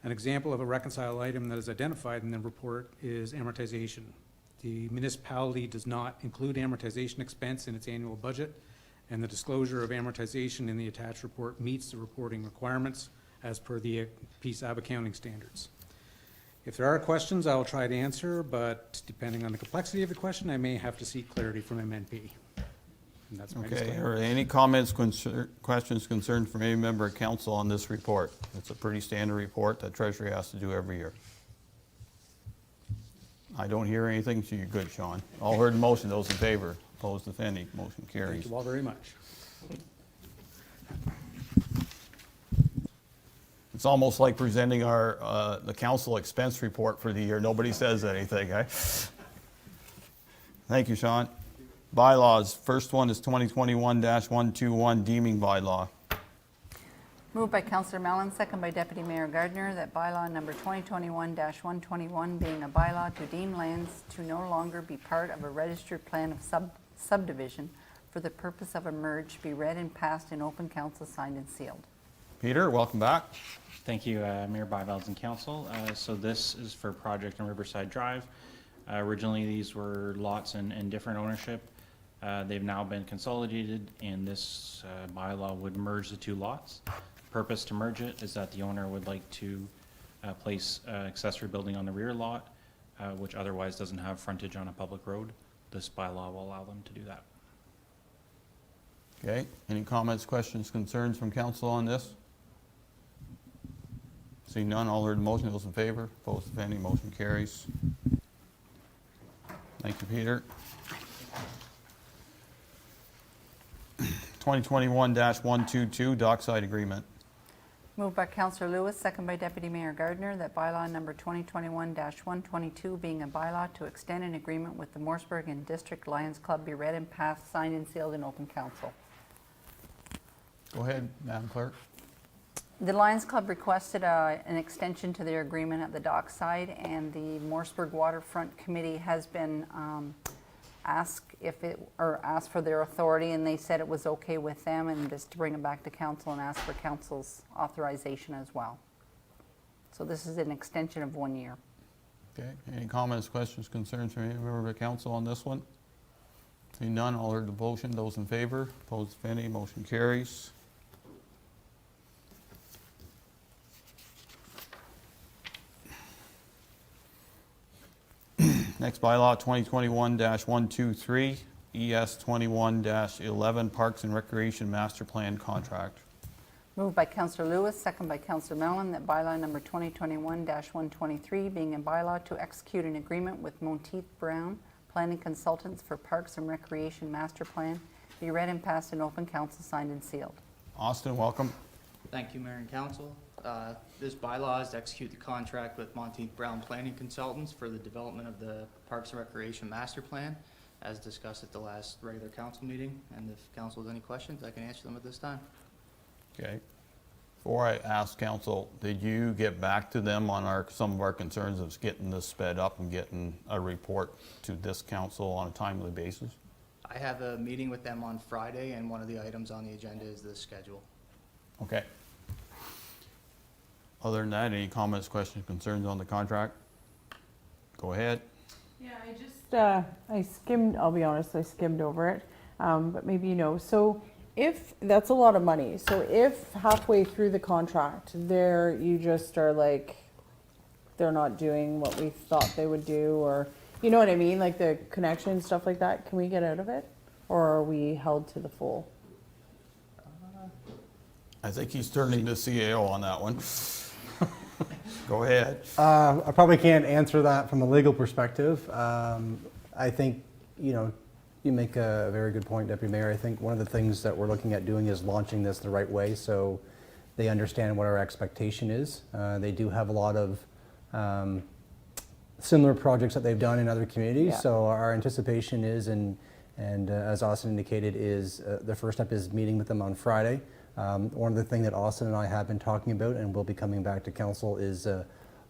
An example of a reconciled item that is identified in the report is amortization. The municipality does not include amortization expense in its annual budget, and the disclosure of amortization in the attached report meets the reporting requirements as per the PSAB accounting standards. If there are questions, I will try to answer, but depending on the complexity of the question, I may have to seek clarity from MNP. And that's my Okay, disclaimer. are any comments, questions, concerns from any member of council on this report? It's a pretty standard report that Treasury has to do every year. I don't hear anything, so you're good, Sean. All heard the motion, those in favor, opposed, if any, motion carries. Thank you all very much. It's almost like presenting our, the council expense report for the year. Nobody says anything, eh? Thank you, Sean. Bylaws, first one is 2021-121 deeming bylaw. Moved by Councillor Mellon, second by Deputy Mayor Gardner, that bylaw number 2021-121 being a bylaw to deem lands to no longer be part of a registered plan of subdivision for the purpose of a merge be read and passed in open council, signed and sealed. Peter, welcome back. Thank you, Mayor Byvelds and Council. So this is for project on Riverside Drive. Originally, these were lots in different ownership. They've now been consolidated, and this bylaw would merge the two lots. The purpose to merge it is that the owner would like to place accessory building on the rear lot, which otherwise doesn't have frontage on a public road. This bylaw will allow them to do that. Okay, any comments, questions, concerns from council on this? Seeing none, all heard the motion, those in favor, opposed, if any, motion carries. Thank you, Peter. 2021-122 dockside agreement. Moved by Councillor Lewis, second by Deputy Mayor Gardner, that bylaw number 2021-122 being a bylaw to extend an agreement with the Morrisburg and District Lions Club be read and passed, signed and sealed in open council. Go ahead, Madam Clerk. The Lions Club requested an extension to their agreement at the dockside, and the Morrisburg Waterfront Committee has been asked for their authority, and they said it was okay with them, and just to bring it back to council and ask for council's authorization as well. So this is an extension of 1 year. Okay, any comments, questions, concerns from any member of the council on this one? Seeing none, all heard the motion, those in favor, opposed, if any, motion carries. Next bylaw, 2021-123, ES 21-11, Parks and Recreation Master Plan Contract. Moved by Councillor Lewis, second by Councillor Mellon, that bylaw number 2021-123 being a bylaw to execute an agreement with Monteith Brown Planning Consultants for Parks and Recreation Master Plan be read and passed in open council, signed and sealed. Austin, welcome. Thank you, Mayor and Council. This bylaw is to execute the contract with Monteith Brown Planning Consultants for the development of the Parks and Recreation Master Plan, as discussed at the last regular council meeting. And if council has any questions, I can answer them at this time. Okay. Before I ask council, did you get back to them on some of our concerns of getting this sped up and getting a report to this council on a timely basis? I have a meeting with them on Friday, and one of the items on the agenda is the schedule. Okay. Other than that, any comments, questions, concerns on the contract? Go ahead. Yeah, I skimmed, I'll be honest, I skimmed over it, but maybe you know. So if, that's a lot of money, so if halfway through the contract, you just are like, they're not doing what we thought they would do, or, you know what I mean, like the connection, stuff like that, can we get out of it? Or are we held to the full? I think he's turning to CAO on that one. Go ahead. I probably can't answer that from a legal perspective. I think, you make a very good point, Deputy Mayor. I think one of the things that we're looking at doing is launching this the right way so they understand what our expectation is. They do have a lot of similar projects that they've done in other communities. Yeah. So our anticipation is, and as Austin indicated, is the first step is meeting with them on Friday. One of the things that Austin and I have been talking about, and we'll be coming back to council, is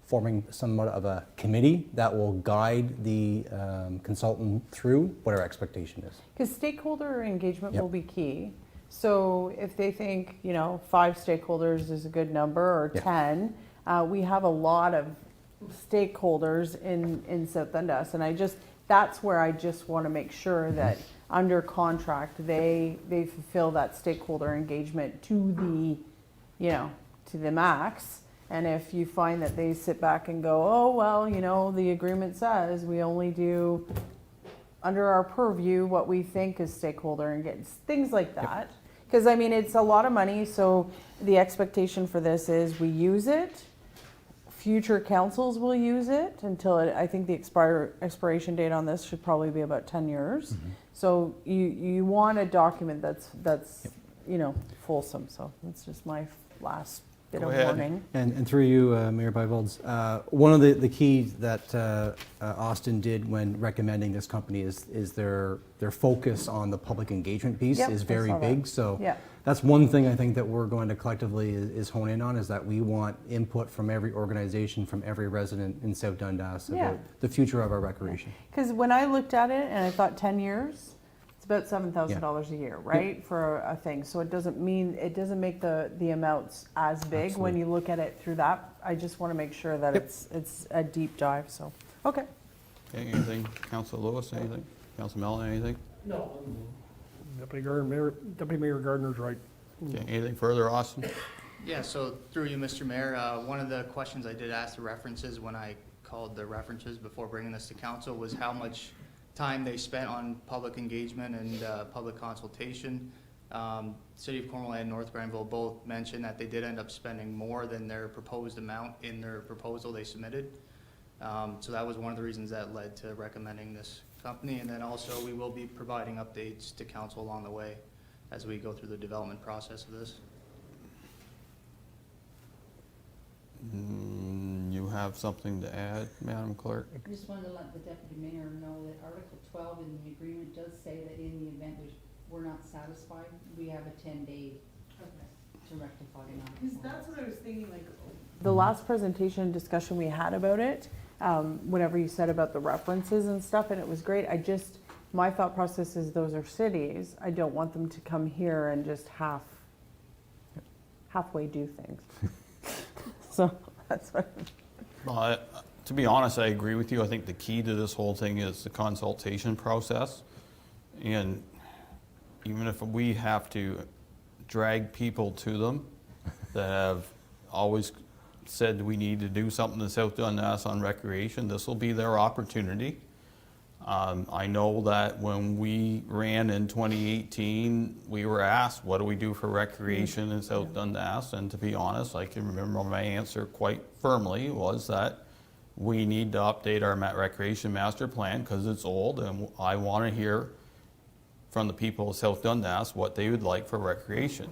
forming somewhat of a committee that will guide the consultant through what our expectation is. Because stakeholder engagement Yep. will be key. So if they think, 5 stakeholders is a good number, or Yeah. 10, we have a lot of stakeholders in South Dundas, and that's where I just want to make sure that under contract they fulfill that stakeholder engagement to the max. And if you find that they sit back and go, oh well, the agreement says we only do under our purview what we think is stakeholder and get things like that. Because I mean, it's a lot of money, so the expectation for this is we use it. Future councils will use it until I think the expiration date on this should probably be about 10 years. So you want a document that's you know, fulsome. So that's just my last bit Go of ahead. warning. And through you, Mayor Byvelds, one of the keys that Austin did when recommending this company is their focus on the public engagement piece Yep, is I very saw that. big. So Yeah. that's one thing I think that we're going to collectively is hone in on, is that we want input from every organization, from every resident in South Dundas Yeah. about the future of our recreation. Because when I looked at it and I thought 10 years, it's about $7,000 a year, right, for a thing. So it doesn't make the amounts as big when Absolutely. you look at it through that. I just want to make sure that it's a deep dive. So okay. Okay, anything? Council Lewis, anything? Council Mellon, anything? No. Deputy Mayor Gardner's right. Okay, anything further, Austin? Yeah, so through you, Mr. Mayor, one of the questions I did ask the references when I called the references before bringing this to council was how much time they spent on public engagement and public consultation. City of Cornwall and North Granville both mentioned that they did end up spending more than their proposed amount in their proposal they submitted. So that was one of the reasons that led to recommending this company. And then also we will be providing updates to council along the way as we go through the development process of this. You have something to add, Madam Clerk? I just wanted to let the deputy mayor know that Article 12 in the agreement does say that in the event we're not satisfied, we have a 10-day to rectify Because that's what I was thinking, like the last presentation discussion we had about it, whatever you said about the references and stuff, and it was great. My thought process is those are cities. I don't want them to come here and just halfway do things. So that's what. Well, to be honest, I agree with you. I think the key to this whole thing is the consultation process. And even if we have to drag people to them that have always said we need to do something in South Dundas on recreation, this will be their opportunity. I know that when we ran in 2018, we were asked, what do we do for recreation in South Dundas? And to be honest, I can remember my answer quite firmly was that we need to update our recreation master plan because it's old, and I want to hear from the people of South Dundas what they would like for recreation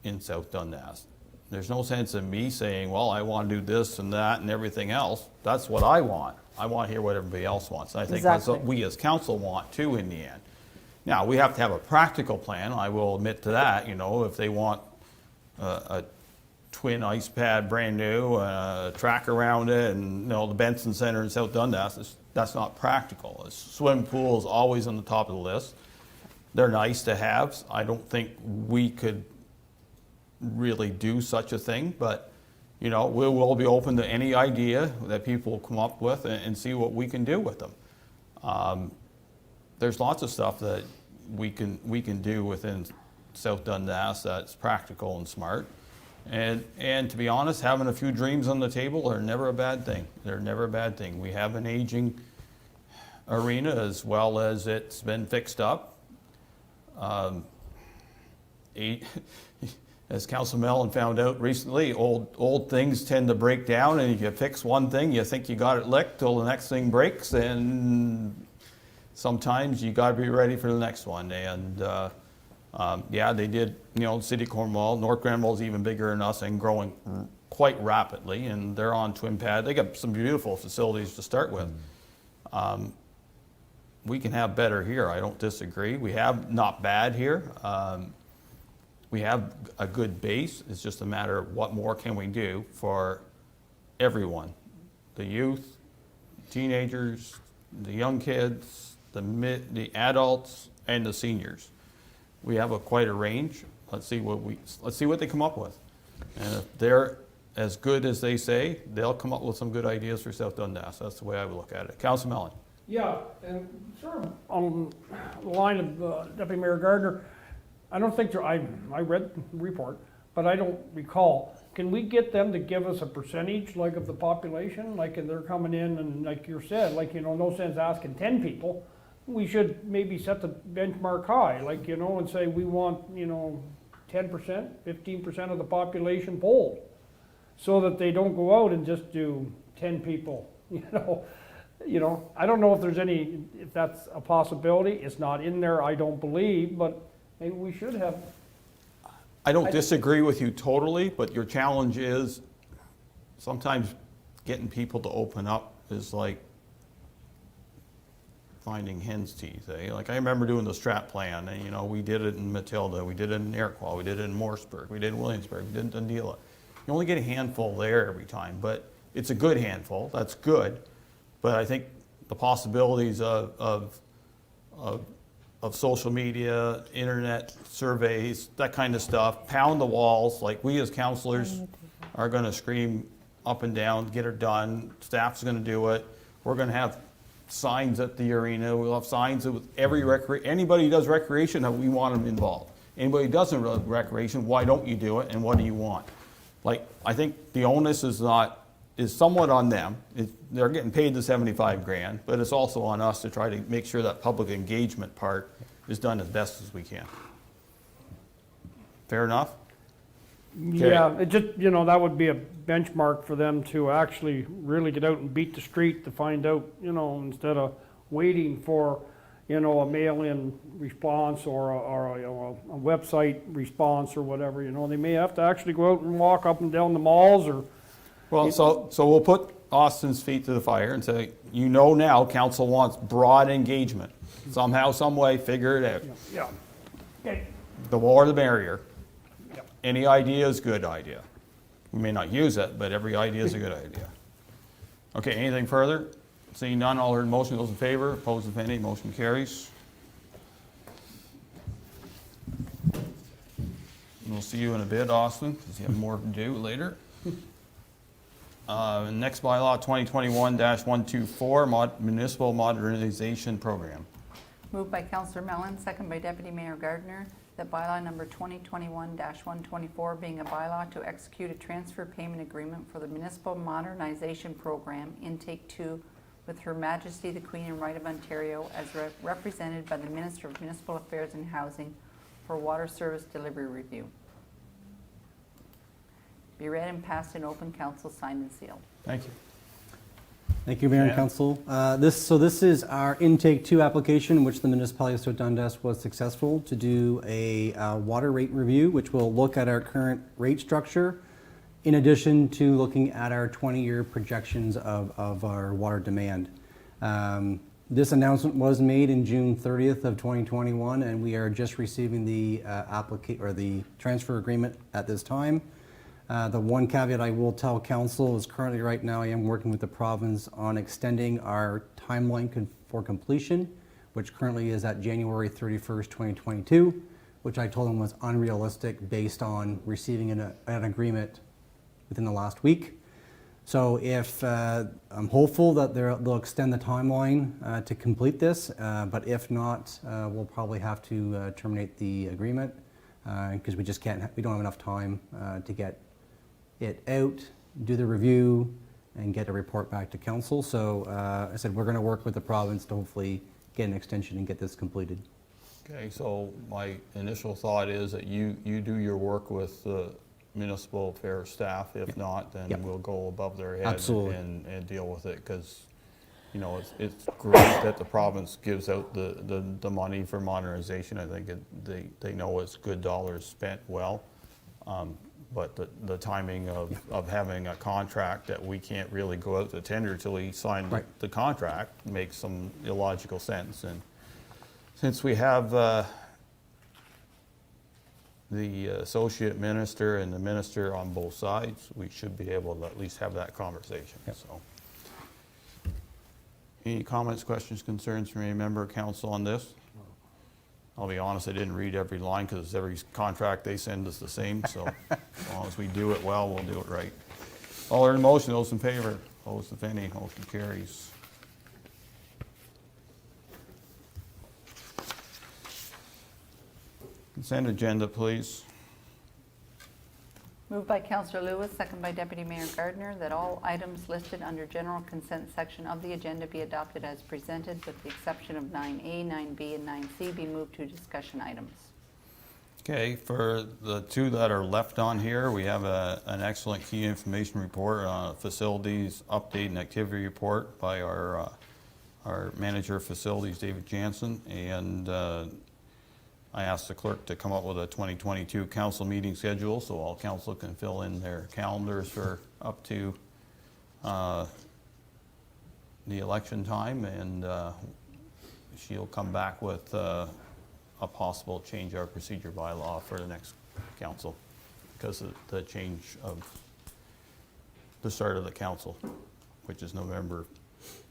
in South Dundas. There's no sense in me saying, well, I want to do this and that and everything else. That's what I want. I want to hear what everybody else wants. And I think that's what we as council want too in the end. Now, we have to have a practical plan. I will admit to that. You know, if they want a twin ice pad brand new, a track around it, and you know, the Benson Center in South Dundas, that's not practical. A swim pool is always on the top of the list. They're nice to have. I don't think we could really do such a thing, but you know, we will be open to any idea that people come up with and see what we can do with them. There's lots of stuff that we can do within South Dundas that's practical and smart. And to be honest, having a few dreams on the table are never a bad thing. They're never a bad thing. We have an aging arena as well as it's been fixed up. As Council Mellon found out recently, old things tend to break down, and if you fix one thing, you think you got it licked till the next thing breaks, and sometimes you got to be ready for the next one. And yeah, they did. You know, City of Cornwall, North Granville is even bigger than us and growing quite rapidly, and they're on twin pad. They got some beautiful facilities to start with. We can have better here. I don't disagree. We have not bad here. We have a good base. It's just a matter of what more can we do for everyone, the youth, teenagers, the young kids, the adults, and the seniors. We have quite a range. Let's see what they come up with, and if they're as good as they say, they'll come up with some good ideas for South Dundas. That's the way I would look at it. Council Mellon. Yeah, and sort of on the line of Deputy Mayor Gardner, I don't think I read the report, but I don't recall. Can we get them to give us a percentage, like, of the population? Like, if they're coming in and, like you said, like, you know, no sense asking 10 people we should maybe set the benchmark high, like, you know, and say we want, you know, 10%, 15% of the population polled, so that they don't go out and just do 10 people, you know. You know, I don't know if that's a possibility. It's not in there, I don't believe, but maybe we should have. I don't disagree with you totally, but your challenge is sometimes getting people to open up is like finding hen's teeth, eh? Like I remember doing the strat plan, and you know, we did it in Matilda, we did it in Iroquois, we did it in Morseburg, we did it in Williamsburg, we did it in Dundela. You only get a handful there every time, but it's a good handful, that's good. But I think the possibilities of social media, internet surveys, that kind of stuff, pound the walls, like we as counselors are gonna scream up and down, get it done, staff's gonna do it. We're gonna have signs at the arena, we'll have signs with anybody who does recreation, that we want them involved. Anybody who doesn't do recreation, why don't you do it and what do you want? Like, I think the onus is somewhat on them. They're getting paid the 75 grand, but it's also on us to try to make sure that public engagement part is done as best as we can. Fair enough? Okay. Yeah, it just, you know, that would be a benchmark for them to actually really get out and beat the street to find out, you know, instead of waiting for, you know, a mail-in response or you know, a website response or whatever, you know. They may have to actually go out and walk up and down the malls or. Well, so we'll put Austin's feet to the fire and say, you know now, council wants broad engagement. Somehow, some way, figure it out. Yeah. Okay. The more the merrier. Any idea is a good idea. We may not use it, but every idea is a good idea. Okay, anything further? Seeing none, all heard motion, those in favor, opposed if any, motion carries. And we'll see you in a bit, Austin, because you have more to do later. Next bylaw, 2021-124, Municipal Modernization Program. Moved by Councillor Mellon, second by Deputy Mayor Gardner, that bylaw number 2021-124 being a bylaw to execute a transfer payment agreement for the Municipal Modernization Program, Intake 2, with Her Majesty the Queen and Right of Ontario as represented by the Minister of Municipal Affairs and Housing for water service delivery review. Be read and passed in open council, signed and sealed. Thank you. Thank you, Mayor and Council. This is our Intake 2 application, which the municipality of Dundas was successful to do a water rate review, which will look at our current rate structure, in addition to looking at our 20-year projections of our water demand. This announcement was made in June 30th of 2021, and we are just receiving the the transfer agreement at this time. The one caveat I will tell council is currently right now I am working with the province on extending our timeline for completion, which currently is at January 31st, 2022, which I told them was unrealistic based on receiving an agreement within the last week. So if I'm hopeful that they'll extend the timeline to complete this, but if not, we'll probably have to terminate the agreement because we just we don't have enough time to get it out, do the review, and get a report back to council. So I said we're going to work with the province to hopefully get an extension and get this completed. Okay, so my initial thought is that you do your work with the municipal affairs staff. If not, then we'll go above their head and deal with it, because you know it's great that the province gives out the money for modernization. I think they know it's good dollars spent well. But the timing of having a contract that we can't really go out to tender until we sign the contract makes some illogical sense. And since we have the associate minister and the minister on both sides, we should be able to at least have that conversation. So, any comments, questions, concerns from any member of council on this? I'll be honest, I didn't read every line because every contract they send is the same. So as long as we do it well, we'll do it right. All heard in motion, those in favor, opposed if any, motion carries. Consent agenda, please. Moved by Councillor Lewis, second by Deputy Mayor Gardner, that all items listed under general consent section of the agenda be adopted as presented, with the exception of 9A, 9B, and 9C be moved to discussion items. Okay, for the two that are left on here, we have an excellent key information report on facilities update and activity report by our manager of facilities, David Jansen, and I asked the clerk to come up with a 2022 council meeting schedule so all council can fill in their calendars for up to the election time, and she'll come back with a possible change our procedure bylaw for the next council because of the change of the start of the council, which is November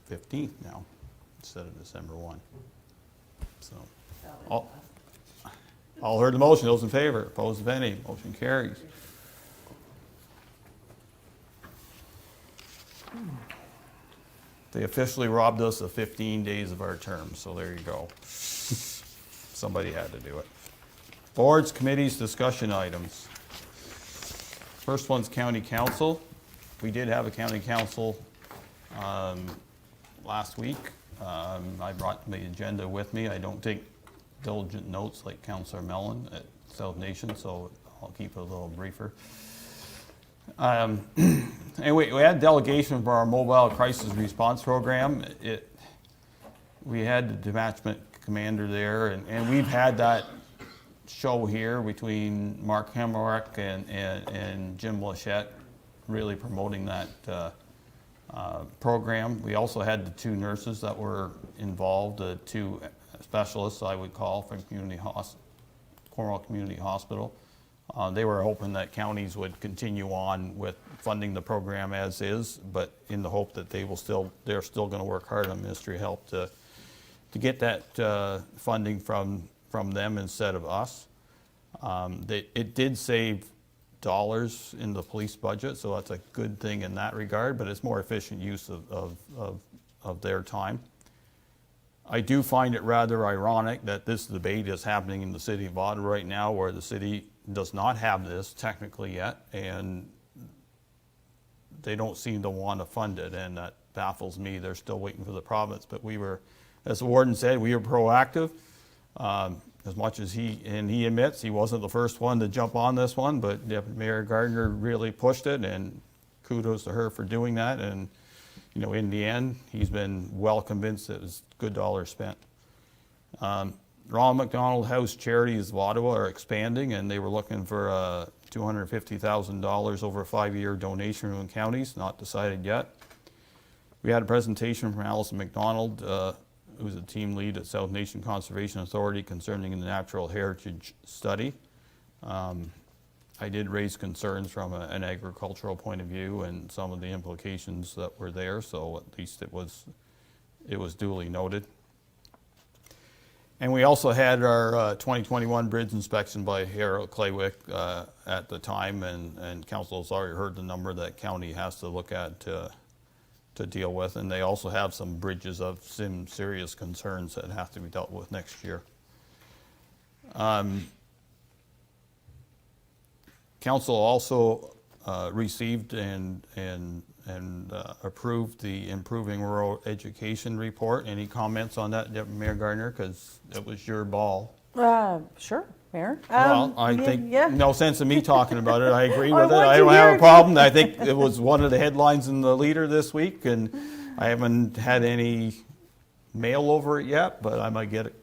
15th now instead of December 1. So, all heard the motion. Those in favor? Opposed, if any? Motion carries. They officially robbed us of 15 days of our term, so there you go. Somebody had to do it. Boards, committees, discussion items. First one's county council. We did have a county council last week. I brought the agenda with me. I don't take diligent notes like Councillor Mellon at South Nation, so I'll keep it a little briefer. Anyway, we had delegation for our mobile crisis response program. We had the detachment commander there, and we've had that show here between Mark Hemmerich and Jim Lachette really promoting that program. We also had the two nurses that were involved, the two specialists I would call from Cornwall Community Hospital. They were hoping that counties would continue on with funding the program as is, but in the hope that they're still going to work hard on Ministry of Health to get that funding from them instead of us. It did save dollars in the police budget, so that's a good thing in that regard, but it's more efficient use of their time. I do find it rather ironic that this debate is happening in the city of Ottawa right now, where the city does not have this technically yet, and they don't seem to want to fund it, and that baffles me. They're still waiting for the province, but we were, as the warden said, we were proactive. As much as he admits he wasn't the first one to jump on this one, but Deputy Mayor Gardner really pushed it, and kudos to her for doing that. And you know, in the end, he's been well convinced that it was good dollars spent. Ronald McDonald House Charities of Ottawa are expanding, and they were looking for $250,000 over a 5-year donation from counties, not decided yet. We had a presentation from Alison McDonald, who's a team lead at South Nation Conservation Authority concerning the natural heritage study. I did raise concerns from an agricultural point of view and some of the implications that were there, so at least it was duly noted. And we also had our 2021 bridge inspection by Harold Claywick at the time, and council has already heard the number that county has to look at to deal with, and they also have some bridges of some serious concerns that have to be dealt with next year. Council also received and approved the Improving Rural Education Report. Any comments on that, Deputy Mayor Gardner, because it was your ball? Sure, Mayor. Well, I think yeah. no sense in me talking about it. I agree with it. want I to don't hear have a it. problem. I think it was one of the headlines in the Leader this week, and I haven't had any mail over it yet, but I might get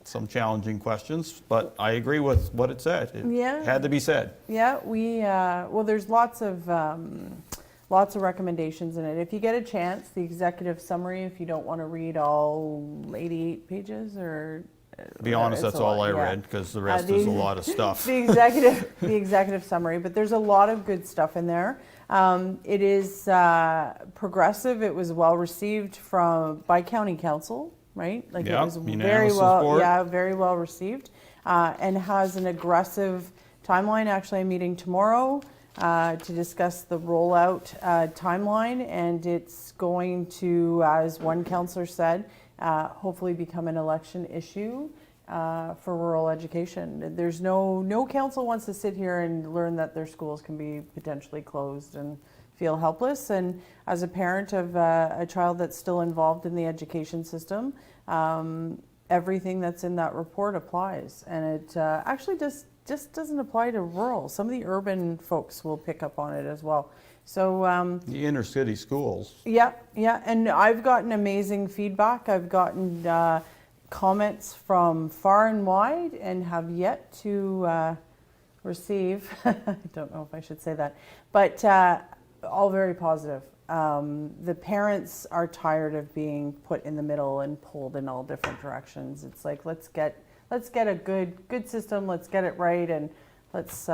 some challenging questions. But I agree with what it said. It had to be said. Yeah, well, there's lots of recommendations in it. If you get a chance, the executive summary, if you don't want to read all 88 pages or... Be honest, that's all I read, because the rest is a lot of stuff. The executive summary, but there's a lot of good stuff in there. It is progressive. It was well received by county council, right? Like it was very well received, and has an aggressive timeline. Actually, I'm meeting tomorrow to discuss the rollout timeline, and it's going to, as one councillor said, hopefully become an election issue for rural education. There's no council wants to sit here and learn that their schools can be potentially closed and feel helpless. And as a parent of a child that's still involved in the education system, everything that's in that report applies. And it actually just doesn't apply to rural. Some of the urban folks will pick up on it as well. So The inner city schools. yeah, and I've gotten amazing feedback. I've gotten comments from far and wide and have yet to receive, I don't know if I should say that, but all very positive. The parents are tired of being put in the middle and pulled in all different directions. It's like, let's get a good system, let's get it right, and let's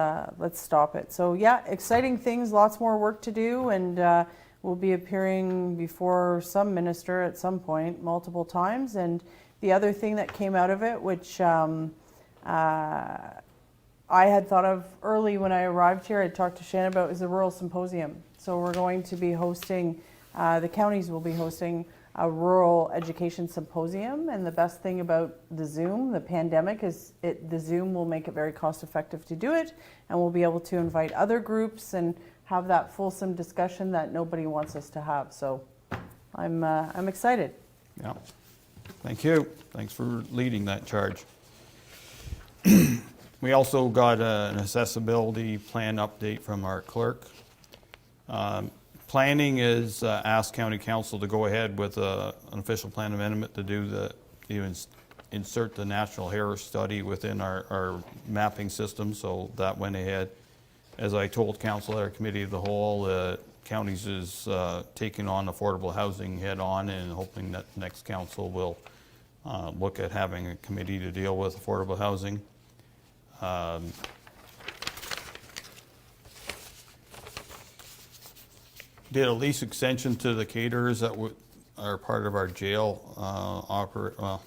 stop it. So yeah, exciting things, lots more work to do, and we'll be appearing before some minister at some point, multiple times. And the other thing that came out of it, which I had thought of early when I arrived here, I talked to Shannon about, is the Rural Symposium. So we're going to be hosting, the counties will be hosting a rural education symposium. And the best thing about the Zoom, the pandemic, is the Zoom will make it very cost effective to do it. And we'll be able to invite other groups and have that fulsome discussion that nobody wants us to have. So I'm excited. Yeah. Thank you. Thanks for leading that charge. We also got an accessibility plan update from our clerk. Planning is asked County Council to go ahead with an official plan amendment to do insert the National Heritage Study within our mapping system, so that went ahead. As I told Council at our Committee of the Whole, counties is taking on affordable housing head on, and hoping that next council will look at having a committee to deal with affordable housing. Did a lease extension to the caterers that are part of our jail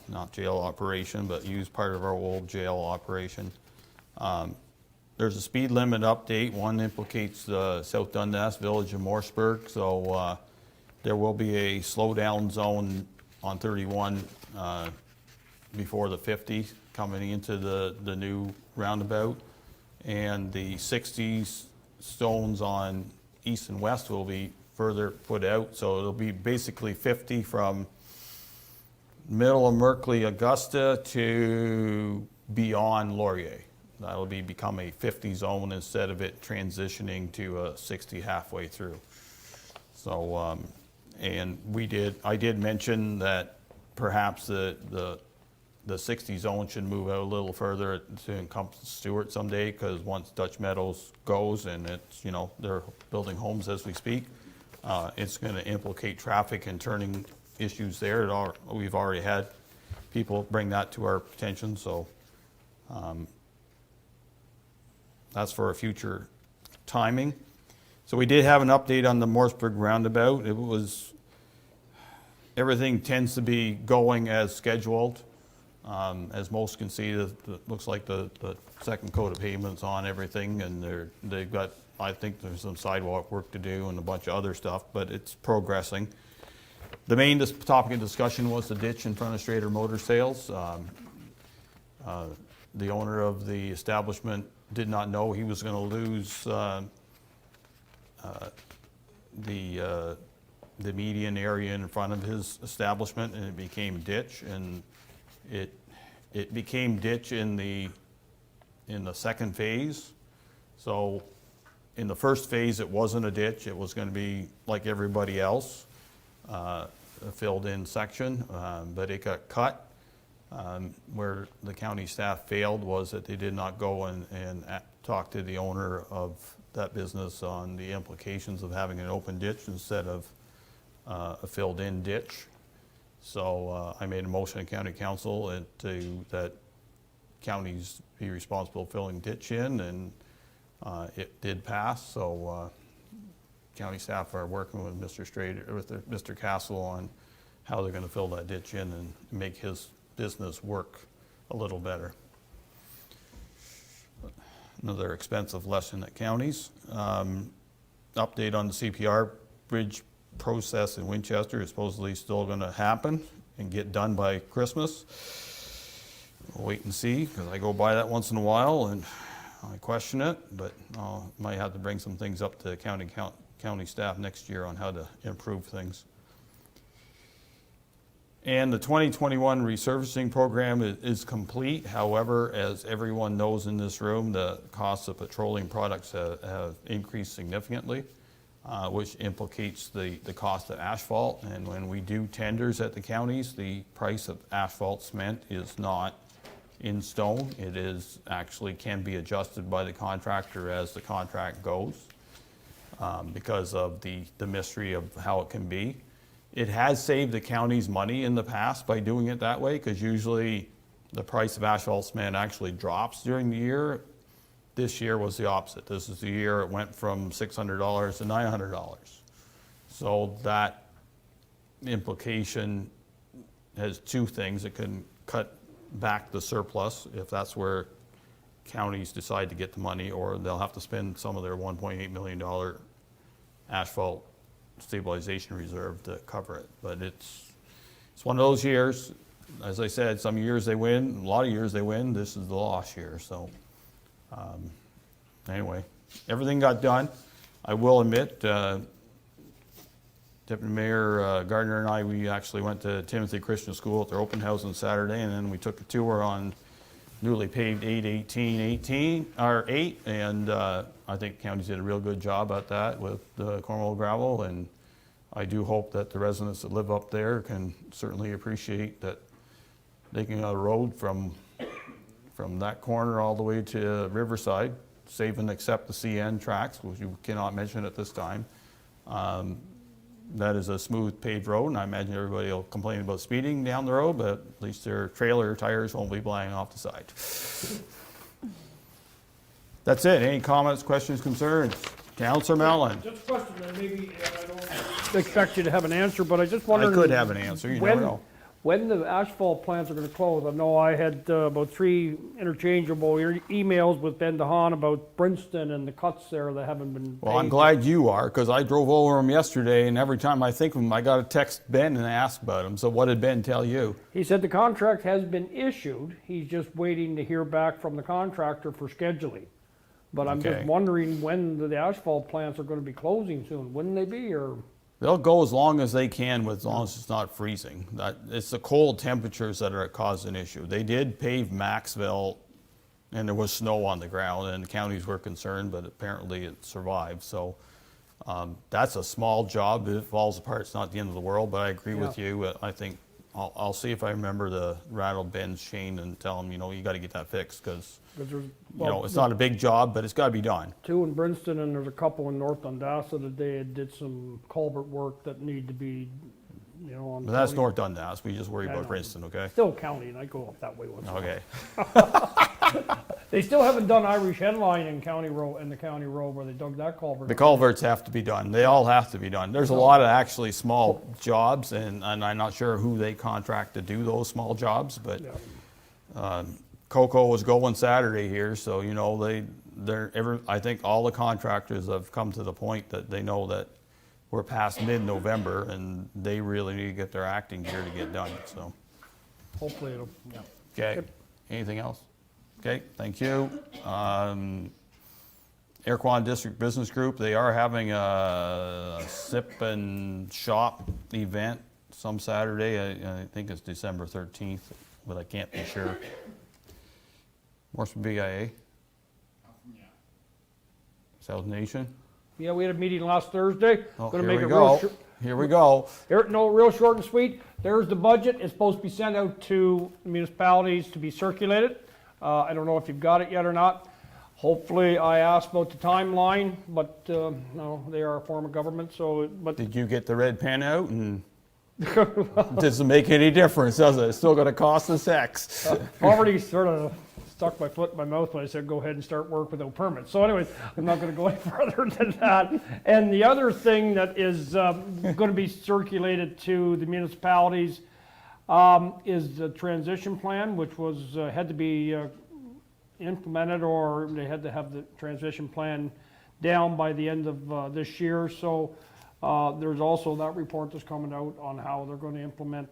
not jail operation, but use part of our old jail operation. There's a speed limit update. One implicates the South Dundas Village of Morseburg, so there will be a slowdown zone on 31 before the 50 coming into the new roundabout, and the 60 zones on east and west will be further put out, so it'll be basically 50 from middle of Merkley, Augusta to beyond Laurier. That'll become a 50 zone instead of it transitioning to a 60 halfway through. So, and I did mention that perhaps the 60 zone should move out a little further to encompass Stewart someday, because once Dutch Meadows goes, and it's, they're building homes as we speak, it's going to implicate traffic and turning issues there. We've already had people bring that to our attention, so that's for a future timing. So we did have an update on the Morseburg roundabout. Everything tends to be going as scheduled. As most can see, it looks like the second coat of pavement's on everything, and they've got, I think there's some sidewalk work to do and a bunch of other stuff, but it's progressing. The main topic of discussion was the ditch in front of Strader Motor Sales. The owner of the establishment did not know he was going to lose the median area in front of his establishment, and it became ditch, and it became ditch in the second phase. So in the first phase, it wasn't a ditch. It was going to be like everybody else, a filled in section, but it got cut. Where the county staff failed was that they did not go and talk to the owner of that business on the implications of having an open ditch instead of a filled in ditch. So I made a motion to county council that counties be responsible for filling ditch in, and it did pass. So county staff are working with Mr. Castle on how they're going to fill that ditch in and make his business work a little better. Another expensive lesson at counties. Update on the CPR bridge process in Winchester is supposedly still going to happen and get done by Christmas. we'll wait and see, because I go by that once in a while and I question it, but might have to bring some things up to county staff next year on how to improve things. And the 2021 resurfacing program is complete. However, as everyone knows in this room, the costs of petroleum products have increased significantly, which implicates the cost of asphalt. And when we do tenders at the counties, the price of asphalt cement is not in stone. It is actually can be adjusted by the contractor as the contract goes, because of the mystery of how it can be. It has saved the counties money in the past by doing it that way, because usually the price of asphalt cement actually drops during the year. This year was the opposite. This is the year it went from $600 to $900. So that implication has two things. It can cut back the surplus if that's where counties decide to get the money, or they'll have to spend some of their $1.8 million asphalt stabilization reserve to cover it. But it's one of those years. As I said, some years they win, a lot of years they win. This is the loss year. So anyway, everything got done. I will admit, Deputy Mayor Gardner and I, we actually went to Timothy Christian School at their open house on Saturday, and then we took a tour on newly paved 8, and I think counties did a real good job at that with the Cornwall gravel, and I do hope that the residents that live up there can certainly appreciate that they can have a road from that corner all the way to Riverside, save and accept the CN tracks, which you cannot mention at this time. That is a smooth paved road, and I imagine everybody will complain about speeding down the road, but at least their trailer tires won't be flying off the side. That's it. Any comments, questions, concerns? Councillor Mellon. Just a question, and maybe I don't expect you to have an answer, but I just wondered. I could have an answer, you never know. When the asphalt plants are going to close. I know I had about 3 interchangeable emails with Ben DeHaan about Princeton and the cuts there that haven't been Well, I'm paid. glad you are, because I drove over them yesterday, and every time I think of them, I got to text Ben and ask about them. So what did Ben tell you? He said the contract has been issued. He's just waiting to hear back from the contractor for scheduling. But I'm Okay. just wondering when the asphalt plants are going to be closing soon. Wouldn't they be, or? They'll go as long as they can, as long as it's not freezing. It's the cold temperatures that are causing an issue. They did pave Maxville, and there was snow on the ground, and the counties were concerned, but apparently it survived. So that's a small job. If it falls apart, it's not the end of the world, but I agree with you. I think I'll see if I remember to rattle Ben's chain and tell him, you got to get that fixed, because it's not a big job, but it's got to be done. 2 in Princeton, and there's a couple in North Dundas that they did some culvert work that need to be, on. But that's county. North Dundas. We just worry I about know. Princeton, okay? Still county, and I go up that way once in a Okay. while. They still haven't done Irish Headline in County Road, where they dug that culvert. The culverts have to be done. They all have to be done. There's a lot of actually small jobs, and I'm not sure who they contract to do those small jobs, but Coco was going Saturday here, so I think all the contractors have come to the point that they know that we're past mid-November, and they really need to get their acting gear to get done. So Hopefully it'll, yeah. okay, anything else? Okay, thank you. Airquan District Business Group, they are having a sip and shop event some Saturday. I think it's December 13th, but I can't be sure. More from BIA? South Nation? Yeah, we had a meeting last Thursday. Oh, Gonna here make we it go. real Here we go. real short and sweet. There's the budget. It's supposed to be sent out to municipalities to be circulated. I don't know if you've got it yet or not. Hopefully, I asked about the timeline, but no, they are a form of government, so, but. Did you get the red pen out? And doesn't make any difference, does it? It's still going to cost us X. Already sort of stuck my foot in my mouth when I said go ahead and start work without permits. So anyways, I'm not going to go any further than that. And the other thing that is going to be circulated to the municipalities is the transition plan, which was had to be implemented, or they had to have the transition plan down by the end of this year. So there's also that report that's coming out on how they're going to implement,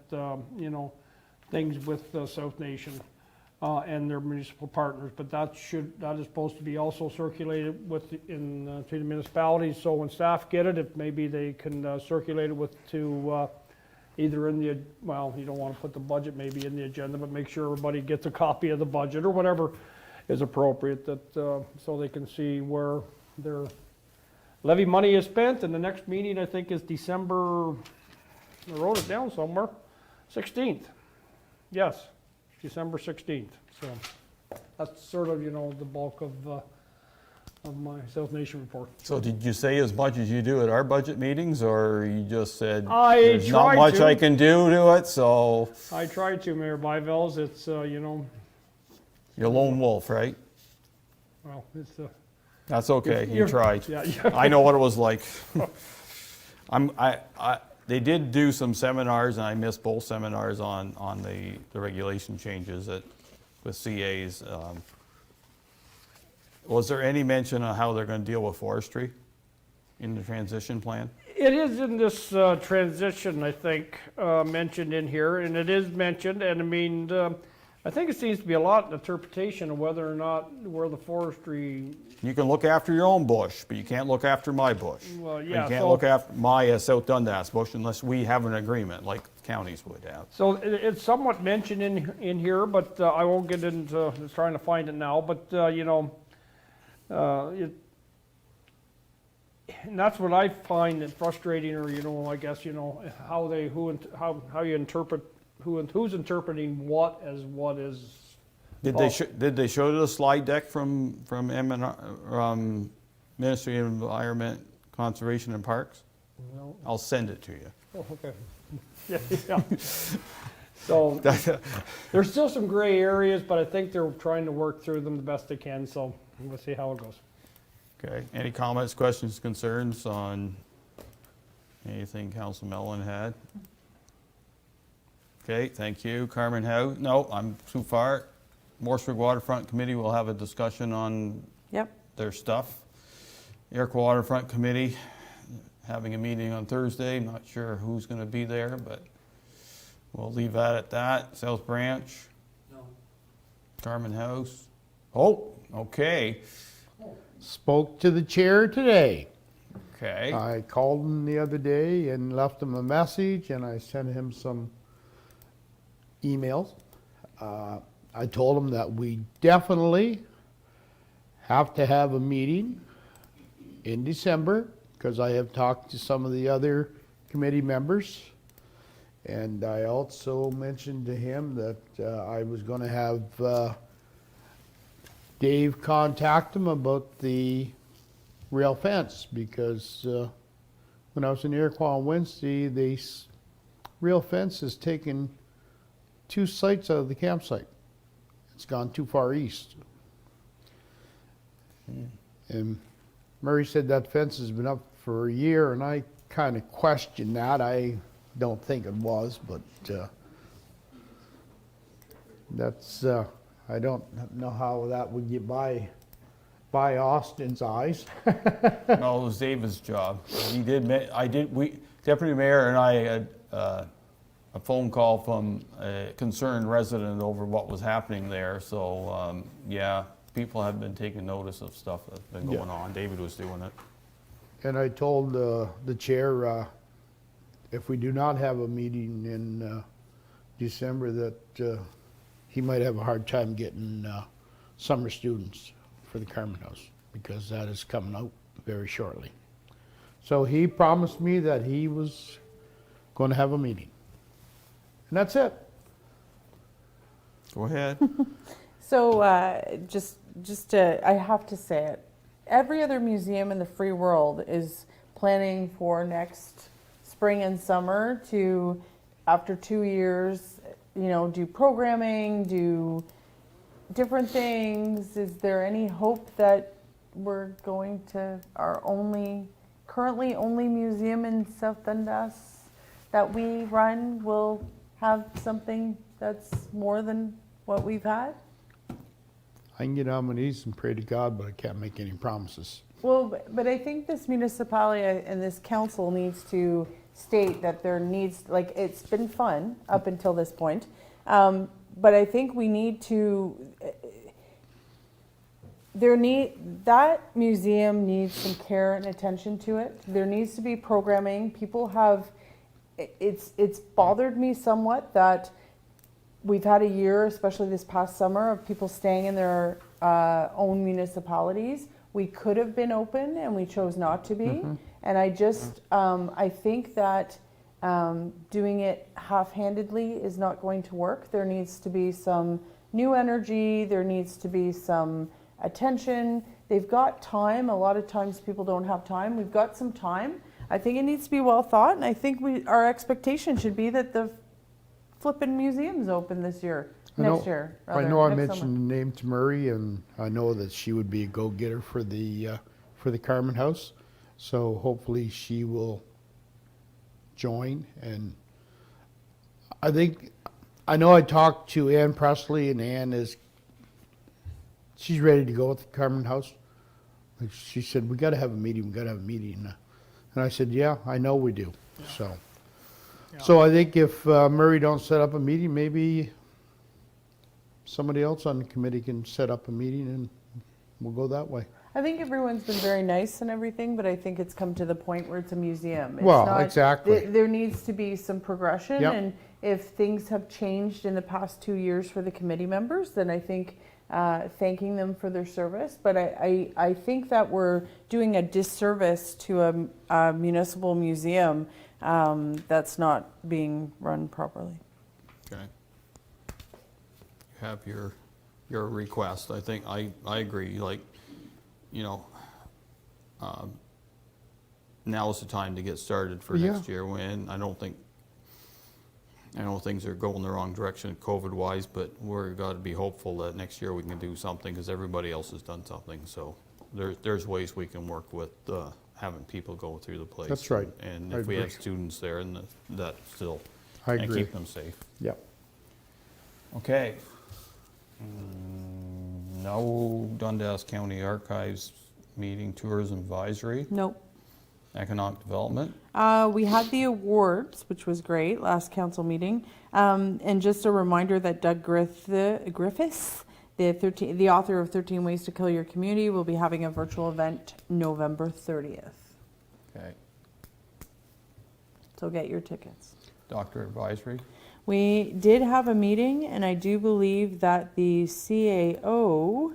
things with South Nation. and their municipal partners, but that is supposed to be also circulated to the municipalities, so when staff get it, if maybe they can circulate it to either in the, well, you don't want to put the budget maybe in the agenda, but make sure everybody gets a copy of the budget or whatever is appropriate, that, so they can see where their levy money is spent. And the next meeting, I think, is December, I wrote it down somewhere, 16th. Yes, December 16th. So that's sort of, the bulk of my South Nation report. So did you say as much as you do at our budget meetings, or you just said I there's not tried much to. I can do to it, so I tried to, Mayor Byvelds. It's, you're a lone wolf, right? well, it's, That's okay, you You're- tried. yeah. I know what it was like. They did do some seminars, and I missed both seminars on the regulation changes with CAs. Was there any mention of how they're gonna deal with forestry in the transition plan? It is in this transition, I think, mentioned in here, and it is mentioned, and I mean, I think it seems to be a lot of interpretation of whether or not where the forestry. You can look after your own bush, but you can't look after my bush. Well, You yeah, can't so- look after my South Dundas bush unless we have an agreement, like counties would have. So it's somewhat mentioned in here, but I won't get into trying to find it now, but, and that's what I find frustrating, or, I guess, how you interpret, who's interpreting what as what is. Did they show the slide deck from Ministry of Environment, Conservation and Parks? No. I'll send it to you. Oh, okay. Yeah. So, there's still some gray areas, but I think they're trying to work through them the best they can, so we'll see how it goes. Okay, any comments, questions, concerns on anything Council Mellon had? Okay, thank you. Carmen Howe, no, I'm too far. Morrisburg Waterfront Committee will have a discussion on Yep. their stuff. Eric Waterfront Committee having a meeting on Thursday. I'm not sure who's going to be there, but we'll leave that at that. South Branch? No. Carmen House? Oh, okay. Spoke to the chair today. Okay. I called him the other day and left him a message, and I sent him some emails. I told him that we definitely have to have a meeting in December, because I have talked to some of the other committee members. And I also mentioned to him that I was going to have Dave contact him about the rail fence, because when I was in Iroquois on Wednesday, the rail fence has taken 2 sites out of the campsite. It's gone too far east. And Murray said that fence has been up for a year, and I kind of questioned that. I don't think it was, but that's, I don't know how that would get by Austin's eyes. No, it was David's job. He did, Deputy Mayor and I had a phone call from a concerned resident over what was happening there. So, yeah, people have been taking notice of stuff that's been going on. David was doing it. And I told the chair, if we do not have a meeting in December, that he might have a hard time getting summer students for the Carmen House, because that is coming out very shortly. So he promised me that he was going to have a meeting. And that's it. Go ahead. So I have to say it. Every other museum in the free world is planning for next spring and summer to, after 2 years, do programming, do different things. Is there any hope that we're going to our currently only museum in South Dundas that we run will have something that's more than what we've had? I can get on my knees and pray to God, but I can't make any promises. Well, but I think this municipality and this council needs to state that there needs, like, it's been fun up until this point, but I think we need to, that museum needs some care and attention to it. There needs to be programming. People have, it's bothered me somewhat that we've had a year, especially this past summer, of people staying in their own municipalities. We could have been open and we chose not to be. And I just, I think that doing it half-handedly is not going to work. There needs to be some new energy. There needs to be some attention. They've got time. A lot of times people don't have time. We've got some time. I think it needs to be well thought, and I think our expectation should be that the flippin' museum's open this year, next year. I rather, know I next mentioned summer. the name to Murray, and I know that she would be a go-getter for the Carmen House. So hopefully she will join. And I know I talked to Ann Presley, and Ann she's ready to go with the Carmen House. Like she said, we got to have a meeting. We got to have a meeting. And I said, yeah, I know we do. So. So I think if Murray don't set up a meeting, maybe somebody else on the committee can set up a meeting and we'll go that way. I think everyone's been very nice and everything, but I think it's come to the point where it's a museum. It's Well, not, exactly. There needs to be some progression, Yep. and if things have changed in the past 2 years for the committee members, then I think thanking them for their service. But I think that we're doing a disservice to a municipal museum that's not being run properly. Okay. You have your request. I think I agree. Like, now is the time to get started for next year. When I know things are going the wrong direction COVID-wise, but we're got to be hopeful that next year we can do something because everybody else has done something. So there's ways we can work with having people go through the place. That's right. And I if we agree. have students there, and that still I and agree. keep them safe. Yep. Okay. No Dundas County Archives meeting, tourism advisory, Nope. economic development. We had the awards, which was great, last council meeting. And just a reminder that Doug Griffiths, the author of 13 Ways to Kill Your Community, will be having a virtual event November 30th. Okay. So get your tickets. Doctor advisory. We did have a meeting, and I do believe that the CAOs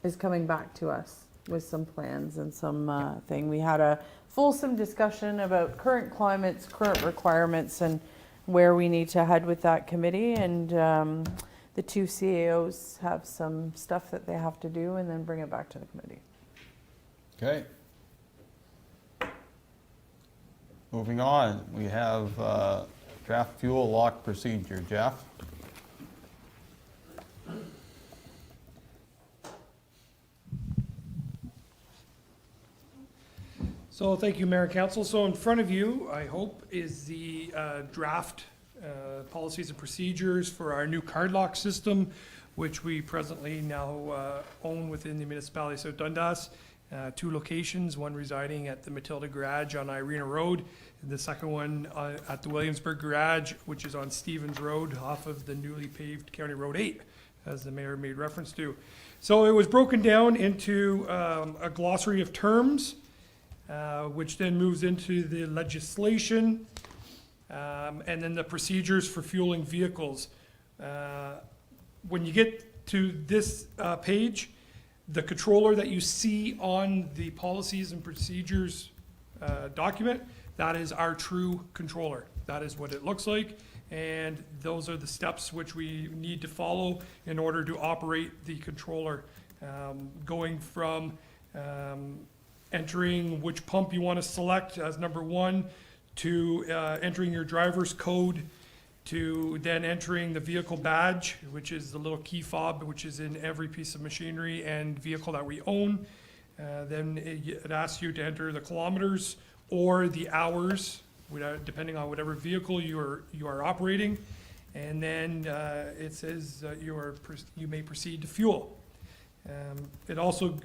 is coming back to us with some plans and some thing. We had a fulsome discussion about current climates, current requirements, and where we need to head with that committee. And the two CAOs have some stuff that they have to do and then bring it back to the committee. Okay. Moving on, we have draft fuel lock procedure. Jeff? So thank you, Mayor and Council. So in front of you, I hope, is the draft policies and procedures for our new card lock system, which we presently now own within the municipality. So Dundas, 2 locations, one residing at the Matilda Garage on Irena Road, and the second one at the Williamsburg Garage, which is on Stevens Road off of the newly paved County Road 8, as the mayor made reference to. So it was broken down into a glossary of terms, which then moves into the legislation, and then the procedures for fueling vehicles. When you get to this page, the controller that you see on the policies and procedures document, that is our true controller. That is what it looks like, and those are the steps which we need to follow in order to operate the controller. Going from entering which pump you want to select as number 1, to entering your driver's code, to then entering the vehicle badge, which is the little key fob, which is in every piece of machinery and vehicle that we own. Then it asks you to enter the kilometers or the hours, depending on whatever vehicle you are operating. And then it says you may proceed to fuel. It also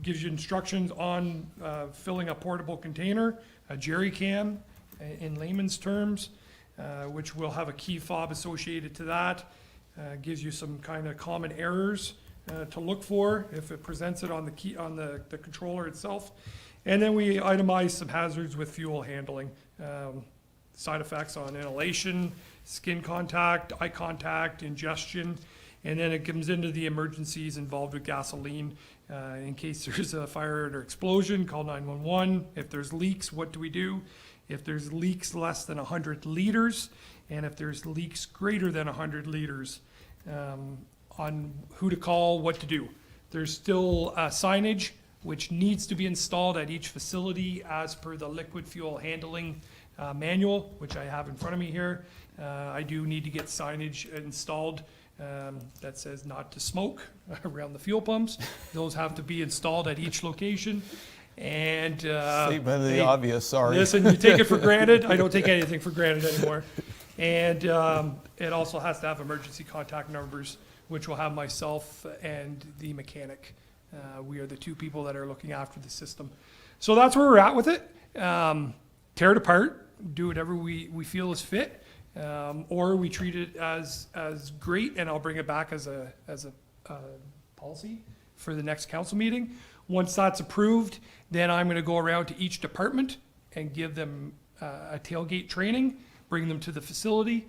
gives you instructions on filling a portable container, a jerry can in layman's terms, which will have a key fob associated to that. Gives you some kind of common errors to look for if it presents it on the key, on the controller itself. And then we itemize some hazards with fuel handling. Side effects on inhalation, skin contact, eye contact, ingestion, and then it comes into the emergencies involved with gasoline. In case there's a fire or explosion, call 911. If there's leaks, what do we do? If there's leaks less than 100 liters, and if there's leaks greater than 100 liters, on who to call, what to do. There's still signage which needs to be installed at each facility as per the liquid fuel handling manual, which I have in front of me here. I do need to get signage installed that says not to smoke around the fuel pumps. Those have to be installed at each location. And Statement of the obvious, sorry. Listen, you take it for granted. I don't take anything for granted anymore. And it also has to have emergency contact numbers, which will have myself and the mechanic. We are the two people that are looking after the system. So that's where we're at with it. Tear it apart, do whatever we feel is fit, or we treat it as great, and I'll bring it back as a policy for the next council meeting. Once that's approved, then I'm going to go around to each department and give them a tailgate training, bring them to the facility,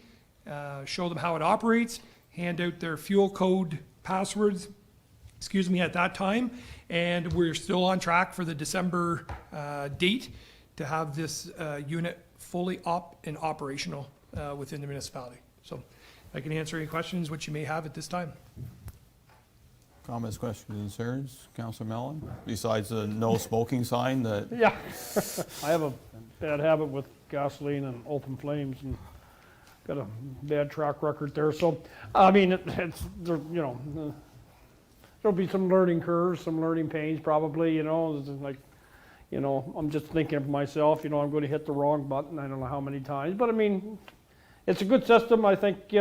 show them how it operates, hand out their fuel code passwords, at that time. And we're still on track for the December date to have this unit fully operational within the municipality. So I can answer any questions which you may have at this time. Comments, questions, concerns? Councillor Mellon? Besides the no smoking sign that... Yeah, I have a bad habit with gasoline and open flames, and got a bad track record there. So, I mean, it's there'll be some learning curves, some learning pains probably, like, I'm just thinking of myself, I'm going to hit the wrong button, I don't know how many times, but I mean, it's a good system, I think,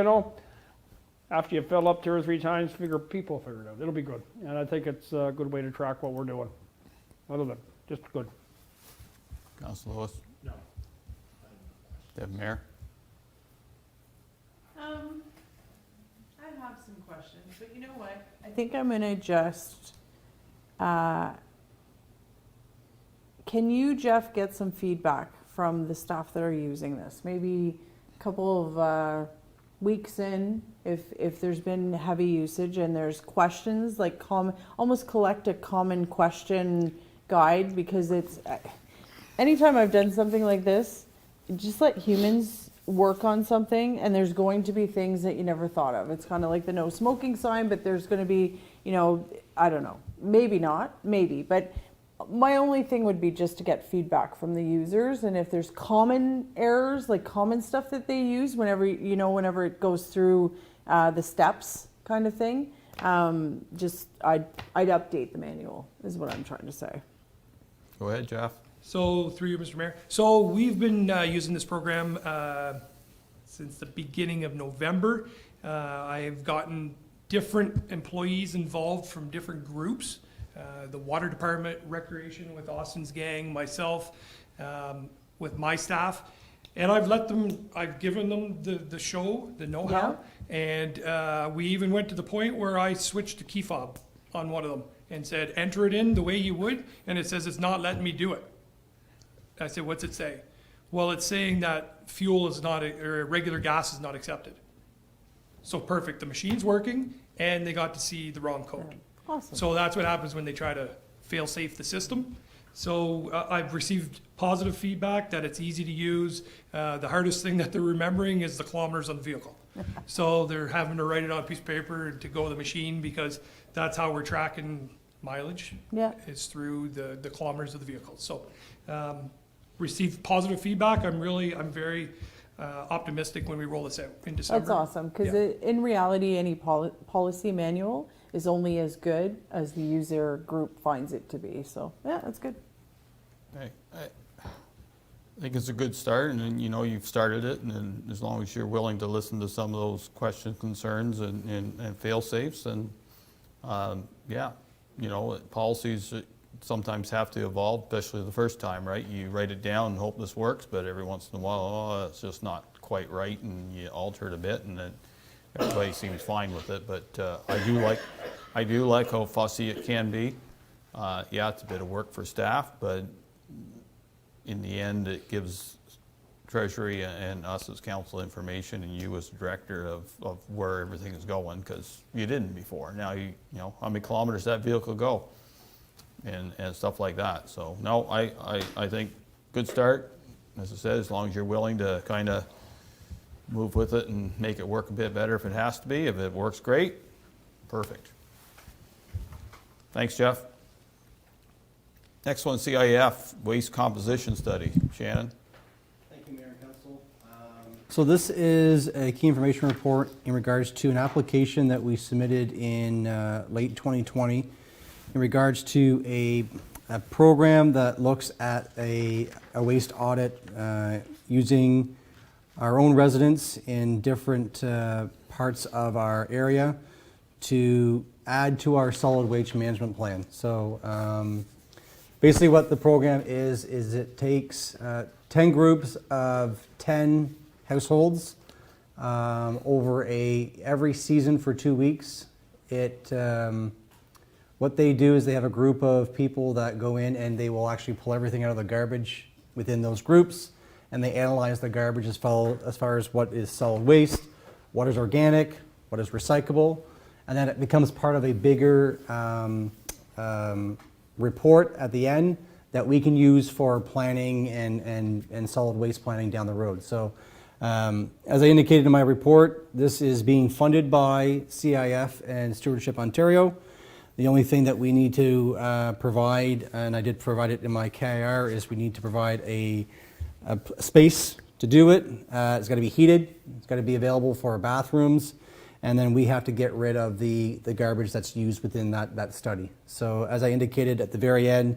after you fill up 2 or 3 times, people figure it out. It'll be good. And I think it's a good way to track what we're doing. Other than just good. Councillor Lewis? No. Deputy Mayor? I have some questions, but you know what? I think I'm gonna just, can you, Jeff, get some feedback from the staff that are using this? Maybe a couple of weeks in, if there's been heavy usage and there's questions, like almost collect a common question guide, because it's, anytime I've done something like this, just let humans work on something, and there's going to be things that you never thought of. It's kind of like the no smoking sign, but there's going to be, I don't know, maybe not, maybe, but my only thing would be just to get feedback from the users, and if there's common errors, like common stuff that they use whenever it goes through the steps kind of thing, I'd update the manual is what I'm trying to say. Go ahead, Jeff. So, through you, Mr. Mayor. So we've been using this program since the beginning of November. I've gotten different employees involved from different groups. The water department, recreation with Austin's gang, myself, with my staff. And I've given them the show, the know-how. Yeah. And we even went to the point where I switched to key fob on one of them and said, enter it in the way you would. And it says it's not letting me do it. I said, what's it say? Well, it's saying that fuel is not, or regular gas is not accepted. So perfect, the machine's working, and they got to see the wrong code. Awesome. So that's what happens when they try to fail-safe the system. So I've received positive feedback that it's easy to use. The hardest thing that they're remembering is the kilometers on the vehicle. So they're having to write it on a piece of paper to go to the machine, because that's how we're tracking mileage. Yeah. Is through the kilometers of the vehicle. So received positive feedback. I'm very optimistic when we roll this out in December. That's awesome, because in reality, any policy manual is only as good as the user group finds it to be. So yeah, that's good. Hey, I think it's a good start, and then, you've started it, and then as long as you're willing to listen to some of those questions, concerns, and fail-safes, and policies sometimes have to evolve, especially the first time, right? You write it down and hope this works, but every once in a while, it's just not quite right, and you alter it a bit, and then everybody seems fine with it. But I do like how fussy it can be. Yeah, it's a bit of work for staff, but in the end, it gives Treasury and us as council information, and you as director of where everything is going, because you didn't before. Now you know how many kilometers that vehicle go, and stuff like that. So no, I think good start. As I said, as long as you're willing to kind of move with it and make it work a bit better if it has to be. If it works great, perfect. Thanks, Jeff. Next one, CIF, waste composition study. Shannon? Thank you, Mayor and Council. So this is a key information report in regards to an application that we submitted in late 2020 in regards to a program that looks at a waste audit using our own residents in different parts of our area to add to our solid waste management plan. So basically what the program is it takes 10 groups of 10 households over every season for 2 weeks. What they do is they have a group of people that go in and they will actually pull everything out of the garbage within those groups, and they analyze the garbage as far as what is solid waste, what is organic, what is recyclable, and then it becomes part of a bigger report at the end that we can use for planning and solid waste planning down the road. So as I indicated in my report, this is being funded by CIF and Stewardship Ontario. The only thing that we need to provide, and I did provide it in my KIR, is we need to provide a space to do it. It's got to be heated. It's got to be available for bathrooms. And then we have to get rid of the garbage that's used within that study. So as I indicated at the very end,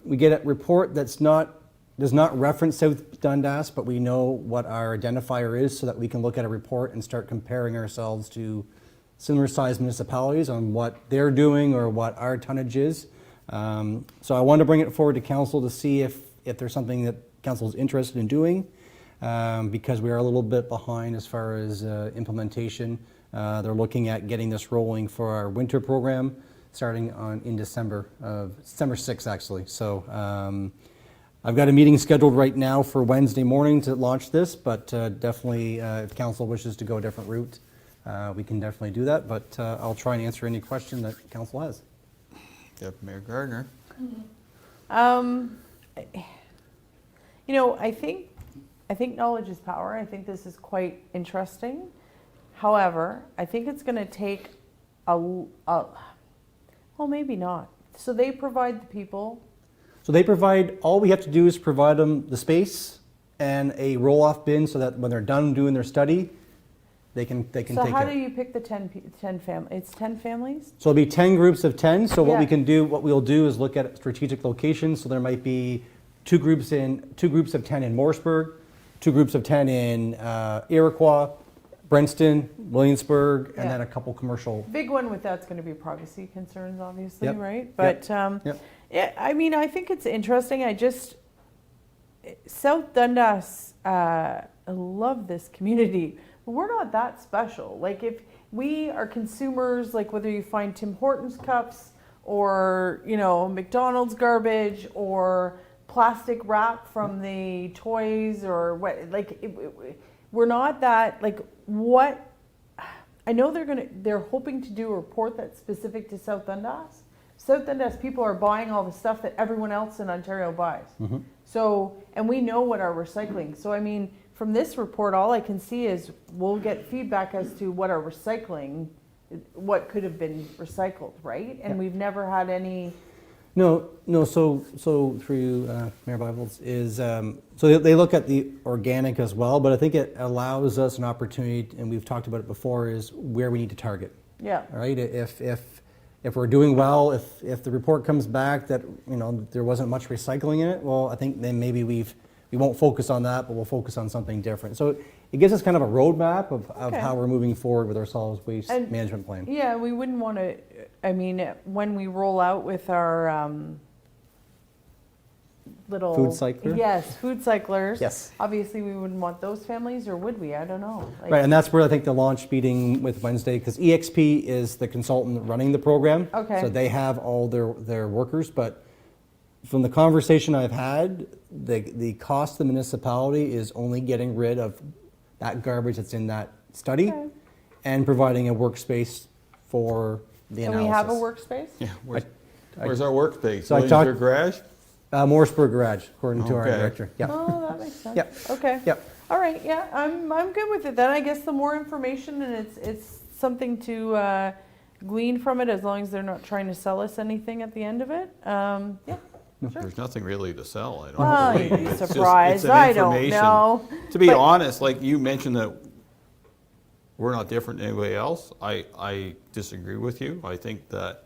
we get a report does not reference South Dundas, but we know what our identifier is so that we can look at a report and start comparing ourselves to similar sized municipalities on what they're doing or what our tonnage is. So I wanted to bring it forward to council to see if there's something that council is interested in doing, because we are a little bit behind as far as implementation. They're looking at getting this rolling for our winter program starting in December 6th actually. So I've got a meeting scheduled right now for Wednesday morning to launch this, but definitely if council wishes to go a different route, we can definitely do that, but I'll try and answer any question that council has. Yep, Mayor Gardner. You know, I think knowledge is power. I think this is quite interesting. However, I think it's going to take well, maybe not. So they provide the people. So they provide, all we have to do is provide them the space and a roll-off bin so that when they're done doing their study, they can take it. So how do you pick the 10 families? It's 10 families? So it'll be 10 groups of 10. So what Yeah. what we'll do is look at strategic locations. So there might be two groups of 10 in Morrisburg, 2 groups of 10 in Iroquois, Brenston, Williamsburg, and Yeah. then a couple commercial. Big one with that's going to be privacy concerns, obviously, Yep. right? Yep. But Yep. yeah, I mean, I think it's interesting. South Dundas, I love this community, but we're not that special. Like if we are consumers, like whether you find Tim Hortons cups or, you know, McDonald's garbage or plastic wrap from the toys or what, like we're not that, like what, I know they're hoping to do a report that's specific to South Dundas. South Dundas people are buying all the stuff that everyone else in Ontario buys. Mm-hmm. So, and we know what our recycling, so I mean, from this report, all I can see is we'll get feedback as to what our recycling, what could have been recycled, right? And we've never had any. No. So through you, Mayor Bibles, is so they look at the organic as well, but I think it allows us an opportunity, and we've talked about it before, is where we need to target. Yeah. Right. If we're doing well, if the report comes back that there wasn't much recycling in it, well, I think then maybe we won't focus on that, but we'll focus on something different. So it gives us kind of a roadmap of how we're moving forward with our solid waste management plan. Yeah, we wouldn't want to, little. Food cycler? Yes, food cyclers. Yes. Obviously, we wouldn't want those families, or would we? I don't know. Like- Right, and that's where I think the launch meeting with Wednesday, because EXP is the consultant running the program. Okay. So they have all their workers, but from the conversation I've had, the cost of the municipality is only getting rid of that garbage that's in that study Okay. and providing a workspace for the And analysis. we have a workspace? Yeah, where's our workspace? So I Williamsburg talked- Garage? Morrisburg Garage, according to our Okay. director. Yeah. Oh, that makes sense. Yep. Okay. Yep. All right, yeah, I'm good with it then. I guess the more information and it's something to glean from it, as long as they're not trying to sell us anything at the end of it. Yeah, sure. There's nothing really to sell, I don't Well, believe. you'd be It's just- surprised. it's an I don't information. know. To be But- honest, like you mentioned that we're not different than anybody else. I disagree with you. I think that,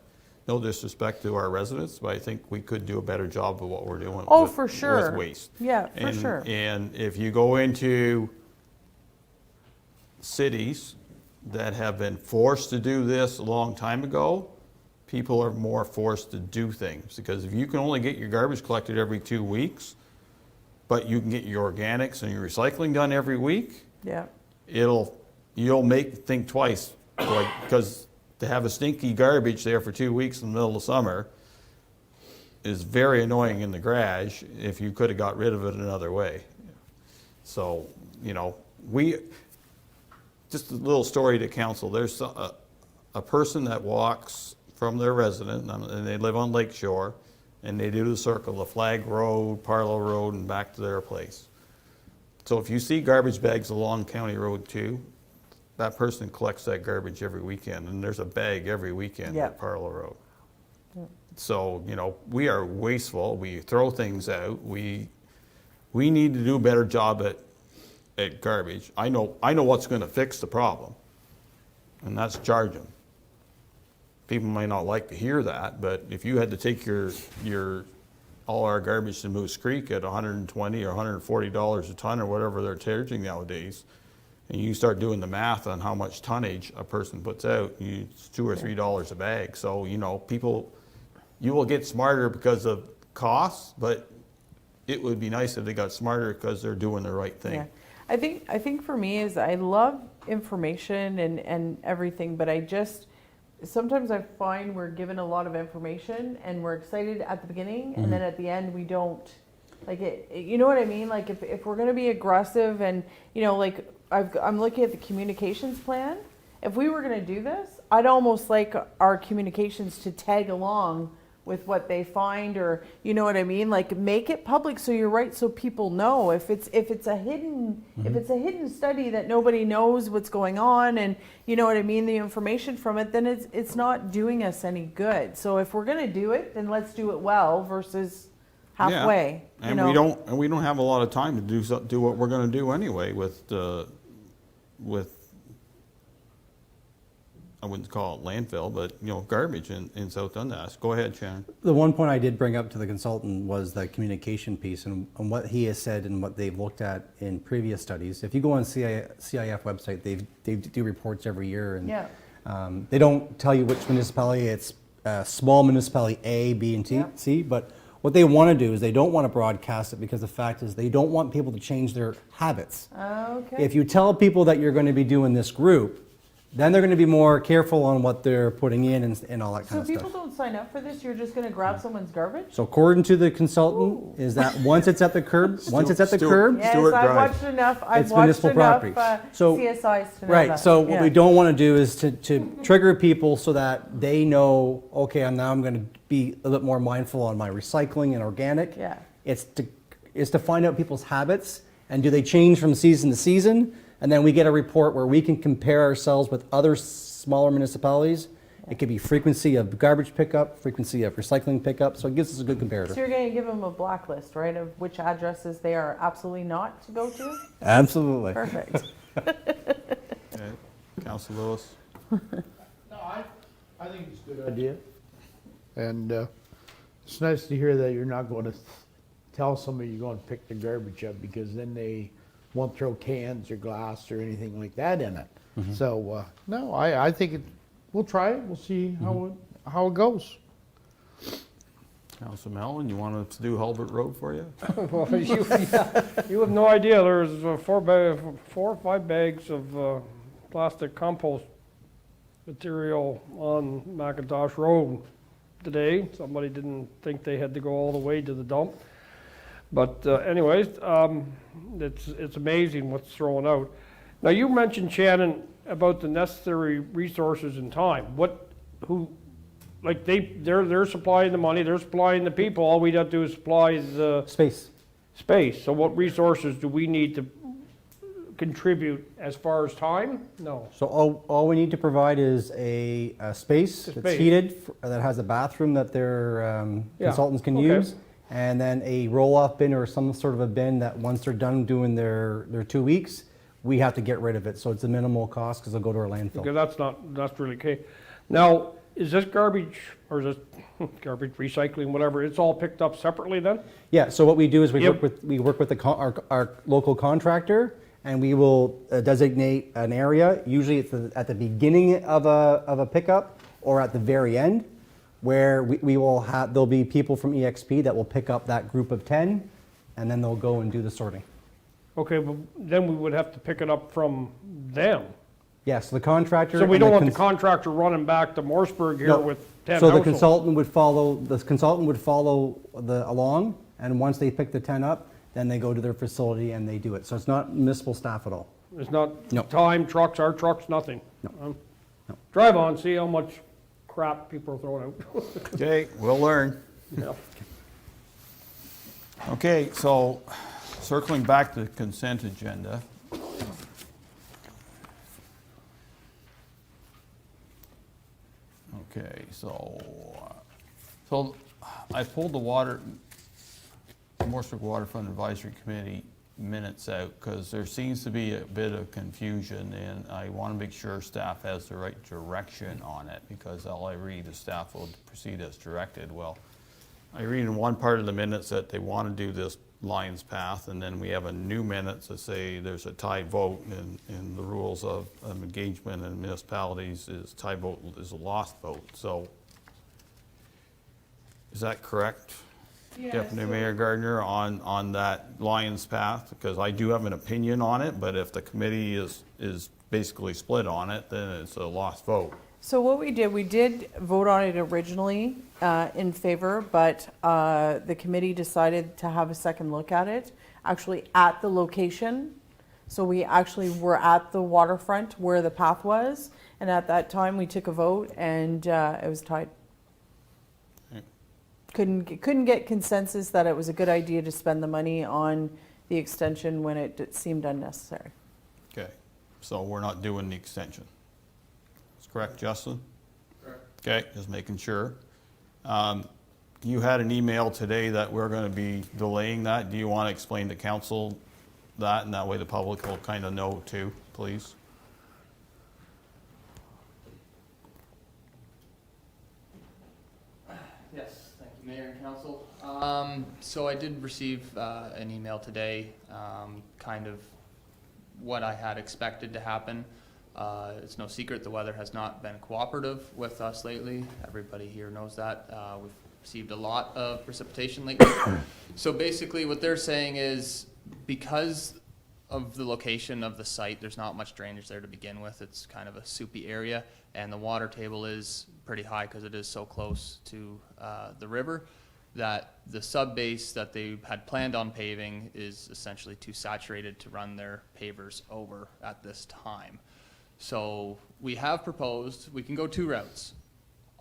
no disrespect to our residents, but I think we could do a better job of what we're doing Oh, with, for sure. with waste. Yeah, for And- sure. And if you go into cities that have been forced to do this a long time ago, people are more forced to do things. Because if you can only get your garbage collected every 2 weeks, but you can get your organics and your recycling done every week, Yeah. you'll think twice, like, because to have a stinky garbage there for 2 weeks in the middle of summer is very annoying in the garage if you could have got rid of it another way. So, just a little story to council. There's a person that walks from their residence, and they live on Lake Shore, and they do the circle, the Flag Road, Parlow Road, and back to their place. So if you see garbage bags along County Road 2, that person collects that garbage every weekend, and there's a bag every weekend Yeah. at Parlow Road. Yeah. So, we are wasteful, we throw things out, we need to do a better job at garbage. I know what's gonna fix the problem, and that's charge them. People may not like to hear that, but if you had to take all our garbage to Moose Creek at $120 or $140 a ton or whatever they're charging nowadays, and you start doing the math on how much tonnage a person puts out, it's $2 or $3 a bag. So, people, you will get smarter because of costs, but it would be nice if they got smarter because they're doing the right thing. Yeah. I think for me is I love information and everything, but sometimes I find we're given a lot of information and we're excited at the beginning, and then at the end we don't like it. You know what I mean? Like if we're going to be aggressive and like I'm looking at the communications plan. If we were going to do this, I'd almost like our communications to tag along with what they find, or you know what I mean? Like make it public, so you're right, so people know. If it's a hidden study that nobody knows what's going on, and you know what I mean, the information from it, then it's not doing us any good. So if we're gonna do it, then let's do it well versus halfway. Yeah. And we don't have a lot of time to do what we're gonna do anyway with I wouldn't call it landfill, but garbage in South Dundas. Go ahead, Shannon. The one point I did bring up to the consultant was the communication piece and what he has said and what they've looked at in previous studies. If you go on CIF website, they do reports every year, and they don't tell you which municipality. It's small municipality A, B, and C. But what they want to do is they don't want to broadcast it, because the fact is they don't want people to change their habits. Okay. If you tell people that you're going to be doing this group, then they're going to be more careful on what they're putting in and all that kind So of people stuff. don't sign up for this, you're just gonna grab someone's garbage? So according to the consultant, is that once it's at the curb, Yes, I've watched enough, it's municipal property. So, CSIs to know right, that. so what Yeah. we don't want to do is to trigger people so that they know, okay, I'm going to be a little bit more mindful on my recycling and organic. Yeah. It's to find out people's habits, and do they change from season to season? And then we get a report where we can compare ourselves with other smaller municipalities. It could be frequency of garbage pickup, frequency of recycling pickup, so it gives us a good comparator. So you're gonna give them a blacklist, right, of which addresses they are absolutely not to go to? Absolutely. Perfect. Okay. Councilor Lewis? No, I think it's a good idea. And it's nice to hear that you're not going to tell somebody you're going to pick the garbage up, because then they won't throw cans or glass or anything like that in it. So, no, I think we'll try it. We'll see how it goes. Councilor Mellon, you want us to do Hulbert Road for you? Well, you have no idea, there's 4 or 5 bags of plastic compost material on McIntosh Road today. Somebody didn't think they had to go all the way to the dump. But anyways, it's amazing what's thrown out. Now, you mentioned, Shannon, about the necessary resources and time. Like they're supplying the money, they're supplying the people, all we have to do is supply the space. So what resources do we need to contribute as far as time? No. So all we need to provide is a space that's heated, that has a bathroom that their consultants can use, and then a roll-off bin or some sort of a bin that once they're done doing their 2 weeks, we have to get rid of it. So it's a minimal cost because they'll go to our landfill. Because that's really okay. Now, is this garbage, or is this garbage, recycling, whatever, it's all picked up separately then? Yeah, so what we do is we work with our local contractor, and we will designate an area. Usually it's at the beginning of a pickup or at the very end, where there'll be people from EXP that will pick up that group of 10, and then they'll go and do the sorting. Okay, but then we would have to pick it up from them. Yes, the contractor. So we don't want the contractor running back to Morrisburg here with 10 So households. the consultant would follow along, and once they pick the 10 up, then they go to their facility and they do it. So it's not municipal staff at all. It's not time, trucks, our trucks, nothing. No. Drive on, see how much crap people are throwing out. Okay, we'll learn. Yeah. Okay, so circling back to the consent agenda. Okay, so I pulled the Morrisburg Waterfront Advisory Committee minutes out because there seems to be a bit of confusion, and I want to make sure staff has the right direction on it, because all I read is staff will proceed as directed. Well, I read in one part of the minutes that they want to do this Lions Path, and then we have a new minutes that say there's a tie vote, and the rules of engagement in municipalities is tie vote is a lost vote. So is that correct? Yeah, Deputy Mayor Gardner, on that Lions Path? Because I do have an opinion on it, but if the committee is basically split on it, then it's a lost vote. So what we did vote on it originally in favor, but the committee decided to have a second look at it, actually at the location. So we actually were at the waterfront where the path was, and at that time we took a vote, and it was tied. Couldn't get consensus that it was a good idea to spend the money on the extension when it seemed unnecessary. Okay, so we're not doing the extension. That's correct, Justin? Correct. Okay, just making sure. You had an email today that we're going to be delaying that. Do you want to explain to council that, and that way the public will kind of know too, please? Yes, thank you, Mayor and Council. So I did receive an email today, kind of what I had expected to happen. It's no secret the weather has not been cooperative with us lately. Everybody here knows that. We've received a lot of precipitation lately. So basically what they're saying is, because of the location of the site, there's not much drainage there to begin with. It's kind of a soupy area, and the water table is pretty high because it is so close to the river, that the sub-base that they had planned on paving is essentially too saturated to run their pavers over at this time. So we have proposed, we can go 2 routes.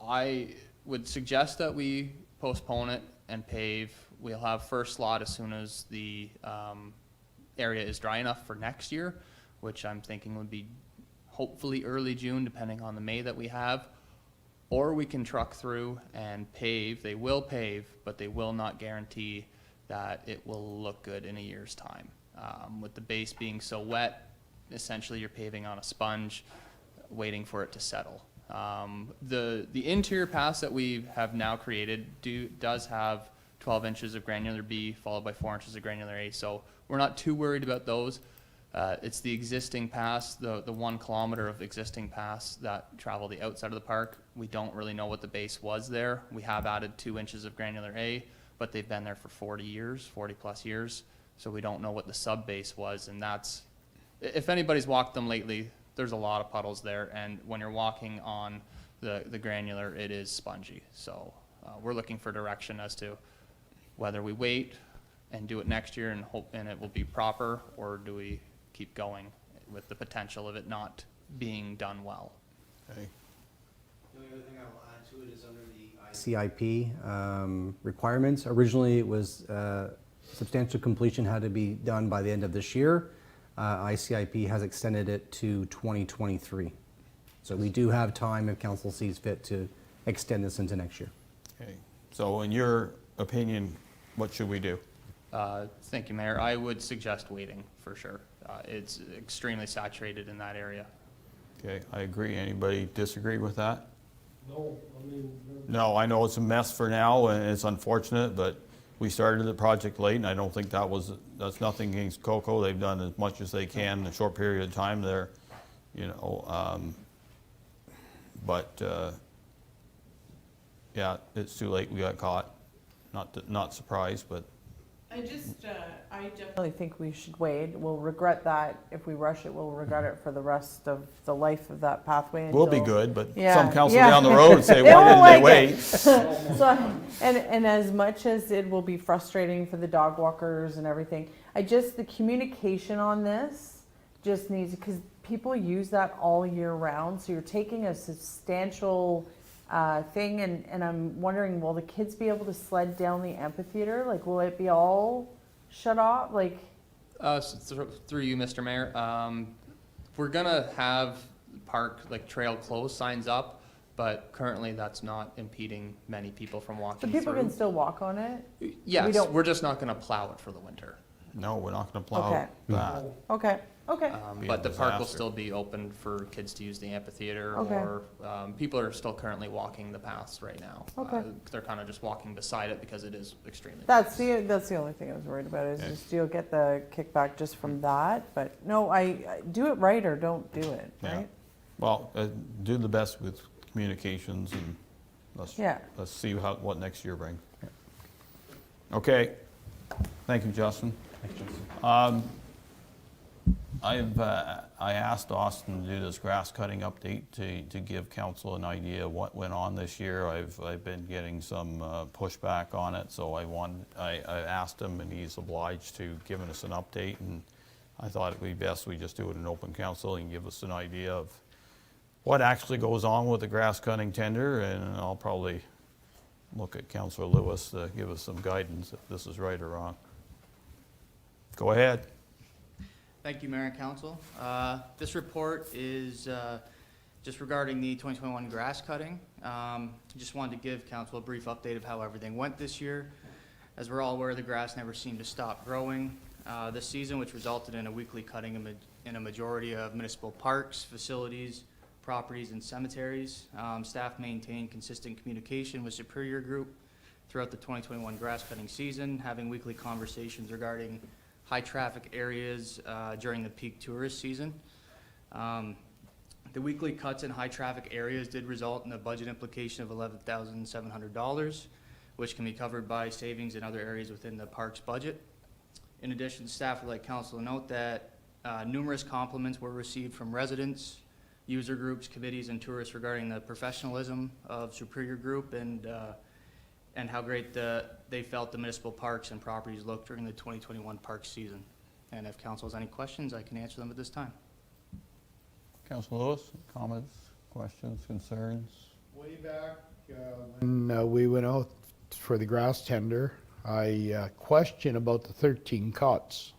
I would suggest that we postpone it and pave. We'll have first slot as soon as the area is dry enough for next year, which I'm thinking would be hopefully early June, depending on the May that we have. Or we can truck through and pave. They will pave, but they will not guarantee that it will look good in a year's time. With the base being so wet, essentially you're paving on a sponge, waiting for it to settle. The interior paths that we have now created does have 12 inches of granular B followed by 4 inches of granular A, so we're not too worried about those. It's the existing paths, the 1 kilometer of existing paths that travel the outside of the park. We don't really know what the base was there. We have added 2 inches of granular A, but they've been there for 40 years, 40 plus years. So we don't know what the sub base was, and that's, if anybody's walked them lately, there's a lot of puddles there, and when you're walking on the granular, it is spongy. So we're looking for direction as to whether we wait and do it next year and hope and it will be proper, or do we keep going with the potential of it not being done well. Okay. The only other thing I will add to it is under the ICIP requirements. Originally, it was substantial completion had to be done by the end of this year. ICIP has extended it to 2023. So we do have time if council sees fit to extend this into next year. Okay. So in your opinion, what should we do? Thank you, Mayor. I would suggest waiting for sure. It's extremely saturated in that area. Okay, I agree. Anybody disagree with that? No, I mean. No, I know it's a mess for now and it's unfortunate, but we started the project late and I don't think that's nothing against Coco. They've done as much as they can in a short period of time there, you know, yeah, it's too late. We got caught. Not surprised, but I definitely think we should wait. We'll regret that. If we rush it, we'll regret it for the rest of the life of that pathway. we'll be until- good, but Yeah, some council yeah. down the road say, They why won't didn't they like it. wait? So, and as much as it will be frustrating for the dog walkers and everything, the communication on this just needs, because people use that all year round. So you're taking a substantial thing, and I'm wondering, will the kids be able to sled down the amphitheater? Like, will it be all shut off? Like, Through you, Mr. Mayor, we're gonna have park, like trail closed signs up, but currently that's not impeding many people from so walking people through. can still walk on it? Yes, we're just not gonna plow it for the winter. No, we're not going to plow Okay. that. Okay, okay. Be a But the park will disaster. still be open for kids to use the amphitheater, Okay. or people are still currently walking the paths right now. Okay. They're kind of just walking beside it because it is extremely. That's the only thing I was worried about, is Okay. just you'll get the kickback just from that. But no, I do it right or don't do it, Yeah. right? Well, do the best with communications and Yeah. let's see what next year brings. Okay. Thank you, Justin. I asked Austin to do this grass cutting update to give council an idea of what went on this year. I've been getting some pushback on it, so I asked him and he's obliged to giving us an update, and I thought it'd be best we just do it in open council and give us an idea of what actually goes on with the grass cutting tender, and I'll probably look at Councillor Lewis to give us some guidance if this is right or wrong. Go ahead. Thank you, Mayor and Council. This report is just regarding the 2021 grass cutting. Just wanted to give Council a brief update of how everything went this year. As we're all aware, the grass never seemed to stop growing this season, which resulted in a weekly cutting in a majority of municipal parks, facilities, properties, and cemeteries. Staff maintained consistent communication with Superior Group throughout the 2021 grass cutting season, having weekly conversations regarding high traffic areas during the peak tourist season. The weekly cuts in high traffic areas did result in a budget implication of $11,700, which can be covered by savings in other areas within the park's budget. In addition, staff would like council to note that numerous compliments were received from residents, user groups, committees, and tourists regarding the professionalism of Superior Group and how great they felt the municipal parks and properties looked during the 2021 park season. And if council has any questions, I can answer them at this time. Councillor Lewis, comments, questions, concerns? Way back when we went out for the grass tender, I questioned about the 13 cuts.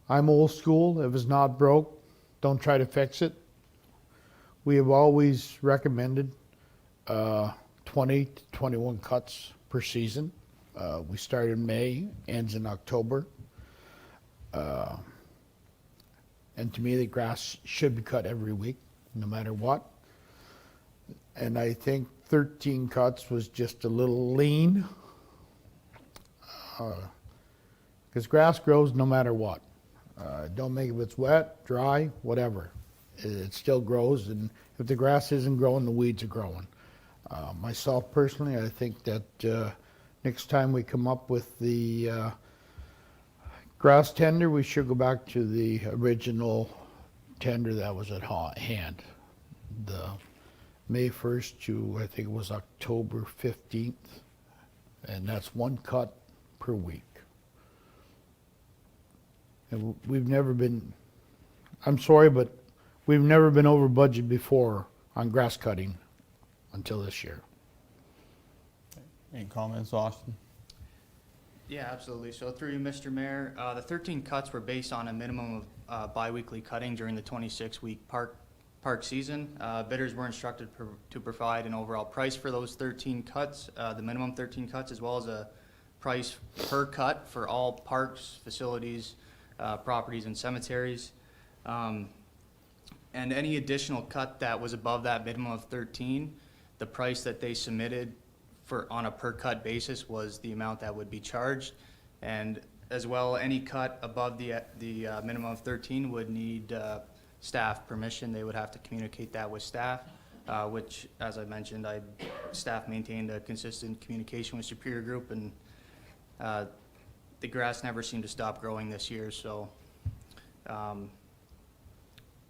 I'm old school. If it's not broke, don't try to fix it. We have always recommended 20 to 21 cuts per season. We start in May, ends in October. And to me, the grass should be cut every week, no matter what. And I think 13 cuts was just a little lean. Because grass grows no matter what. Don't make it if it's wet, dry, whatever. It still grows, and if the grass isn't growing, the weeds are growing. Myself personally, I think that next time we come up with the grass tender, we should go back to the original tender that was at hand. The May 1st to, I think it was October 15th, and that's one cut per week. And we've never been, I'm sorry, but we've never been over budget before on grass cutting until this year. Any comments, Austin? Yeah, absolutely. So through you, Mr. Mayor, the 13 cuts were based on a minimum of biweekly cutting during the 26-week park season. Bidders were instructed to provide an overall price for those 13 cuts, the minimum 13 cuts, as well as a price per cut for all parks, facilities, properties, and cemeteries. And any additional cut that was above that minimum of 13, the price that they submitted on a per cut basis was the amount that would be charged. And as well, any cut above the minimum of 13 would need staff permission. They would have to communicate that with staff, which, as I mentioned, staff maintained a consistent communication with Superior Group, and the grass never seemed to stop growing this year. So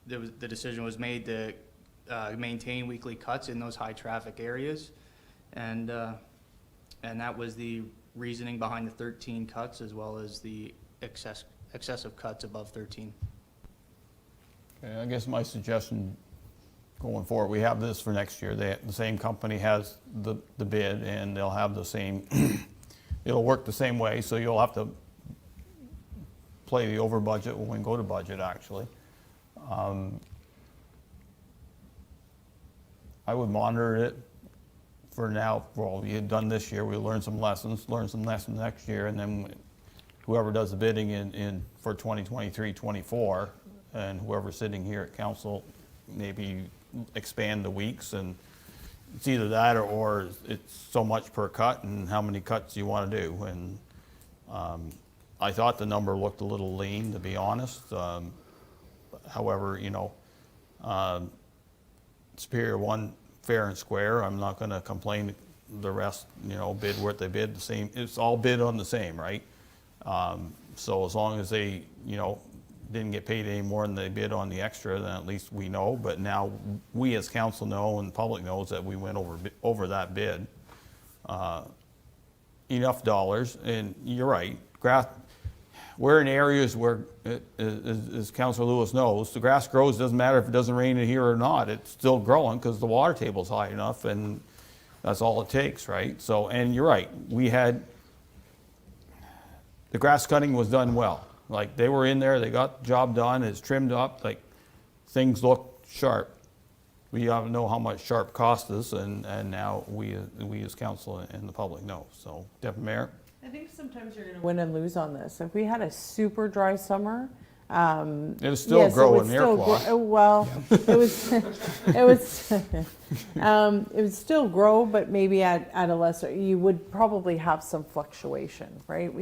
the decision was made to maintain weekly cuts in those high traffic areas, and that was the reasoning behind the 13 cuts, as well as the excessive cuts above 13. Okay, I guess my suggestion going forward, we have this for next year. The same company has the bid, and they'll have the same, it'll work the same way, so you'll have to play the over budget when we go to budget, actually. I would monitor it for now. Well, we had done this year, we learned some lessons next year, and then whoever does the bidding for 2023-24, and whoever's sitting here at council, maybe expand the weeks, and it's either that or it's so much per cut and how many cuts you want to do. And I thought the number looked a little lean, to be honest. However, Superior won fair and square. I'm not going to complain. The rest, bid what they bid, the same. It's all bid on the same, right? So as long as they, didn't get paid any more than they bid on the extra, then at least we know. But now we as council know, and the public knows, that we went over that bid. Enough dollars, and you're right. We're in areas where, as Councilor Lewis knows, the grass grows. Doesn't matter if it doesn't rain in here or not. It's still growing because the water table's high enough, and that's all it takes, right? So, and you're right. The grass cutting was done well. Like, they were in there, they got the job done, it's trimmed up, like, things look sharp. We know how much sharp cost us, and now we as council and the public know. So, Deputy Mayor? I think sometimes you're going to win and lose on this. If we had a super dry summer, it'll still grow in air quality. Well, it would still grow, but maybe at a lesser. You would probably have some fluctuation, right?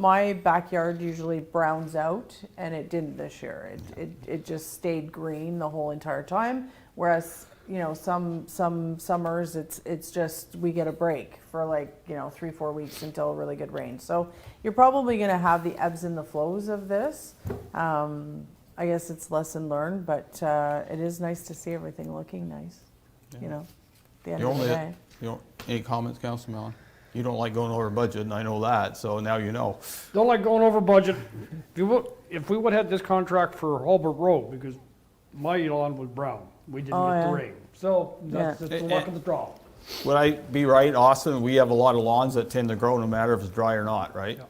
My backyard usually browns out, and it didn't this year. It just stayed green the whole entire time. Whereas, some summers it's just we get a break for 3-4 weeks until really good rain. So you're probably going to have the ebbs and the flows of this. I guess it's lesson learned, but it is nice to see everything looking nice. Yeah. At the end of the day. Any comments, Councilor Mellon? You don't like going over budget, and I know that, so now you know. Don't like going over budget. If we would have had this contract for Holbert Road, because my lawn was brown, we didn't get the rain. So that's the luck of the draw. Would I be right, Austin? We have a lot of lawns that tend to grow no matter if it's dry or not, right? Yeah.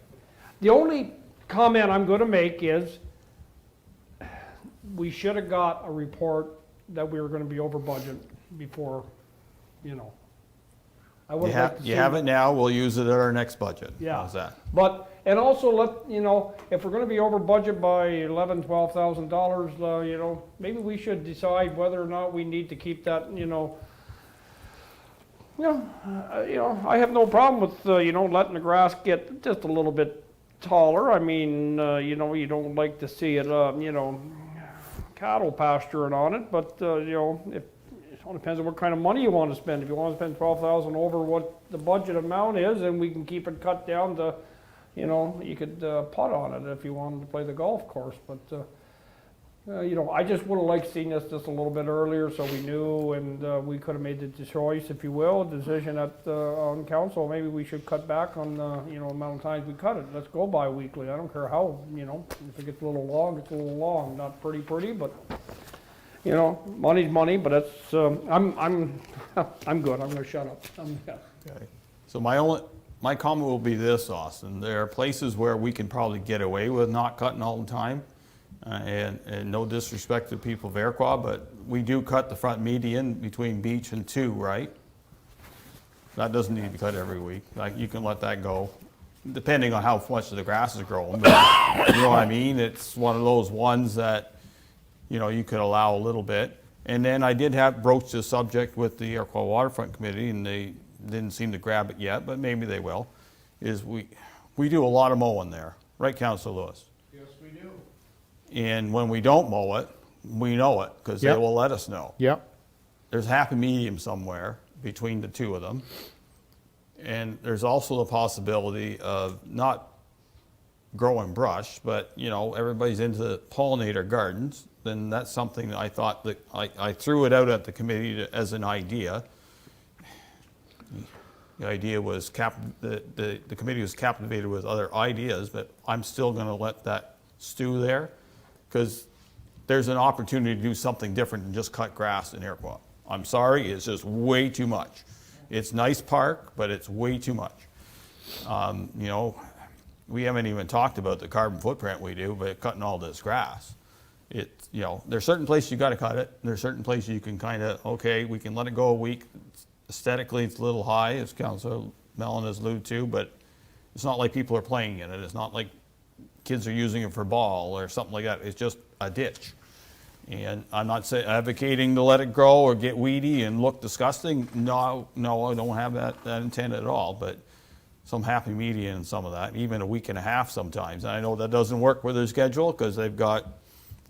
The only comment I'm going to make is we should have got a report that we were going to be over budget before, I would like to see. You have it now, we'll use it at our next budget. Yeah. How's that? And also if we're going to be over budget by $11,000-$12,000, maybe we should decide whether or not we need to keep that, I have no problem with, letting the grass get just a little bit taller. I mean, you know, you don't like to see it, you know, cattle pasturing on it, but, you know, it all depends on what kind of money you want to spend. If you want to spend 12,000 over what the budget amount is, and we can keep it cut down to, you know, you could putt on it if you wanted to play the golf course, but, you know, I just would have liked seeing this just a little bit earlier so we knew, and we could have made the choice, if you will, decision on council. Maybe we should cut back on the, you know, amount of times we cut it. Let's go bi-weekly. I don't care how, you know, if it gets a little long, it's a little long. Not pretty, but, you know, money's money, but it's, I'm good. I'm gonna shut up. Okay. So my comment will be this, Austin. There are places where we can probably get away with not cutting all the time. And no disrespect to people of Iroquois, but we do cut the front median between Beach and 2, right? That doesn't need to be cut every week. Like, you can let that go, depending on how much the grass is growing. But, you know what I mean? It's one of those ones that, you know, you could allow a little bit. And then I did have broached this subject with the Iroquois Waterfront Committee, and they didn't seem to grab it yet, but maybe they will, is we do a lot of mowing there. Right, Councilor Lewis? Yes, we do. And when we don't mow it, we know it, because they Yep. will let us know. Yep. There's a happy medium somewhere between the two of them. And there's also the possibility of not growing brush, but, you know, everybody's into pollinator gardens. Then that's something that I thought that, I threw it out at the committee as an idea. The idea was, the committee was captivated with other ideas, but I'm still gonna let that stew there, because there's an opportunity to do something different than just cut grass in Iroquois. I'm sorry, it's just way too much. It's nice park, but it's way too much. You know, we haven't even talked about the carbon footprint we do, but cutting all this grass. It's, you know, there's certain places you gotta cut it, and there's certain places you can kinda, okay, we can let it go a week. Aesthetically, it's a little high, as Councilor Mellon has alluded to, but it's not like people are playing in it. It's not like kids are using it for ball or something like that. It's just a ditch. And I'm not advocating to let it grow or get weedy and look disgusting. No, I don't have that intent at all, but some happy medium in some of that, even a week and a half sometimes. And I know that doesn't work with their schedule, because they've got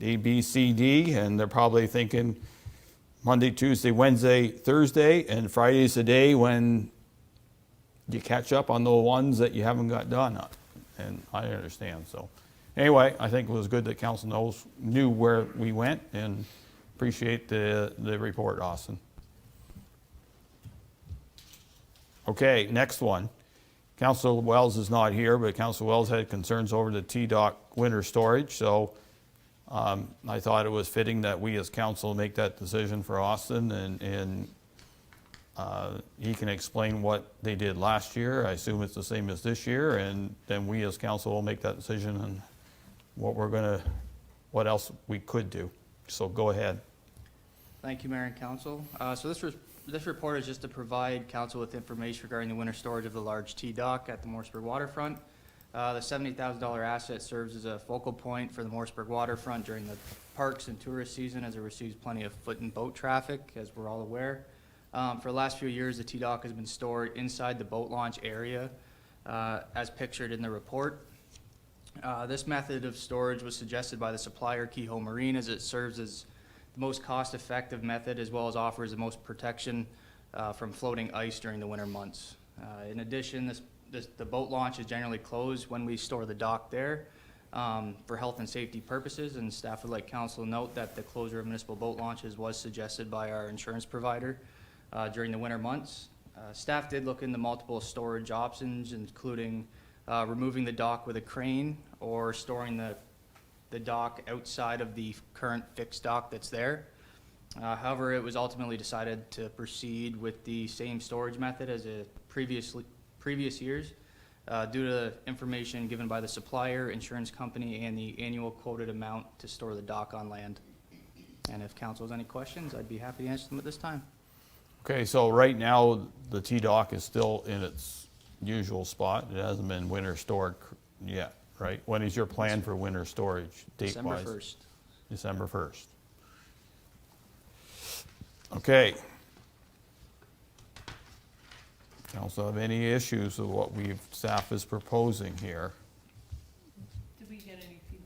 A, B, C, D, and they're probably thinking Monday, Tuesday, Wednesday, Thursday, and Friday's the day when you catch up on the ones that you haven't got done. And I understand. So anyway, I think it was good that council knew where we went, and appreciate the report, Austin. Okay, next one. Councilor Wells is not here, but Councilor Wells had concerns over the T-Dock winter storage. So I thought it was fitting that we as council make that decision for Austin, and he can explain what they did last year. I assume it's the same as this year, and then we as council will make that decision on what else we could do. So go ahead. Thank you, Mayor and Council. So this report is just to provide council with information regarding the winter storage of the large T-Dock at the Morrisburg waterfront. The $70,000 asset serves as a focal point for the Morrisburg waterfront during the parks and tourist season, as it receives plenty of foot and boat traffic, as we're all aware. For the last few years, the T-Dock has been stored inside the boat launch area, as pictured in the report. This method of storage was suggested by the supplier Kehoe Marine, as it serves as the most cost-effective method, as well as offers the most protection from floating ice during the winter months. In addition, the boat launch is generally closed when we store the dock there for health and safety purposes, and staff would like council to note that the closure of municipal boat launches was suggested by our insurance provider during the winter months. Staff did look into multiple storage options, including removing the dock with a crane or storing the dock outside of the current fixed dock that's there. However, it was ultimately decided to proceed with the same storage method as previous years due to the information given by the supplier, insurance company, and the annual quoted amount to store the dock on land. And if council has any questions, I'd be happy to answer them at this time. Okay, so right now, the T-Dock is still in its usual spot. It hasn't been winter stored yet, right? When is your plan for winter storage, date-wise? December 1st. December 1st. Okay. Council have any issues with what staff is proposing here?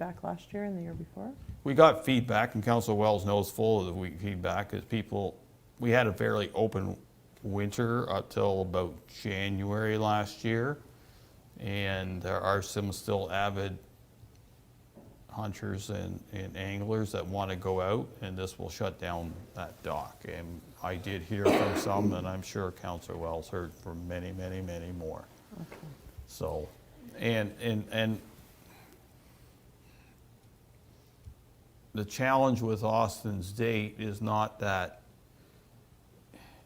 feedback last year and the year before? We got feedback, and Council Wells knows full of the feedback, is people, we had a fairly open winter until about January last year, and there are some still avid hunters and anglers that want to go out, and this will shut down that dock. And I did hear from some, and I'm sure Councillor Wells heard from many, many, many more. Okay. So, and the challenge with Austin's date is not that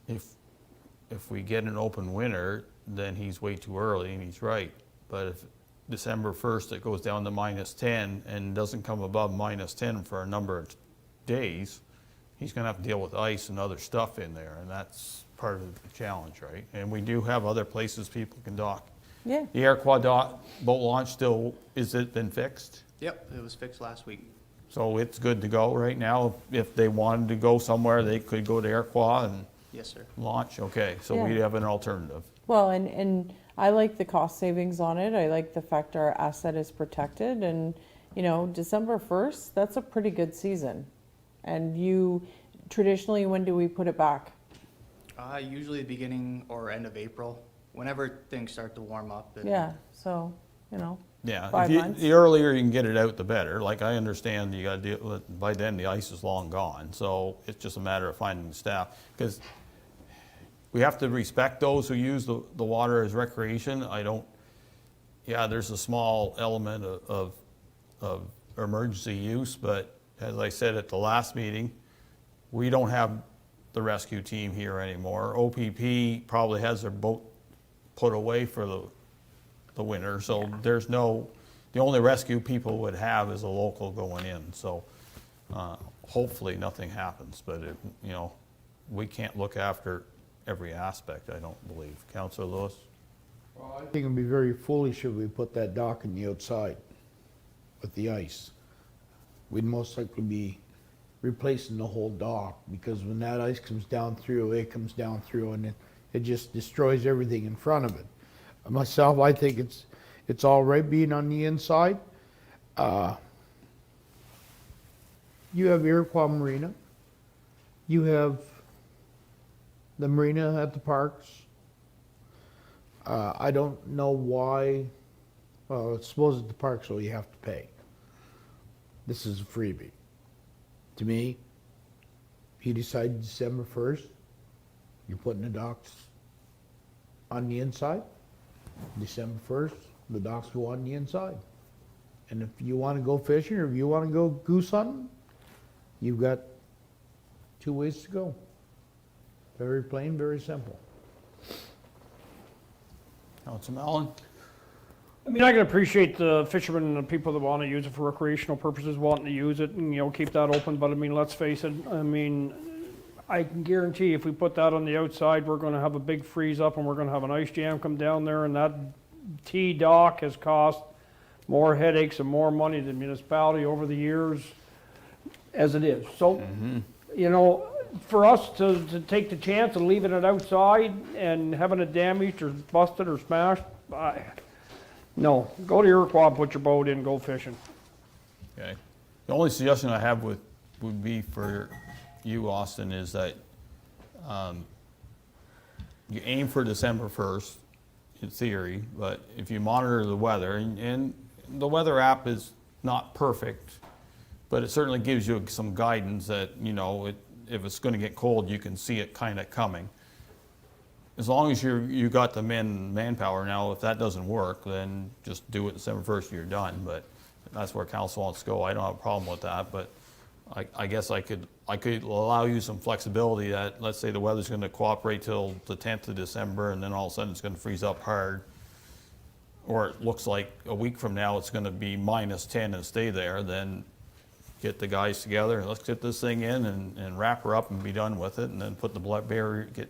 if we get an open winter, then he's way too early, and he's right. But if December 1st it goes down to -10 and doesn't come above -10 for a number of days, he's gonna have to deal with ice and other stuff in there, and that's part of the challenge, right? And we do have other places people can dock. Yeah. The Iroquois boat launch still, is it been fixed? Yep, it was fixed last week. So it's good to go right now? If they wanted to go somewhere, they could go to Iroquois and Yes, sir. launch? Okay, so we Yeah. have an alternative. Well, and I like the cost savings on it. I like the fact our asset is protected, and, you know, December 1st, that's a pretty good season. And traditionally, when do we put it back? Usually the beginning or end of April, whenever things start to warm up. And Yeah, so, you know, Yeah, 5 months. the earlier you can get it out, the better. Like, I understand you gotta deal with, by then the ice is long gone, so it's just a matter of finding staff. Because we have to respect those who use the water as recreation. There's a small element of emergency use, but as I said at the last meeting, we don't have the rescue team here anymore. OPP probably has their boat put away for the winter, so the only rescue people would have is a local going in, so hopefully nothing happens, but we can't look after every aspect, I don't believe. Councillor Lewis? Well, I think it'd be very foolish if we put that dock on the outside with the ice. We'd most likely be replacing the whole dock, because when that ice comes down through, it comes down through and it just destroys everything in front of it. Myself, I think it's all right being on the inside. You have Iroquois Marina. You have the marina at the parks. I don't know why, I suppose at the parks, so you have to pay. This is a freebie. To me, if you decide December 1st, you're putting the docks on the inside. December 1st, the docks go on the inside. And if you want to go fishing, or if you want to go goose hunting, you've got 2 ways to go. Very plain, very simple. Councillor Mallon? I mean, I can appreciate the fishermen and the people that want to use it for recreational purposes, wanting to use it and, keep that open, but I mean, let's face it, I can guarantee if we put that on the outside, we're gonna have a big freeze up and we're gonna have an ice jam come down there, and that T-dock has cost more headaches and more money than municipality over the years as it is. So, for us to take the chance of leaving it outside and having it damaged or busted or smashed, no, go to Iroquois, put your boat in, go fishing. Okay. The only suggestion I have would be for you, Austin, is that you aim for December 1st, in theory, but if you monitor the weather, and the weather app is not perfect, but it certainly gives you some guidance that, if it's going to get cold, you can see it kind of coming. As long as you got the manpower. Now, if that doesn't work, then just do it December 1st and you're done. But that's where council wants to go. I don't have a problem with that, but I guess I could allow you some flexibility that, let's say the weather's going to cooperate till the 10th of December, and then all of a sudden it's going to freeze up hard. Or it looks like a week from now it's going to be -10 and stay there, then get the guys together and let's get this thing in and wrap her up and be done with it, and then put get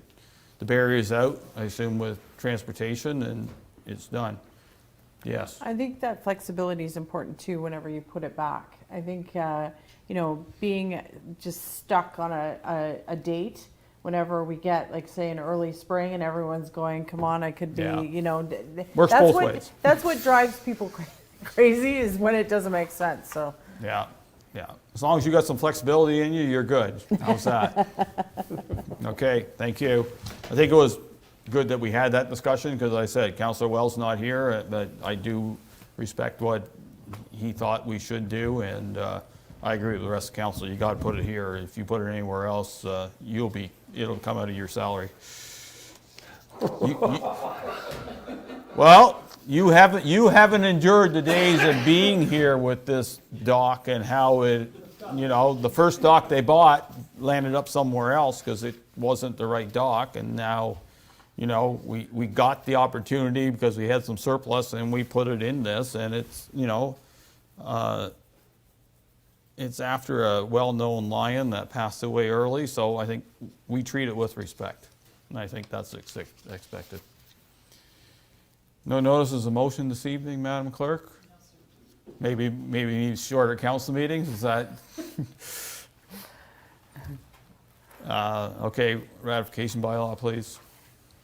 the barriers out, I assume with transportation, and it's done. Yes. I think that flexibility is important too whenever you put it back. I think, being just stuck on a date whenever we get, like, say, an early spring and everyone's going, come on, I could be, Yeah. you know, Works that's both what ways. that's what drives people crazy is when it doesn't make sense, so. Yeah, yeah. As long as you got some flexibility in you, you're good. How's that? Okay, thank you. I think it was good that we had that discussion, because I said, Councillor Wells not here, but I do respect what he thought we should do, and I agree with the rest of the council. You got to put it here. If you put it anywhere else, it'll come out of your salary. Well, you haven't endured the days of being here with this dock and how it, the first dock they bought landed up somewhere else because it wasn't the right dock, and now, we got the opportunity because we had some surplus and we put it in this, and it's, it's after a well-known lion that passed away early, so I think we treat it with respect, and I think that's expected. No notices of motion this evening, Madam Clerk? Maybe we need shorter council meetings, is that? Okay, ratification bylaw, please.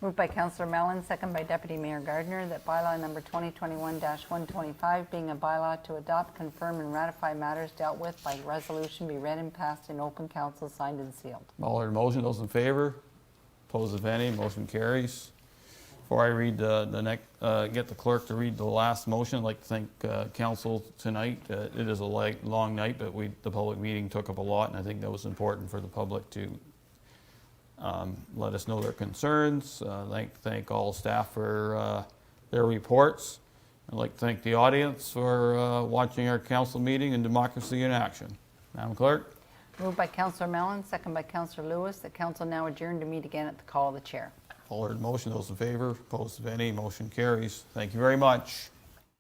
Moved by Councillor Mellon, second by Deputy Mayor Gardner, that bylaw number 2021-125, being a bylaw to adopt, confirm, and ratify matters dealt with by resolution, be read and passed in open council, signed and sealed. All heard the motion, those in favor? Opposed, if any, motion carries. Before I read get the clerk to read the last motion, I'd like to thank council tonight. It is a long night, but the public meeting took up a lot, and I think that was important for the public to let us know their concerns. I'd like to thank all staff for their reports. I'd like to thank the audience for watching our council meeting and Democracy in Action. Madam Clerk? Moved by Councillor Mellon, second by Councillor Lewis, that council now adjourn to meet again at the call of the chair. All heard the motion, those in favor, opposed if any, motion carries. Thank you very much.